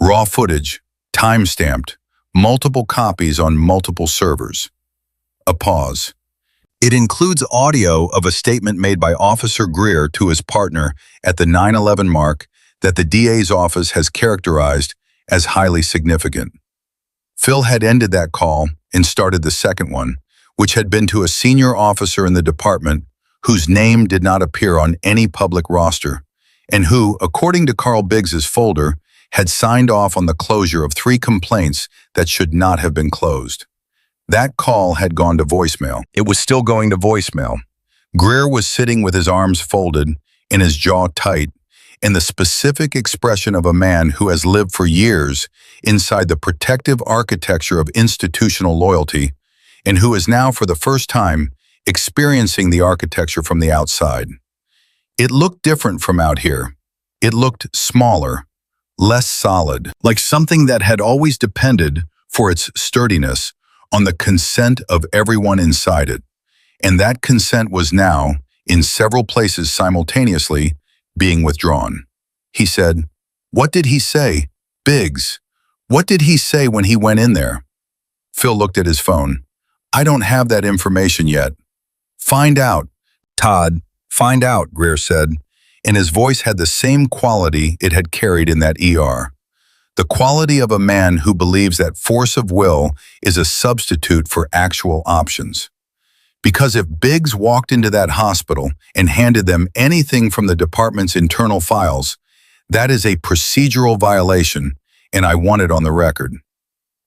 raw footage, time-stamped, multiple copies on multiple servers. A pause. It includes audio of a statement made by Officer Greer to his partner at the 9/11 mark that the DA's office has characterized as highly significant. Phil had ended that call and started the second one, which had been to a senior officer in the department whose name did not appear on any public roster, and who, according to Carl Biggs's folder, had signed off on the closure of 3 complaints that should not have been closed. That call had gone to voicemail. It was still going to voicemail. Greer was sitting with his arms folded and his jaw tight, in the specific expression of a man who has lived for years inside the protective architecture of institutional loyalty, and who is now, for the first time, experiencing the architecture from the outside. It looked different from out here. It looked smaller, less solid, like something that had always depended, for its sturdiness, on the consent of everyone inside it. And that consent was now, in several places simultaneously, being withdrawn. He said, what did he say? Biggs, what did he say when he went in there? Phil looked at his phone. I don't have that information yet. Find out. Todd, find out, Greer said, and his voice had the same quality it had carried in that ER. The quality of a man who believes that force of will is a substitute for actual options. Because if Biggs walked into that hospital and handed them anything from the department's internal files, that is a procedural violation, and I want it on the record.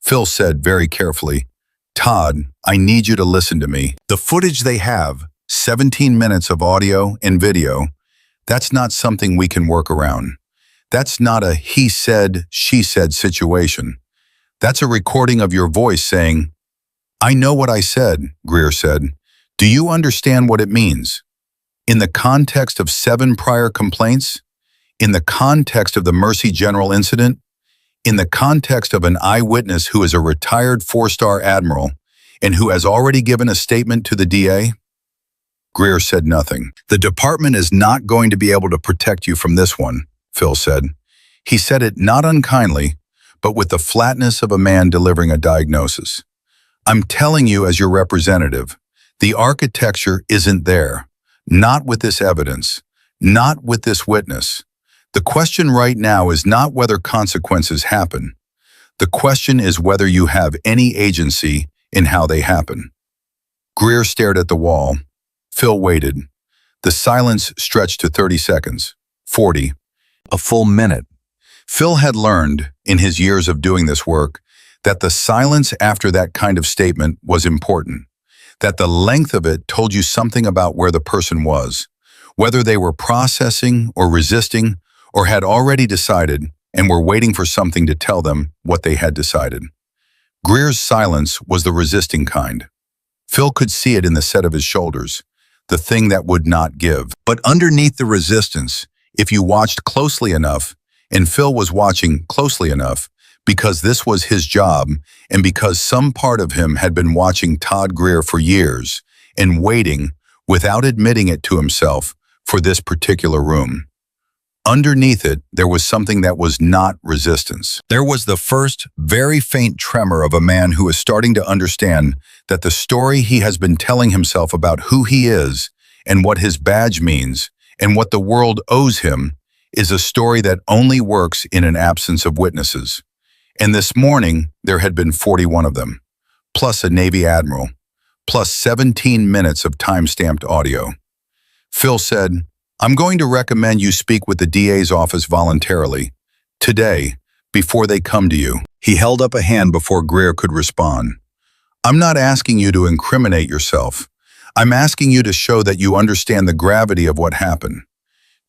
Phil said very carefully, Todd, I need you to listen to me. The footage they have, 17 minutes of audio and video, that's not something we can work around. That's not a he said, she said situation. That's a recording of your voice saying, "I know what I said," Greer said. "Do you understand what it means? In the context of 7 prior complaints? In the context of the Mercy General incident? In the context of an eyewitness who is a retired 4-star admiral and who has already given a statement to the DA?" Greer said nothing. "The department is not going to be able to protect you from this one," Phil said. He said it not unkindly, but with the flatness of a man delivering a diagnosis. "I'm telling you as your representative, the architecture isn't there. Not with this evidence. Not with this witness. The question right now is not whether consequences happen. The question is whether you have any agency in how they happen." Greer stared at the wall. Phil waited. The silence stretched to 30 seconds, 40, a full minute. Phil had learned, in his years of doing this work, that the silence after that kind of statement was important, that the length of it told you something about where the person was, whether they were processing or resisting or had already decided and were waiting for something to tell them what they had decided. Greer's silence was the resisting kind. Phil could see it in the set of his shoulders, the thing that would not give. But underneath the resistance, if you watched closely enough, and Phil was watching closely enough, because this was his job and because some part of him had been watching Todd Greer for years and waiting, without admitting it to himself, for this particular room. Underneath it, there was something that was not resistance. There was the first, very faint tremor of a man who is starting to understand that the story he has been telling himself about who he is and what his badge means and what the world owes him is a story that only works in an absence of witnesses. And this morning, there had been 41 of them, plus a Navy Admiral, plus 17 minutes of time-stamped audio. Phil said, "I'm going to recommend you speak with the DA's office voluntarily, today, before they come to you." He held up a hand before Greer could respond. "I'm not asking you to incriminate yourself. I'm asking you to show that you understand the gravity of what happened.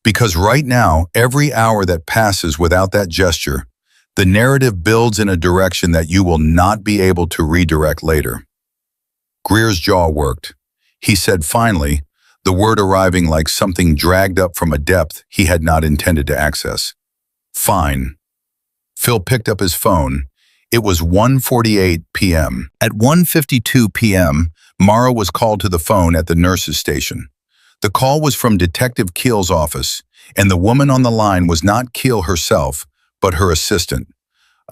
Because right now, every hour that passes without that gesture, the narrative builds in a direction that you will not be able to redirect later." Greer's jaw worked. He said finally, the word arriving like something dragged up from a depth he had not intended to access. "Fine." Phil picked up his phone. It was 1:48 p.m. At 1:52 p.m., Mara was called to the phone at the nurse's station. The call was from Detective Keel's office, and the woman on the line was not Keel herself, but her assistant,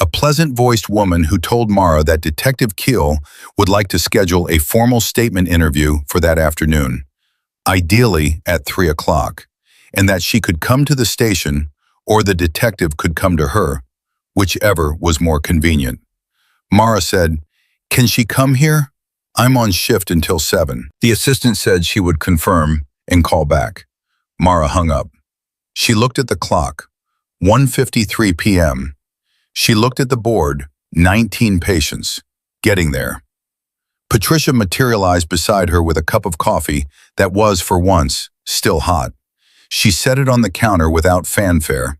a pleasant-voiced woman who told Mara that Detective Keel would like to schedule a formal statement interview for that afternoon, ideally at 3 o'clock, and that she could come to the station or the detective could come to her, whichever was more convenient. Mara said, "Can she come here? I'm on shift until 7. The assistant said she would confirm and call back. Mara hung up. She looked at the clock, 1:53 p.m. She looked at the board, 19 patients, getting there. Patricia materialized beside her with a cup of coffee that was, for once, still hot. She set it on the counter without fanfare.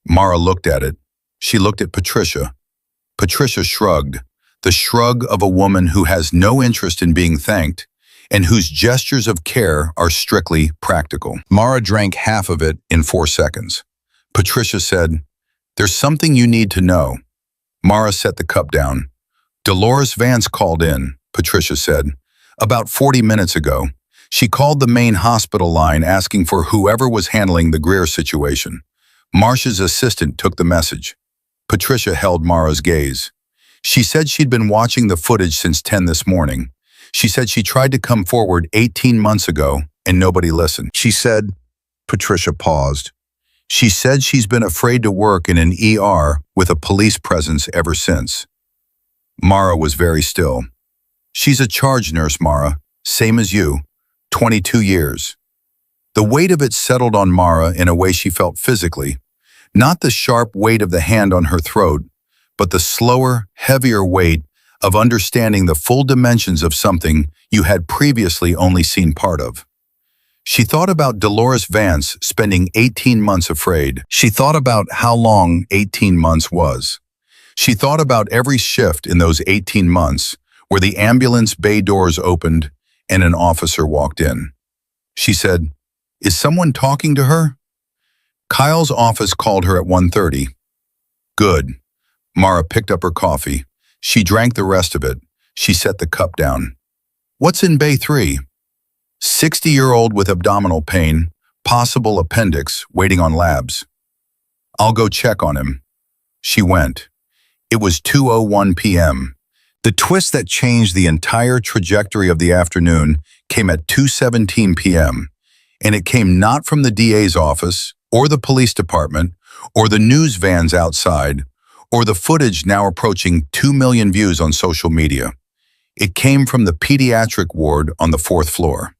Mara looked at it. She looked at Patricia. Patricia shrugged, the shrug of a woman who has no interest in being thanked and whose gestures of care are strictly practical. Mara drank half of it in 4 seconds. Patricia said, "There's something you need to know." Mara set the cup down. "Dolores Vance called in," Patricia said, "about 40 minutes ago. She called the main hospital line asking for whoever was handling the Greer situation. Marcia's assistant took the message." Patricia held Mara's gaze. "She said she'd been watching the footage since 10 this morning. She said she tried to come forward 18 months ago and nobody listened. She said," Patricia paused, "she said she's been afraid to work in an ER with a police presence ever since." Mara was very still. "She's a charge nurse, Mara, same as you, 22 years. The weight of it settled on Mara in a way she felt physically, not the sharp weight of the hand on her throat, but the slower, heavier weight of understanding the full dimensions of something you had previously only seen part of. She thought about Dolores Vance spending 18 months afraid. She thought about how long 18 months was. She thought about every shift in those 18 months where the ambulance bay doors opened and an officer walked in. She said, "Is someone talking to her?" Kyle's office called her at 1:30. Good. Mara picked up her coffee. She drank the rest of it. She set the cup down. "What's in Bay 3? 60-year-old with abdominal pain, possible appendix, waiting on labs." "I'll go check on him." She went. It was 2:01 p.m. The twist that changed the entire trajectory of the afternoon came at 2:17 p.m., and it came not from the DA's office, or the police department, or the news vans outside, or the footage now approaching 2 million views on social media. It came from the pediatric ward on the 4th floor.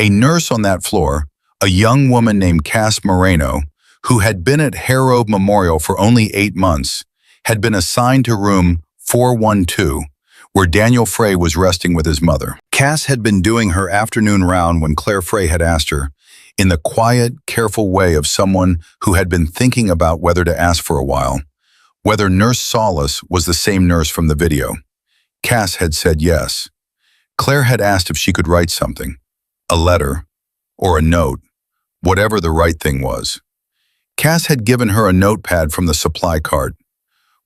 A nurse on that floor, a young woman named Cass Moreno, who had been at Harrow Memorial for only 8 months, had been assigned to room 412, where Daniel Frey was resting with his mother. Cass had been doing her afternoon round when Claire Frey had asked her, in the quiet, careful way of someone who had been thinking about whether to ask for a while, whether Nurse Solace was the same nurse from the video. Cass had said yes. Claire had asked if she could write something, a letter, or a note, whatever the right thing was. Cass had given her a notepad from the supply cart.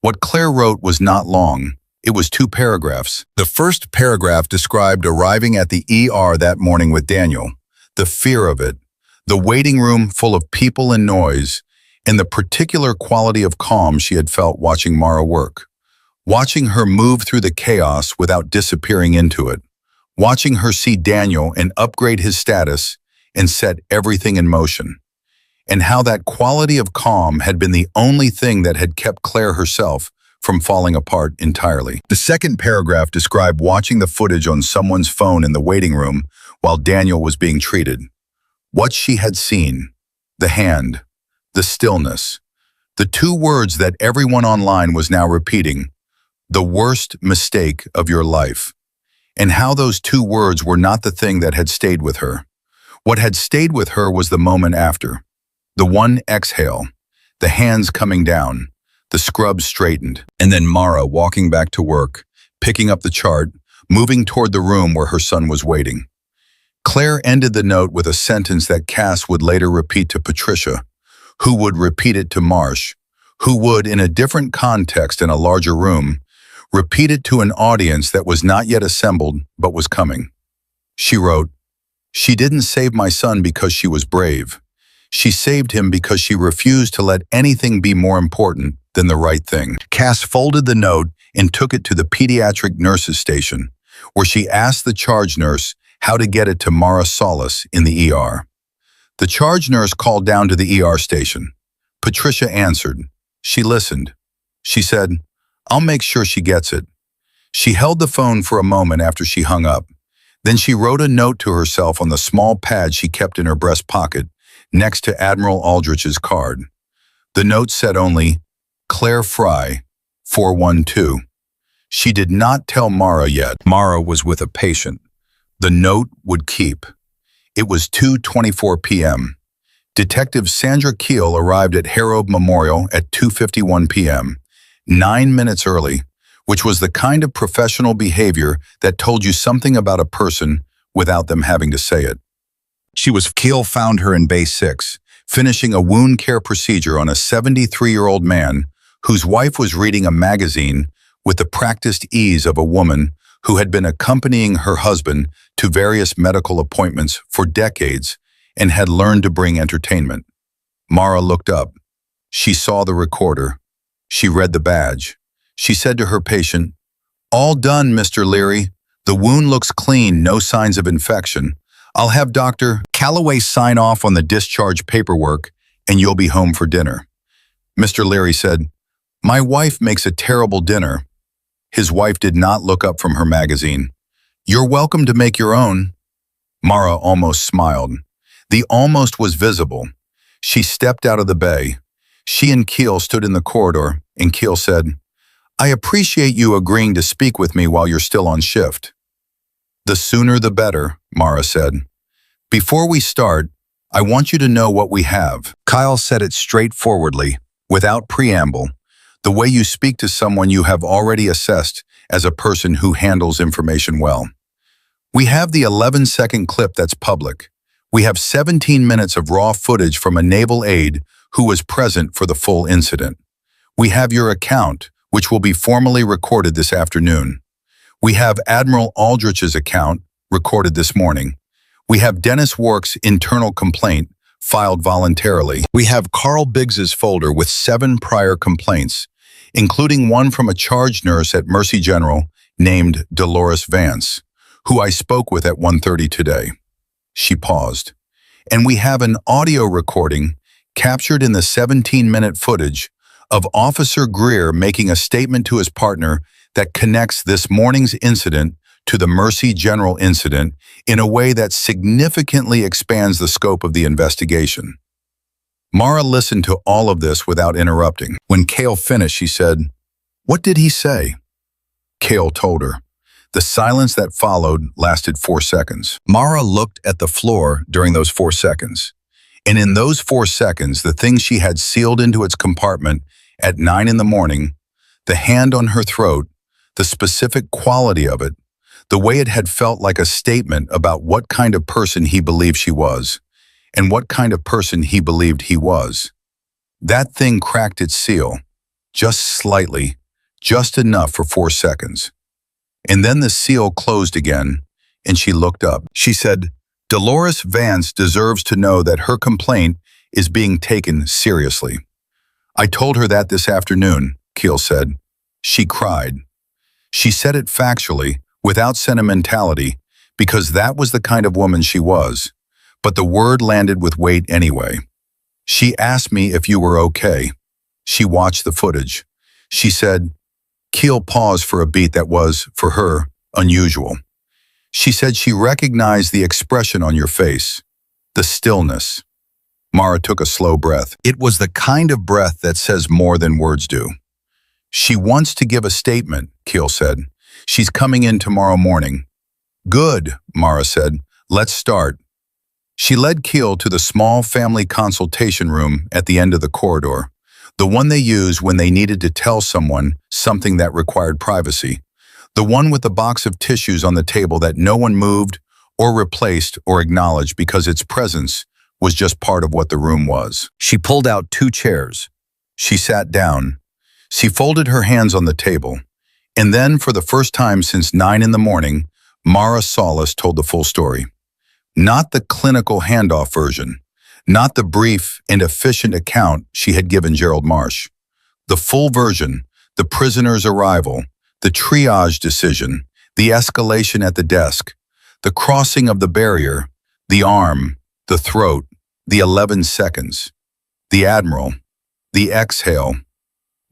What Claire wrote was not long. It was 2 paragraphs. The first paragraph described arriving at the ER that morning with Daniel, the fear of it, the waiting room full of people and noise, and the particular quality of calm she had felt watching Mara work. Watching her move through the chaos without disappearing into it. Watching her see Daniel and upgrade his status and set everything in motion. And how that quality of calm had been the only thing that had kept Claire herself from falling apart entirely. The second paragraph described watching the footage on someone's phone in the waiting room while Daniel was being treated. What she had seen, the hand, the stillness, the 2 words that everyone online was now repeating, the worst mistake of your life, and how those 2 words were not the thing that had stayed with her. What had stayed with her was the moment after, the one exhale, the hands coming down, the scrubs straightened, and then Mara walking back to work, picking up the chart, moving toward the room where her son was waiting. Claire ended the note with a sentence that Cass would later repeat to Patricia, who would repeat it to Marsh, who would, in a different context in a larger room, repeat it to an audience that was not yet assembled but was coming. She wrote, "She didn't save my son because she was brave. She saved him because she refused to let anything be more important than the right thing." Cass folded the note and took it to the pediatric nurses station, where she asked the charge nurse how to get it to Mara Solace in the ER. The charge nurse called down to the ER station. Patricia answered. She listened. She said, "I'll make sure she gets it." She held the phone for a moment after she hung up. Then she wrote a note to herself on the small pad she kept in her breast pocket, next to Admiral Aldrich's card. The note said only, "Claire Frey, 412. She did not tell Mara yet. Mara was with a patient. The note would keep. It was 2:24 p.m. Detective Sandra Keel arrived at Harrow Memorial at 2:51 p.m., 9 minutes early, which was the kind of professional behavior that told you something about a person without them having to say it. Keel found her in Bay 6, finishing a wound care procedure on a 73-year-old man whose wife was reading a magazine with the practiced ease of a woman who had been accompanying her husband to various medical appointments for decades and had learned to bring entertainment. Mara looked up. She saw the recorder. She read the badge. She said to her patient, "All done, Mr. Leary. The wound looks clean, no signs of infection. I'll have Dr. Calloway sign off on the discharge paperwork, and you'll be home for dinner." Mr. Leary said, "My wife makes a terrible dinner." His wife did not look up from her magazine. "You're welcome to make your own." Mara almost smiled. The almost was visible. She stepped out of the bay. She and Keel stood in the corridor, and Keel said, "I appreciate you agreeing to speak with me while you're still on shift." "The sooner the better," Mara said. Before we start, I want you to know what we have. Kyle said it straightforwardly, without preamble, the way you speak to someone you have already assessed as a person who handles information well. We have the 11-second clip that's public. We have 17 minutes of raw footage from a naval aide who was present for the full incident. We have your account, which will be formally recorded this afternoon. We have Admiral Aldrich's account, recorded this morning. We have Dennis Wark's internal complaint, filed voluntarily. We have Carl Biggs's folder with 7 prior complaints, including one from a charge nurse at Mercy General named Dolores Vance, who I spoke with at 1:30 today. She paused. And we have an audio recording captured in the 17-minute footage of Officer Greer making a statement to his partner that connects this morning's incident to the Mercy General incident in a way that significantly expands the scope of the investigation. Mara listened to all of this without interrupting. When Cale finished, she said, "What did he say?" Cale told her. The silence that followed lasted 4 seconds. Mara looked at the floor during those 4 seconds. And in those 4 seconds, the thing she had sealed into its compartment at 9 in the morning, the hand on her throat, the specific quality of it, the way it had felt like a statement about what kind of person he believed she was, and what kind of person he believed he was. That thing cracked its seal, just slightly, just enough for 4 seconds. And then the seal closed again, and she looked up. She said, "Dolores Vance deserves to know that her complaint is being taken seriously." "I told her that this afternoon," Keel said. She cried. She said it factually, without sentimentality, because that was the kind of woman she was. But the word landed with weight anyway. "She asked me if you were okay." She watched the footage. She said, Keel paused for a beat that was, for her, unusual. She said she recognized the expression on your face, the stillness. Mara took a slow breath. It was the kind of breath that says more than words do. "She wants to give a statement," Keel said. "She's coming in tomorrow morning." "Good," Mara said. "Let's start." She led Keel to the small family consultation room at the end of the corridor, the one they used when they needed to tell someone something that required privacy, the one with the box of tissues on the table that no one moved or replaced or acknowledged because its presence was just part of what the room was. She pulled out 2 chairs. She sat down. She folded her hands on the table. And then, for the first time since 9 in the morning, Mara Solis told the full story. Not the clinical handoff version. Not the brief and efficient account she had given Gerald Marsh. The full version, the prisoner's arrival, the triage decision, the escalation at the desk, the crossing of the barrier, the arm, the throat, the 11 seconds, the Admiral, the exhale,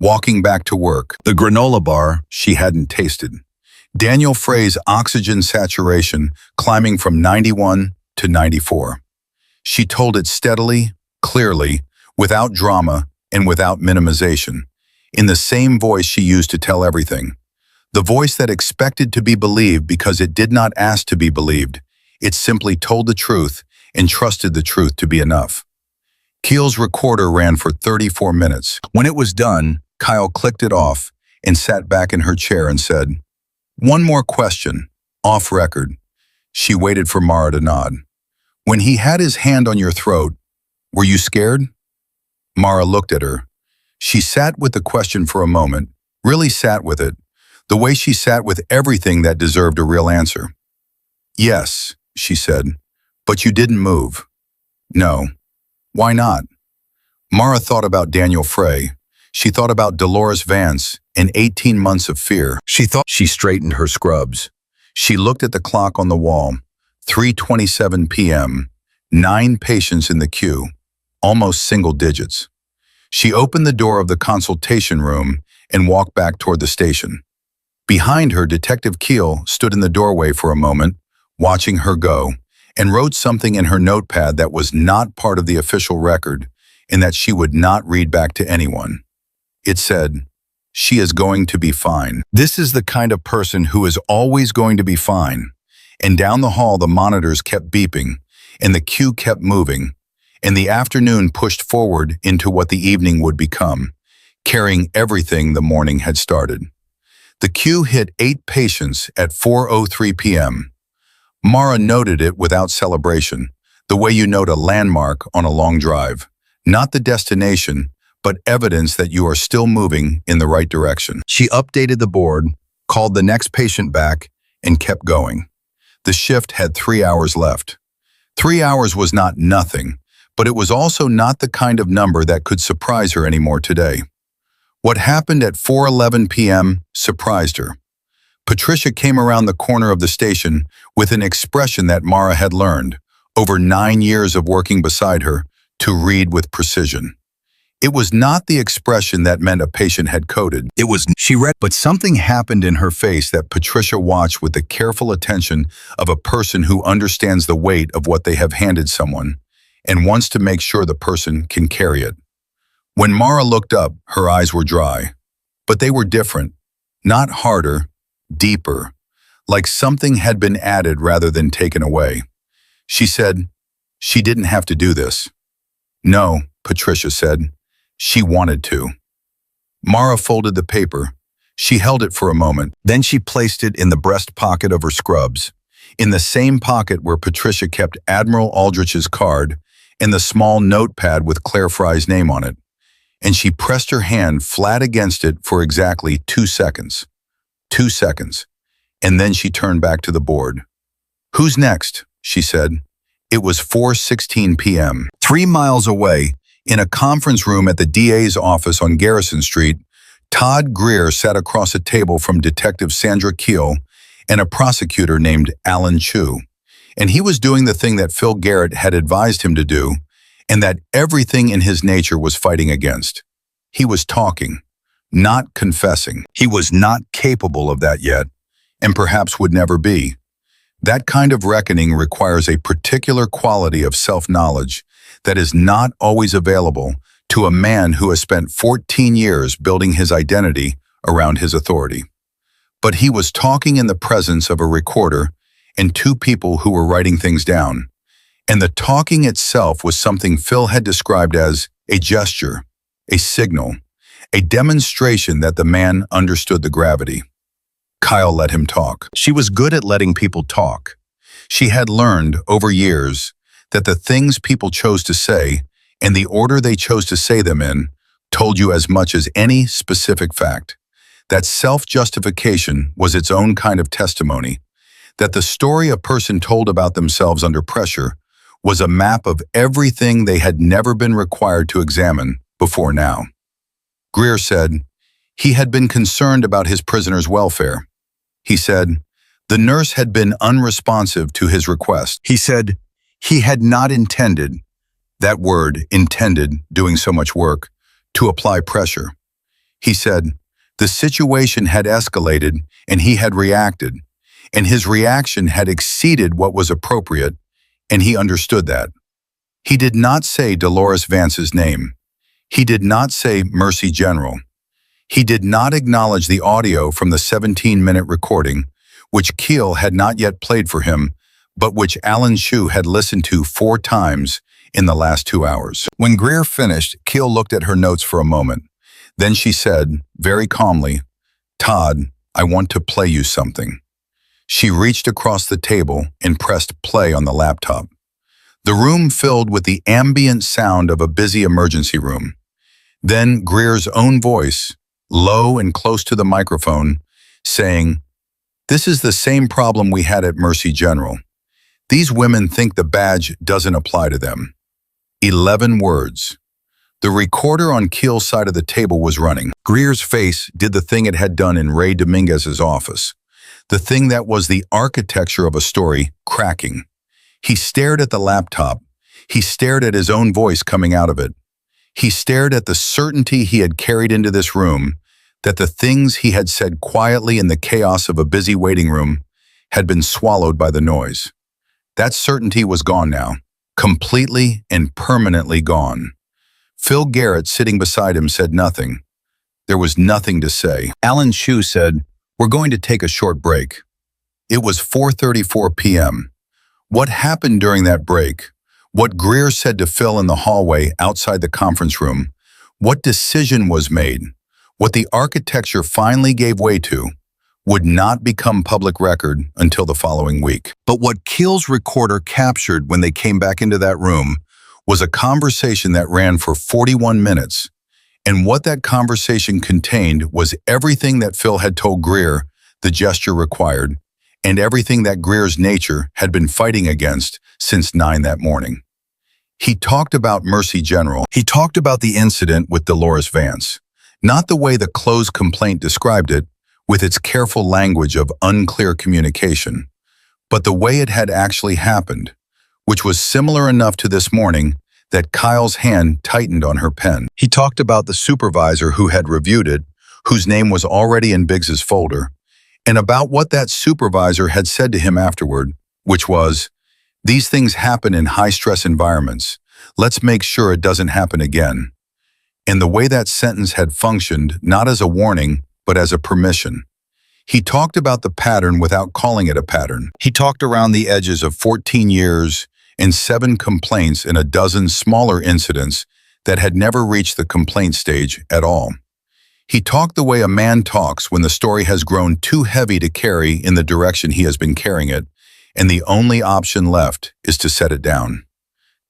walking back to work, the granola bar she hadn't tasted, Daniel Frey's oxygen saturation climbing from 91 to 94. She told it steadily, clearly, without drama and without minimization, in the same voice she used to tell everything. The voice that expected to be believed because it did not ask to be believed. It simply told the truth and trusted the truth to be enough. Keel's recorder ran for 34 minutes. When it was done, Kyle clicked it off and sat back in her chair and said, "One more question, off record." She waited for Mara to nod. "When he had his hand on your throat, were you scared?" Mara looked at her. She sat with the question for a moment, really sat with it, the way she sat with everything that deserved a real answer. "Yes," she said, "but you didn't move." "No. Why not?" Mara thought about Daniel Frey. She thought about Dolores Vance and 18 months of fear. She straightened her scrubs. She looked at the clock on the wall. 3:27 p.m., 9 patients in the queue, almost single digits. She opened the door of the consultation room and walked back toward the station. Behind her, Detective Keel stood in the doorway for a moment, watching her go, and wrote something in her notepad that was not part of the official record and that she would not read back to anyone. It said, "She is going to be fine." This is the kind of person who is always going to be fine. And down the hall, the monitors kept beeping, and the queue kept moving, and the afternoon pushed forward into what the evening would become, carrying everything the morning had started. The queue hit 8 patients at 4:03 p.m. Mara noted it without celebration, the way you note a landmark on a long drive, not the destination, but evidence that you are still moving in the right direction. She updated the board, called the next patient back, and kept going. The shift had 3 hours left. 3 hours was not nothing, but it was also not the kind of number that could surprise her anymore today. What happened at 4:11 p.m. surprised her. Patricia came around the corner of the station with an expression that Mara had learned, over 9 years of working beside her, to read with precision. It was not the expression that meant a patient had coded. She read, but something happened in her face that Patricia watched with the careful attention of a person who understands the weight of what they have handed someone and wants to make sure the person can carry it. When Mara looked up, her eyes were dry, but they were different, not harder, deeper, like something had been added rather than taken away. She said, "She didn't have to do this." "No," Patricia said. "She wanted to." Mara folded the paper. She held it for a moment. Then she placed it in the breast pocket of her scrubs, in the same pocket where Patricia kept Admiral Aldrich's card and the small notepad with Claire Fry's name on it. And she pressed her hand flat against it for exactly 2 seconds. 2 seconds. And then she turned back to the board. "Who's next?" she said. It was 4:16 p.m. 3 miles away, in a conference room at the DA's office on Garrison Street, Todd Greer sat across a table from Detective Sandra Keel and a prosecutor named Alan Chu. And he was doing the thing that Phil Garrett had advised him to do, and that everything in his nature was fighting against. He was talking, not confessing. He was not capable of that yet, and perhaps would never be. That kind of reckoning requires a particular quality of self-knowledge that is not always available to a man who has spent 14 years building his identity around his authority. But he was talking in the presence of a recorder and 2 people who were writing things down. And the talking itself was something Phil had described as a gesture, a signal, a demonstration that the man understood the gravity. Kyle let him talk. She was good at letting people talk. She had learned, over years, that the things people chose to say, and the order they chose to say them in, told you as much as any specific fact. That self-justification was its own kind of testimony, that the story a person told about themselves under pressure was a map of everything they had never been required to examine before now. Greer said, he had been concerned about his prisoner's welfare. He said, the nurse had been unresponsive to his request. He said, he had not intended, that word, intended, doing so much work, to apply pressure. He said, the situation had escalated and he had reacted, and his reaction had exceeded what was appropriate, and he understood that. He did not say Dolores Vance's name. He did not say Mercy General. He did not acknowledge the audio from the 17-minute recording, which Keel had not yet played for him, but which Alan Chu had listened to 4 times in the last 2 hours. When Greer finished, Keel looked at her notes for a moment. Then she said, very calmly, Todd, I want to play you something. She reached across the table and pressed play on the laptop. The room filled with the ambient sound of a busy emergency room. Then Greer's own voice, low and close to the microphone, saying, this is the same problem we had at Mercy General. These women think the badge doesn't apply to them. 11 words. The recorder on Keel's side of the table was running. Greer's face did the thing it had done in Ray Dominguez's office. The thing that was the architecture of a story cracking. He stared at the laptop. He stared at his own voice coming out of it. He stared at the certainty he had carried into this room, that the things he had said quietly in the chaos of a busy waiting room had been swallowed by the noise. That certainty was gone now, completely and permanently gone. Phil Garrett, sitting beside him, said nothing. There was nothing to say. Alan Chu said, we're going to take a short break. It was 4:34 p.m. What happened during that break? What Greer said to Phil in the hallway outside the conference room? What decision was made? What the architecture finally gave way to would not become public record until the following week. But what Keel's recorder captured when they came back into that room was a conversation that ran for 41 minutes. And what that conversation contained was everything that Phil had told Greer the gesture required, and everything that Greer's nature had been fighting against since 9 that morning. He talked about Mercy General. He talked about the incident with Dolores Vance, not the way the closed complaint described it, with its careful language of unclear communication, but the way it had actually happened, which was similar enough to this morning that Kyle's hand tightened on her pen. He talked about the supervisor who had reviewed it, whose name was already in Biggs's folder, and about what that supervisor had said to him afterward, which was, "These things happen in high-stress environments. Let's make sure it doesn't happen again." And the way that sentence had functioned, not as a warning, but as a permission. He talked about the pattern without calling it a pattern. He talked around the edges of 14 years and 7 complaints and a dozen smaller incidents that had never reached the complaint stage at all. He talked the way a man talks when the story has grown too heavy to carry in the direction he has been carrying it, and the only option left is to set it down.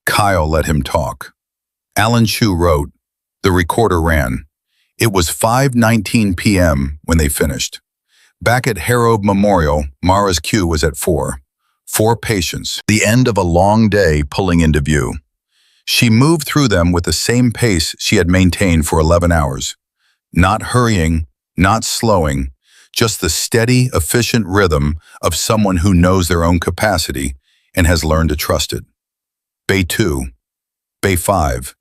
Kyle let him talk. Alan Chu wrote. The recorder ran. It was 5:19 p.m. when they finished. Back at Harold Memorial, Mara's queue was at 4. 4 patients, the end of a long day pulling into view. She moved through them with the same pace she had maintained for 11 hours. Not hurrying, not slowing, just the steady, efficient rhythm of someone who knows their own capacity and has learned to trust it. Bay 2, Bay 5,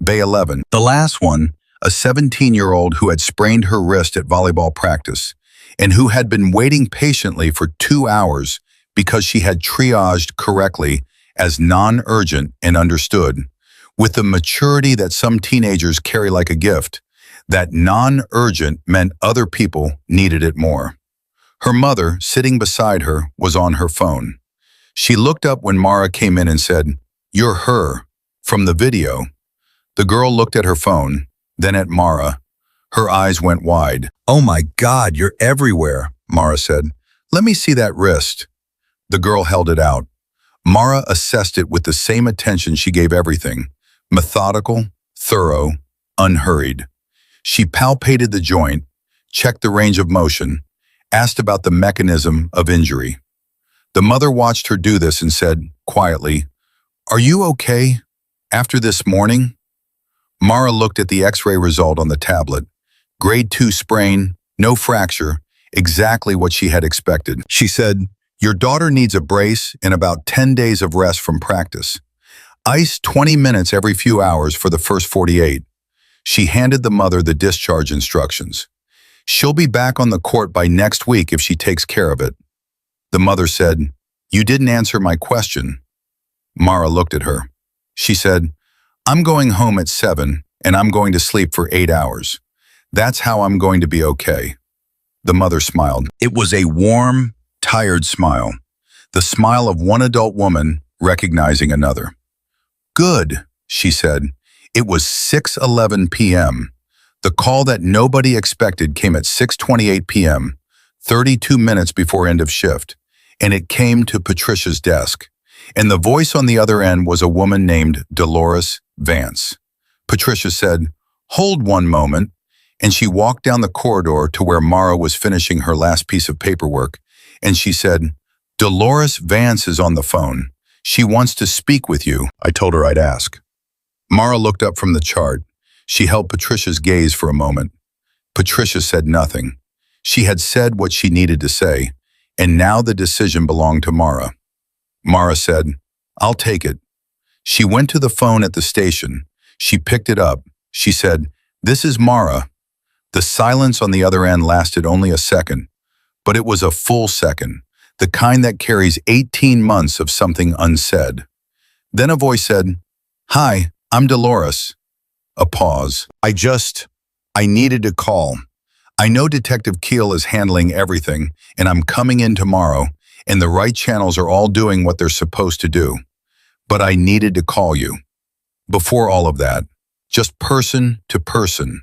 Bay 11. The last one, a 17-year-old who had sprained her wrist at volleyball practice and who had been waiting patiently for 2 hours because she had triaged correctly as non-urgent and understood, with the maturity that some teenagers carry like a gift, that non-urgent meant other people needed it more. Her mother, sitting beside her, was on her phone. She looked up when Mara came in and said, "You're her, from the video." The girl looked at her phone, then at Mara. Her eyes went wide. "Oh my God, you're everywhere," Mara said. "Let me see that wrist." The girl held it out. Mara assessed it with the same attention she gave everything, methodical, thorough, unhurried. She palpated the joint, checked the range of motion, asked about the mechanism of injury. The mother watched her do this and said, quietly, "Are you okay after this morning?" Mara looked at the X-ray result on the tablet. Grade 2 sprain, no fracture, exactly what she had expected. She said, "Your daughter needs a brace and about 10 days of rest from practice. Ice 20 minutes every few hours for the first 48. She handed the mother the discharge instructions. "She'll be back on the court by next week if she takes care of it." The mother said, "You didn't answer my question." Mara looked at her. She said, "I'm going home at 7 and I'm going to sleep for 8 hours. That's how I'm going to be okay." The mother smiled. It was a warm, tired smile. The smile of one adult woman recognizing another. "Good," she said. It was 6:11 p.m. The call that nobody expected came at 6:28 p.m., 32 minutes before end of shift, and it came to Patricia's desk. And the voice on the other end was a woman named Dolores Vance. Patricia said, "Hold one moment," and she walked down the corridor to where Mara was finishing her last piece of paperwork, and she said, "Dolores Vance is on the phone. She wants to speak with you." I told her I'd ask. Mara looked up from the chart. She held Patricia's gaze for a moment. Patricia said nothing. She had said what she needed to say, and now the decision belonged to Mara. Mara said, "I'll take it." She went to the phone at the station. She picked it up. She said, "This is Mara." The silence on the other end lasted only a second, but it was a full second, the kind that carries 18 months of something unsaid. Then a voice said, "Hi, I'm Dolores." A pause. I needed to call. I know Detective Keel is handling everything, and I'm coming in tomorrow, and the right channels are all doing what they're supposed to do. But I needed to call you. Before all of that, just person to person.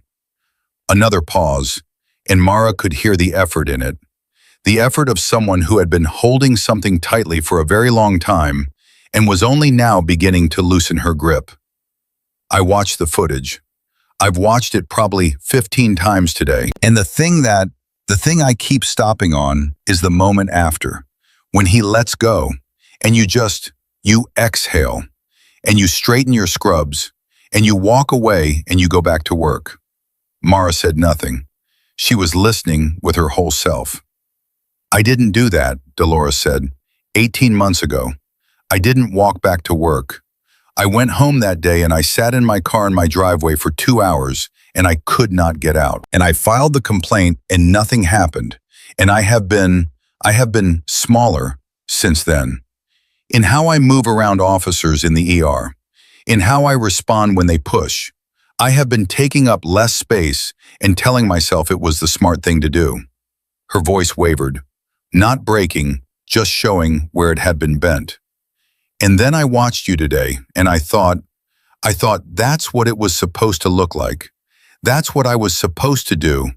Another pause, and Mara could hear the effort in it. The effort of someone who had been holding something tightly for a very long time and was only now beginning to loosen her grip. I watched the footage. I've watched it probably 15 times today. And the thing I keep stopping on is the moment after, when he lets go, and you exhale, and you straighten your scrubs, and you walk away and you go back to work. Mara said nothing. She was listening with her whole self. I didn't do that, Dolores said, 18 months ago. I didn't walk back to work. I went home that day and I sat in my car in my driveway for 2 hours and I could not get out. And I filed the complaint and nothing happened. And I have been smaller since then. In how I move around officers in the ER, in how I respond when they push, I have been taking up less space and telling myself it was the smart thing to do. Her voice wavered, not breaking, just showing where it had been bent. And then I watched you today, and I thought that's what it was supposed to look like. That's what I was supposed to do,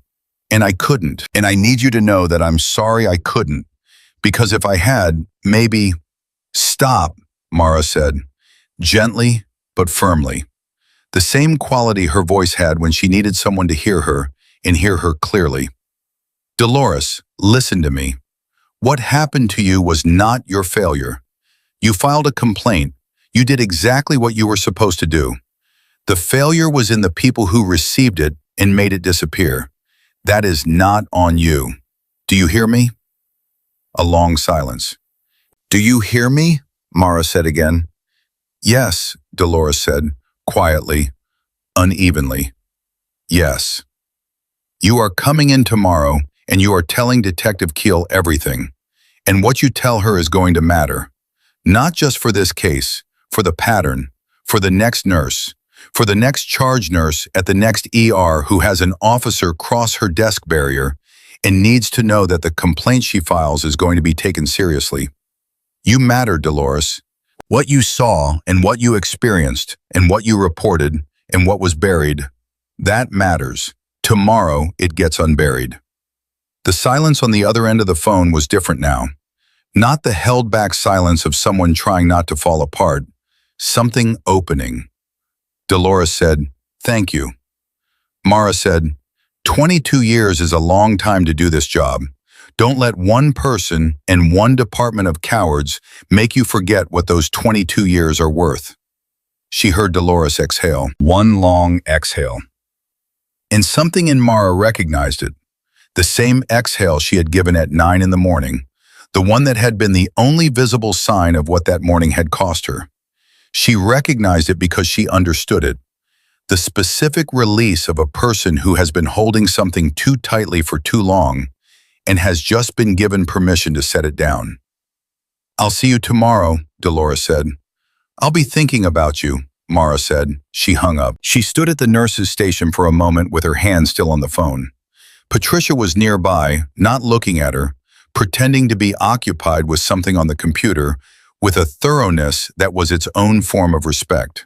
and I couldn't. And I need you to know that I'm sorry I couldn't, because if I had, maybe... Stop, Mara said, gently but firmly. The same quality her voice had when she needed someone to hear her, and hear her clearly. Dolores, listen to me. What happened to you was not your failure. You filed a complaint. You did exactly what you were supposed to do. The failure was in the people who received it and made it disappear. That is not on you. Do you hear me? A long silence. Do you hear me? Mara said again. Yes, Dolores said, quietly, unevenly. Yes. You are coming in tomorrow and you are telling Detective Keel everything. And what you tell her is going to matter. Not just for this case, for the pattern, for the next nurse, for the next charge nurse at the next ER who has an officer cross her desk barrier and needs to know that the complaint she files is going to be taken seriously. You matter, Dolores. What you saw and what you experienced and what you reported and what was buried, that matters. Tomorrow it gets unburied. The silence on the other end of the phone was different now. Not the held-back silence of someone trying not to fall apart. Something opening. Dolores said, "Thank you." Mara said, 22 years is a long time to do this job. Don't let one person and one department of cowards make you forget what those 22 years are worth. She heard Dolores exhale, one long exhale. And something in Mara recognized it. The same exhale she had given at 9 in the morning. The one that had been the only visible sign of what that morning had cost her. She recognized it because she understood it. The specific release of a person who has been holding something too tightly for too long and has just been given permission to set it down. I'll see you tomorrow, Dolores said. I'll be thinking about you, Mara said. She hung up. She stood at the nurse's station for a moment with her hand still on the phone. Patricia was nearby, not looking at her, pretending to be occupied with something on the computer, with a thoroughness that was its own form of respect.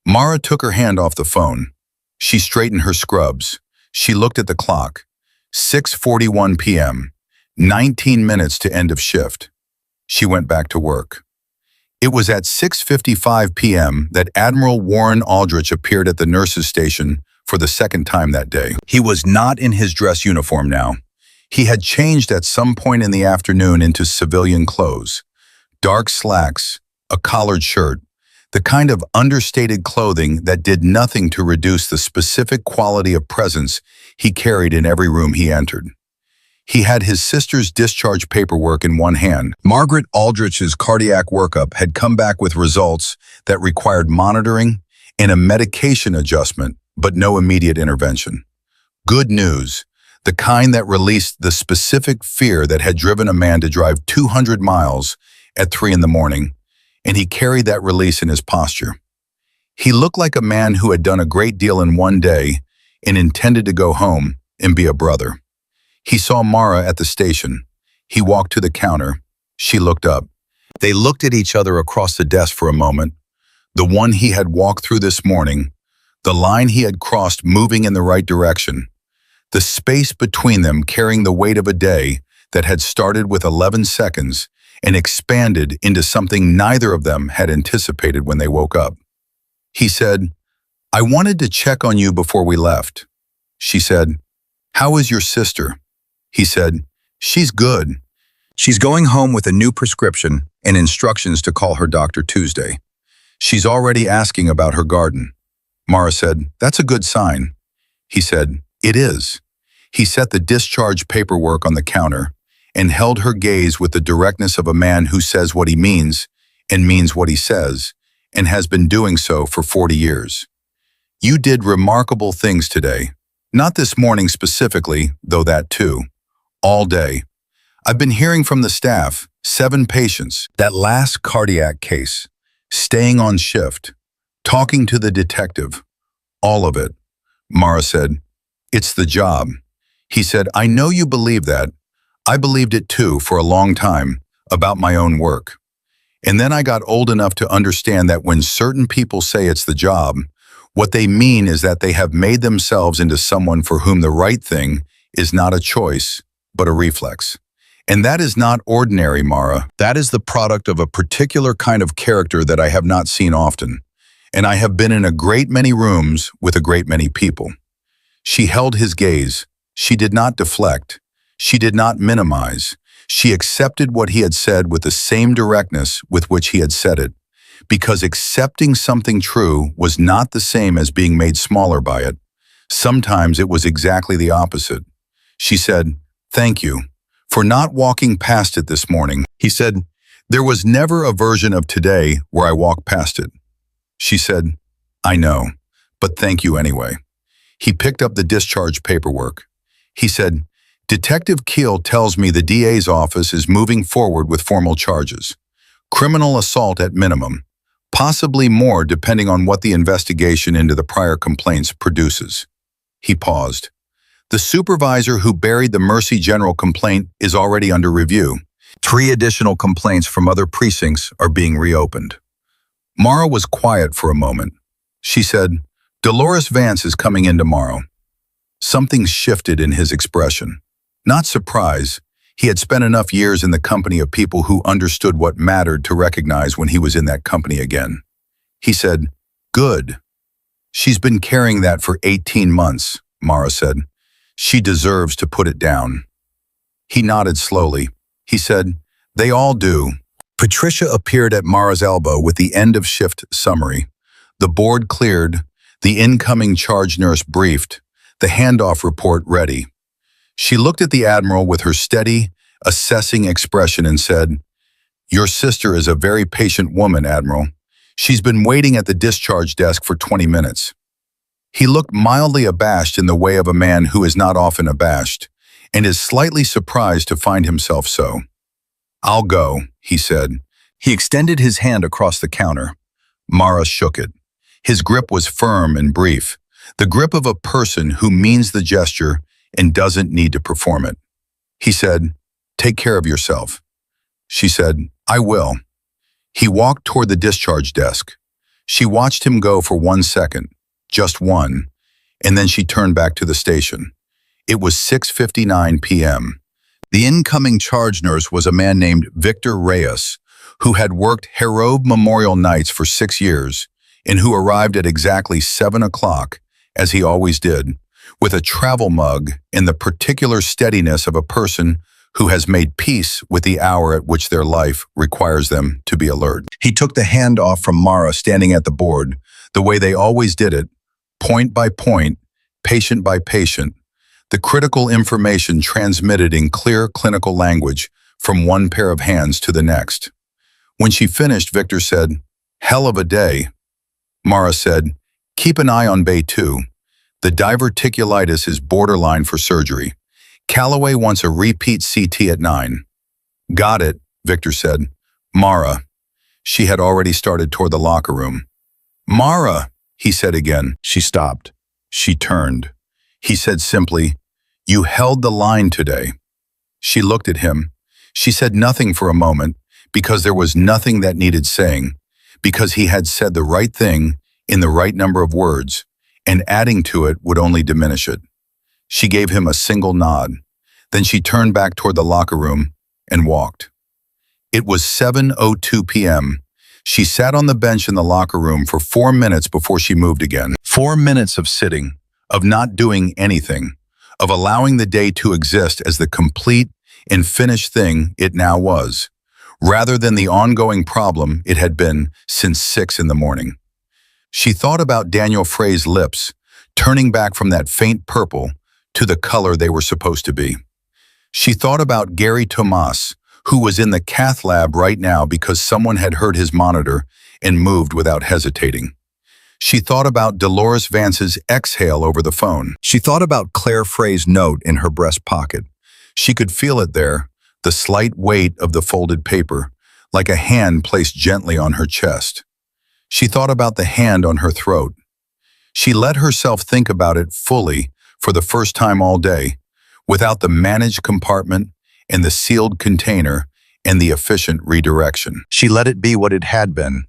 Mara took her hand off the phone. She straightened her scrubs. She looked at the clock. 6:41 p.m., 19 minutes to end of shift. She went back to work. It was at 6:55 p.m. that Admiral Warren Aldrich appeared at the nurse's station for the second time that day. He was not in his dress uniform now. He had changed at some point in the afternoon into civilian clothes. Dark slacks, a collared shirt, the kind of understated clothing that did nothing to reduce the specific quality of presence he carried in every room he entered. He had his sister's discharge paperwork in one hand. Margaret Aldrich's cardiac workup had come back with results that required monitoring and a medication adjustment, but no immediate intervention. Good news. The kind that released the specific fear that had driven a man to drive 200 miles at 3 in the morning, and he carried that release in his posture. He looked like a man who had done a great deal in one day and intended to go home and be a brother. He saw Mara at the station. He walked to the counter. She looked up. They looked at each other across the desk for a moment. The one he had walked through this morning, the line he had crossed moving in the right direction, the space between them carrying the weight of a day that had started with 11 seconds and expanded into something neither of them had anticipated when they woke up. He said, "I wanted to check on you before we left." She said, "How is your sister?" He said, "She's good. She's going home with a new prescription and instructions to call her doctor Tuesday. She's already asking about her garden." Mara said, "That's a good sign." He said, "It is." He set the discharge paperwork on the counter and held her gaze with the directness of a man who says what he means and means what he says, and has been doing so for 40 years. "You did remarkable things today. Not this morning specifically, though that too. All day. I've been hearing from the staff, 7 patients, that last cardiac case, staying on shift, talking to the detective, all of it." Mara said, "It's the job." He said, "I know you believe that. I believed it too for a long time, about my own work. And then I got old enough to understand that when certain people say it's the job, what they mean is that they have made themselves into someone for whom the right thing is not a choice, but a reflex. And that is not ordinary, Mara. That is the product of a particular kind of character that I have not seen often. And I have been in a great many rooms with a great many people." She held his gaze. She did not deflect. She did not minimize. She accepted what he had said with the same directness with which he had said it, because accepting something true was not the same as being made smaller by it. Sometimes it was exactly the opposite. She said, "Thank you for not walking past it this morning." He said, "There was never a version of today where I walked past it." She said, "I know, but thank you anyway." He picked up the discharge paperwork. He said, "Detective Keel tells me the DA's office is moving forward with formal charges. Criminal assault at minimum, possibly more depending on what the investigation into the prior complaints produces." He paused. "The supervisor who buried the Mercy General complaint is already under review. 3 additional complaints from other precincts are being reopened." Mara was quiet for a moment. She said, "Dolores Vance is coming in tomorrow." Something shifted in his expression. Not surprise. He had spent enough years in the company of people who understood what mattered to recognize when he was in that company again. He said, "Good." "She's been carrying that for 18 months, Mara said. "She deserves to put it down." He nodded slowly. He said, "They all do." Patricia appeared at Mara's elbow with the end-of-shift summary. The board cleared, the incoming charge nurse briefed, the handoff report ready. She looked at the Admiral with her steady, assessing expression and said, "Your sister is a very patient woman, Admiral. She's been waiting at the discharge desk for 20 minutes. He looked mildly abashed in the way of a man who is not often abashed, and is slightly surprised to find himself so. "I'll go," he said. He extended his hand across the counter. Mara shook it. His grip was firm and brief, the grip of a person who means the gesture and doesn't need to perform it. He said, "Take care of yourself." She said, "I will." He walked toward the discharge desk. She watched him go for 1 second, just one, and then she turned back to the station. It was 6:59 p.m. The incoming charge nurse was a man named Victor Reyes, who had worked Herobe Memorial Nights for 6 years, and who arrived at exactly 7 o'clock, as he always did, with a travel mug and the particular steadiness of a person who has made peace with the hour at which their life requires them to be alert. He took the hand off from Mara standing at the board, the way they always did it, point by point, patient by patient, the critical information transmitted in clear clinical language from one pair of hands to the next. When she finished, Victor said, "Hell of a day." Mara said, "Keep an eye on Bay 2. The diverticulitis is borderline for surgery. Calloway wants a repeat CT at 9. "Got it," Victor said. "Mara." She had already started toward the locker room. "Mara," he said again. She stopped. She turned. He said simply, "You held the line today." She looked at him. She said nothing for a moment because there was nothing that needed saying, because he had said the right thing in the right number of words, and adding to it would only diminish it. She gave him a single nod. Then she turned back toward the locker room and walked. It was 7:02 p.m. She sat on the bench in the locker room for 4 minutes before she moved again. 4 minutes of sitting, of not doing anything, of allowing the day to exist as the complete and finished thing it now was, rather than the ongoing problem it had been since 6 in the morning. She thought about Daniel Frey's lips, turning back from that faint purple to the color they were supposed to be. She thought about Gary Tomas, who was in the cath lab right now because someone had heard his monitor and moved without hesitating. She thought about Dolores Vance's exhale over the phone. She thought about Claire Frey's note in her breast pocket. She could feel it there, the slight weight of the folded paper, like a hand placed gently on her chest. She thought about the hand on her throat. She let herself think about it fully for the first time all day, without the managed compartment and the sealed container and the efficient redirection. She let it be what it had been,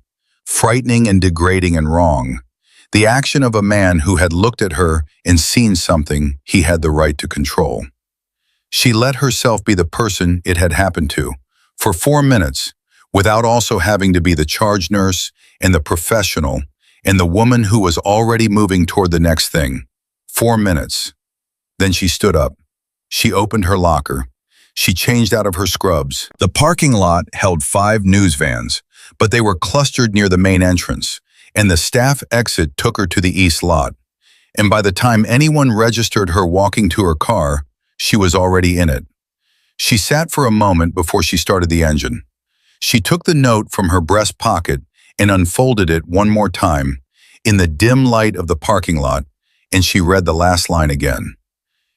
frightening and degrading and wrong, the action of a man who had looked at her and seen something he had the right to control. She let herself be the person it had happened to, for 4 minutes, without also having to be the charge nurse and the professional and the woman who was already moving toward the next thing. 4 minutes. Then she stood up. She opened her locker. She changed out of her scrubs. The parking lot held 5 news vans, but they were clustered near the main entrance, and the staff exit took her to the east lot. And by the time anyone registered her walking to her car, she was already in it. She sat for a moment before she started the engine. She took the note from her breast pocket and unfolded it one more time in the dim light of the parking lot, and she read the last line again.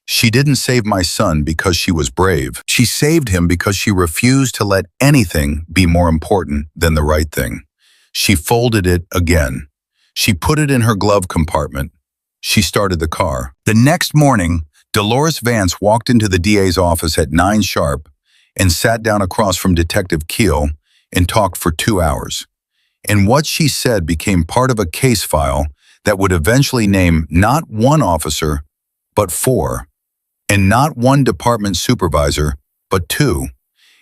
She didn't save my son because she was brave. She saved him because she refused to let anything be more important than the right thing. She folded it again. She put it in her glove compartment. She started the car. The next morning, Dolores Vance walked into the DA's office at 9 sharp and sat down across from Detective Keel and talked for 2 hours. And what she said became part of a case file that would eventually name not one officer, but 4. And not one department supervisor, but 2,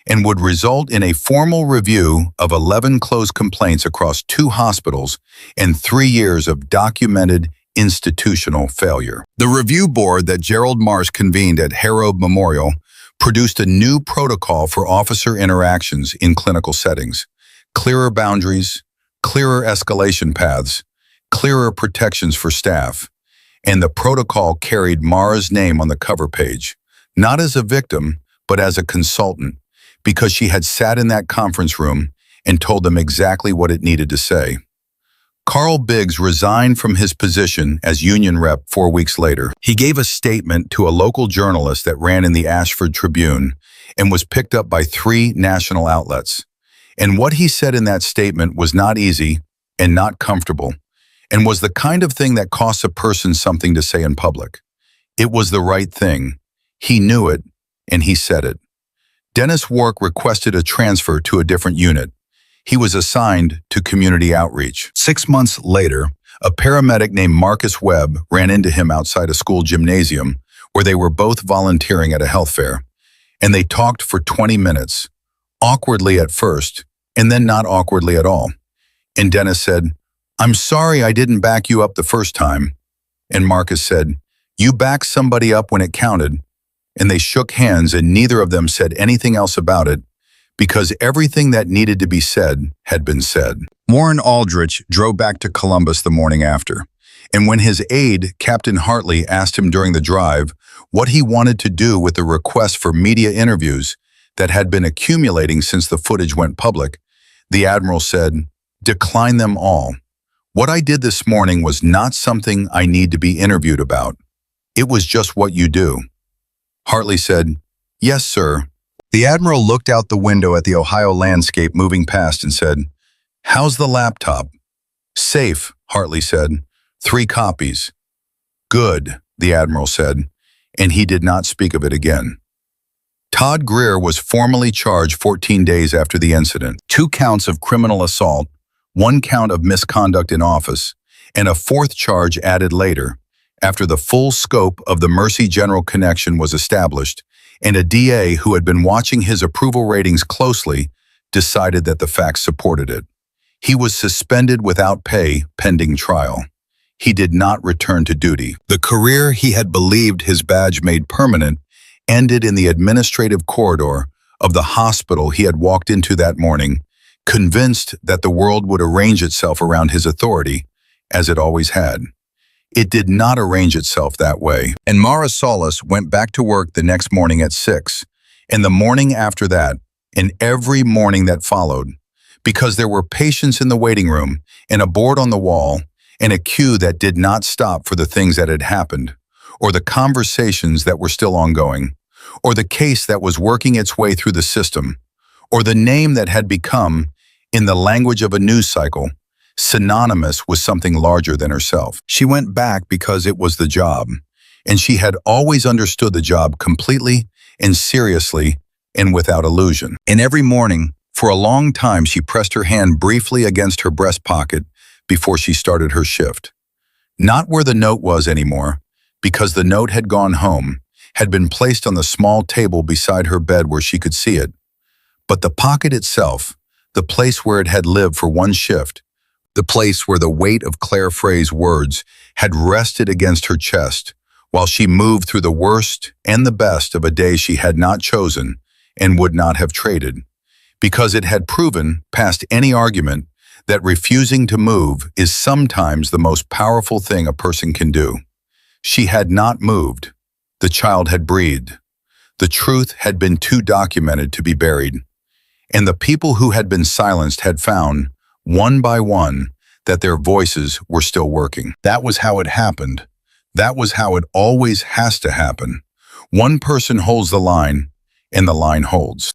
and would result in a formal review of 11 closed complaints across 2 hospitals and 3 years of documented institutional failure. The review board that Gerald Marsh convened at Harold Memorial produced a new protocol for officer interactions in clinical settings, clearer boundaries, clearer escalation paths, clearer protections for staff. And the protocol carried Mara's name on the cover page, not as a victim, but as a consultant, because she had sat in that conference room and told them exactly what it needed to say. Carl Biggs resigned from his position as union rep 4 weeks later. He gave a statement to a local journalist that ran in the Ashford Tribune and was picked up by 3 national outlets. And what he said in that statement was not easy and not comfortable, and was the kind of thing that costs a person something to say in public. It was the right thing. He knew it, and he said it. Dennis Wark requested a transfer to a different unit. He was assigned to community outreach. 6 months later, a paramedic named Marcus Webb ran into him outside a school gymnasium where they were both volunteering at a health fair, and they talked for 20 minutes, awkwardly at first, and then not awkwardly at all. And Dennis said, "I'm sorry I didn't back you up the first time." And Marcus said, "You backed somebody up when it counted." And they shook hands, and neither of them said anything else about it, because everything that needed to be said had been said. Warren Aldrich drove back to Columbus the morning after, and when his aide, Captain Hartley, asked him during the drive what he wanted to do with the request for media interviews that had been accumulating since the footage went public, the Admiral said, "Decline them all. What I did this morning was not something I need to be interviewed about. It was just what you do." Hartley said, "Yes, sir." The Admiral looked out the window at the Ohio landscape moving past and said, "How's the laptop?" "Safe," Hartley said. 3 copies. "Good," the Admiral said, and he did not speak of it again. Todd Greer was formally charged 14 days after the incident. 2 counts of criminal assault, 1 count of misconduct in office, and a 4th charge added later, after the full scope of the Mercy General connection was established, and a DA who had been watching his approval ratings closely decided that the facts supported it. He was suspended without pay pending trial. He did not return to duty. The career he had believed his badge made permanent ended in the administrative corridor of the hospital he had walked into that morning, convinced that the world would arrange itself around his authority, as it always had. It did not arrange itself that way, and Mara Solis went back to work the next morning at 6, and the morning after that, and every morning that followed, because there were patients in the waiting room, and a board on the wall, and a queue that did not stop for the things that had happened, or the conversations that were still ongoing, or the case that was working its way through the system, or the name that had become, in the language of a news cycle, synonymous with something larger than herself. She went back because it was the job, and she had always understood the job completely and seriously and without illusion. And every morning, for a long time, she pressed her hand briefly against her breast pocket before she started her shift. Not where the note was anymore, because the note had gone home, had been placed on the small table beside her bed where she could see it. But the pocket itself, the place where it had lived for one shift, the place where the weight of Claire Frey's words had rested against her chest while she moved through the worst and the best of a day she had not chosen and would not have traded, because it had proven, past any argument, that refusing to move is sometimes the most powerful thing a person can do. She had not moved. The child had breathed. The truth had been too documented to be buried. And the people who had been silenced had found, one by one, that their voices were still working. That was how it happened. That was how it always has to happen. One person holds the line, and the line holds.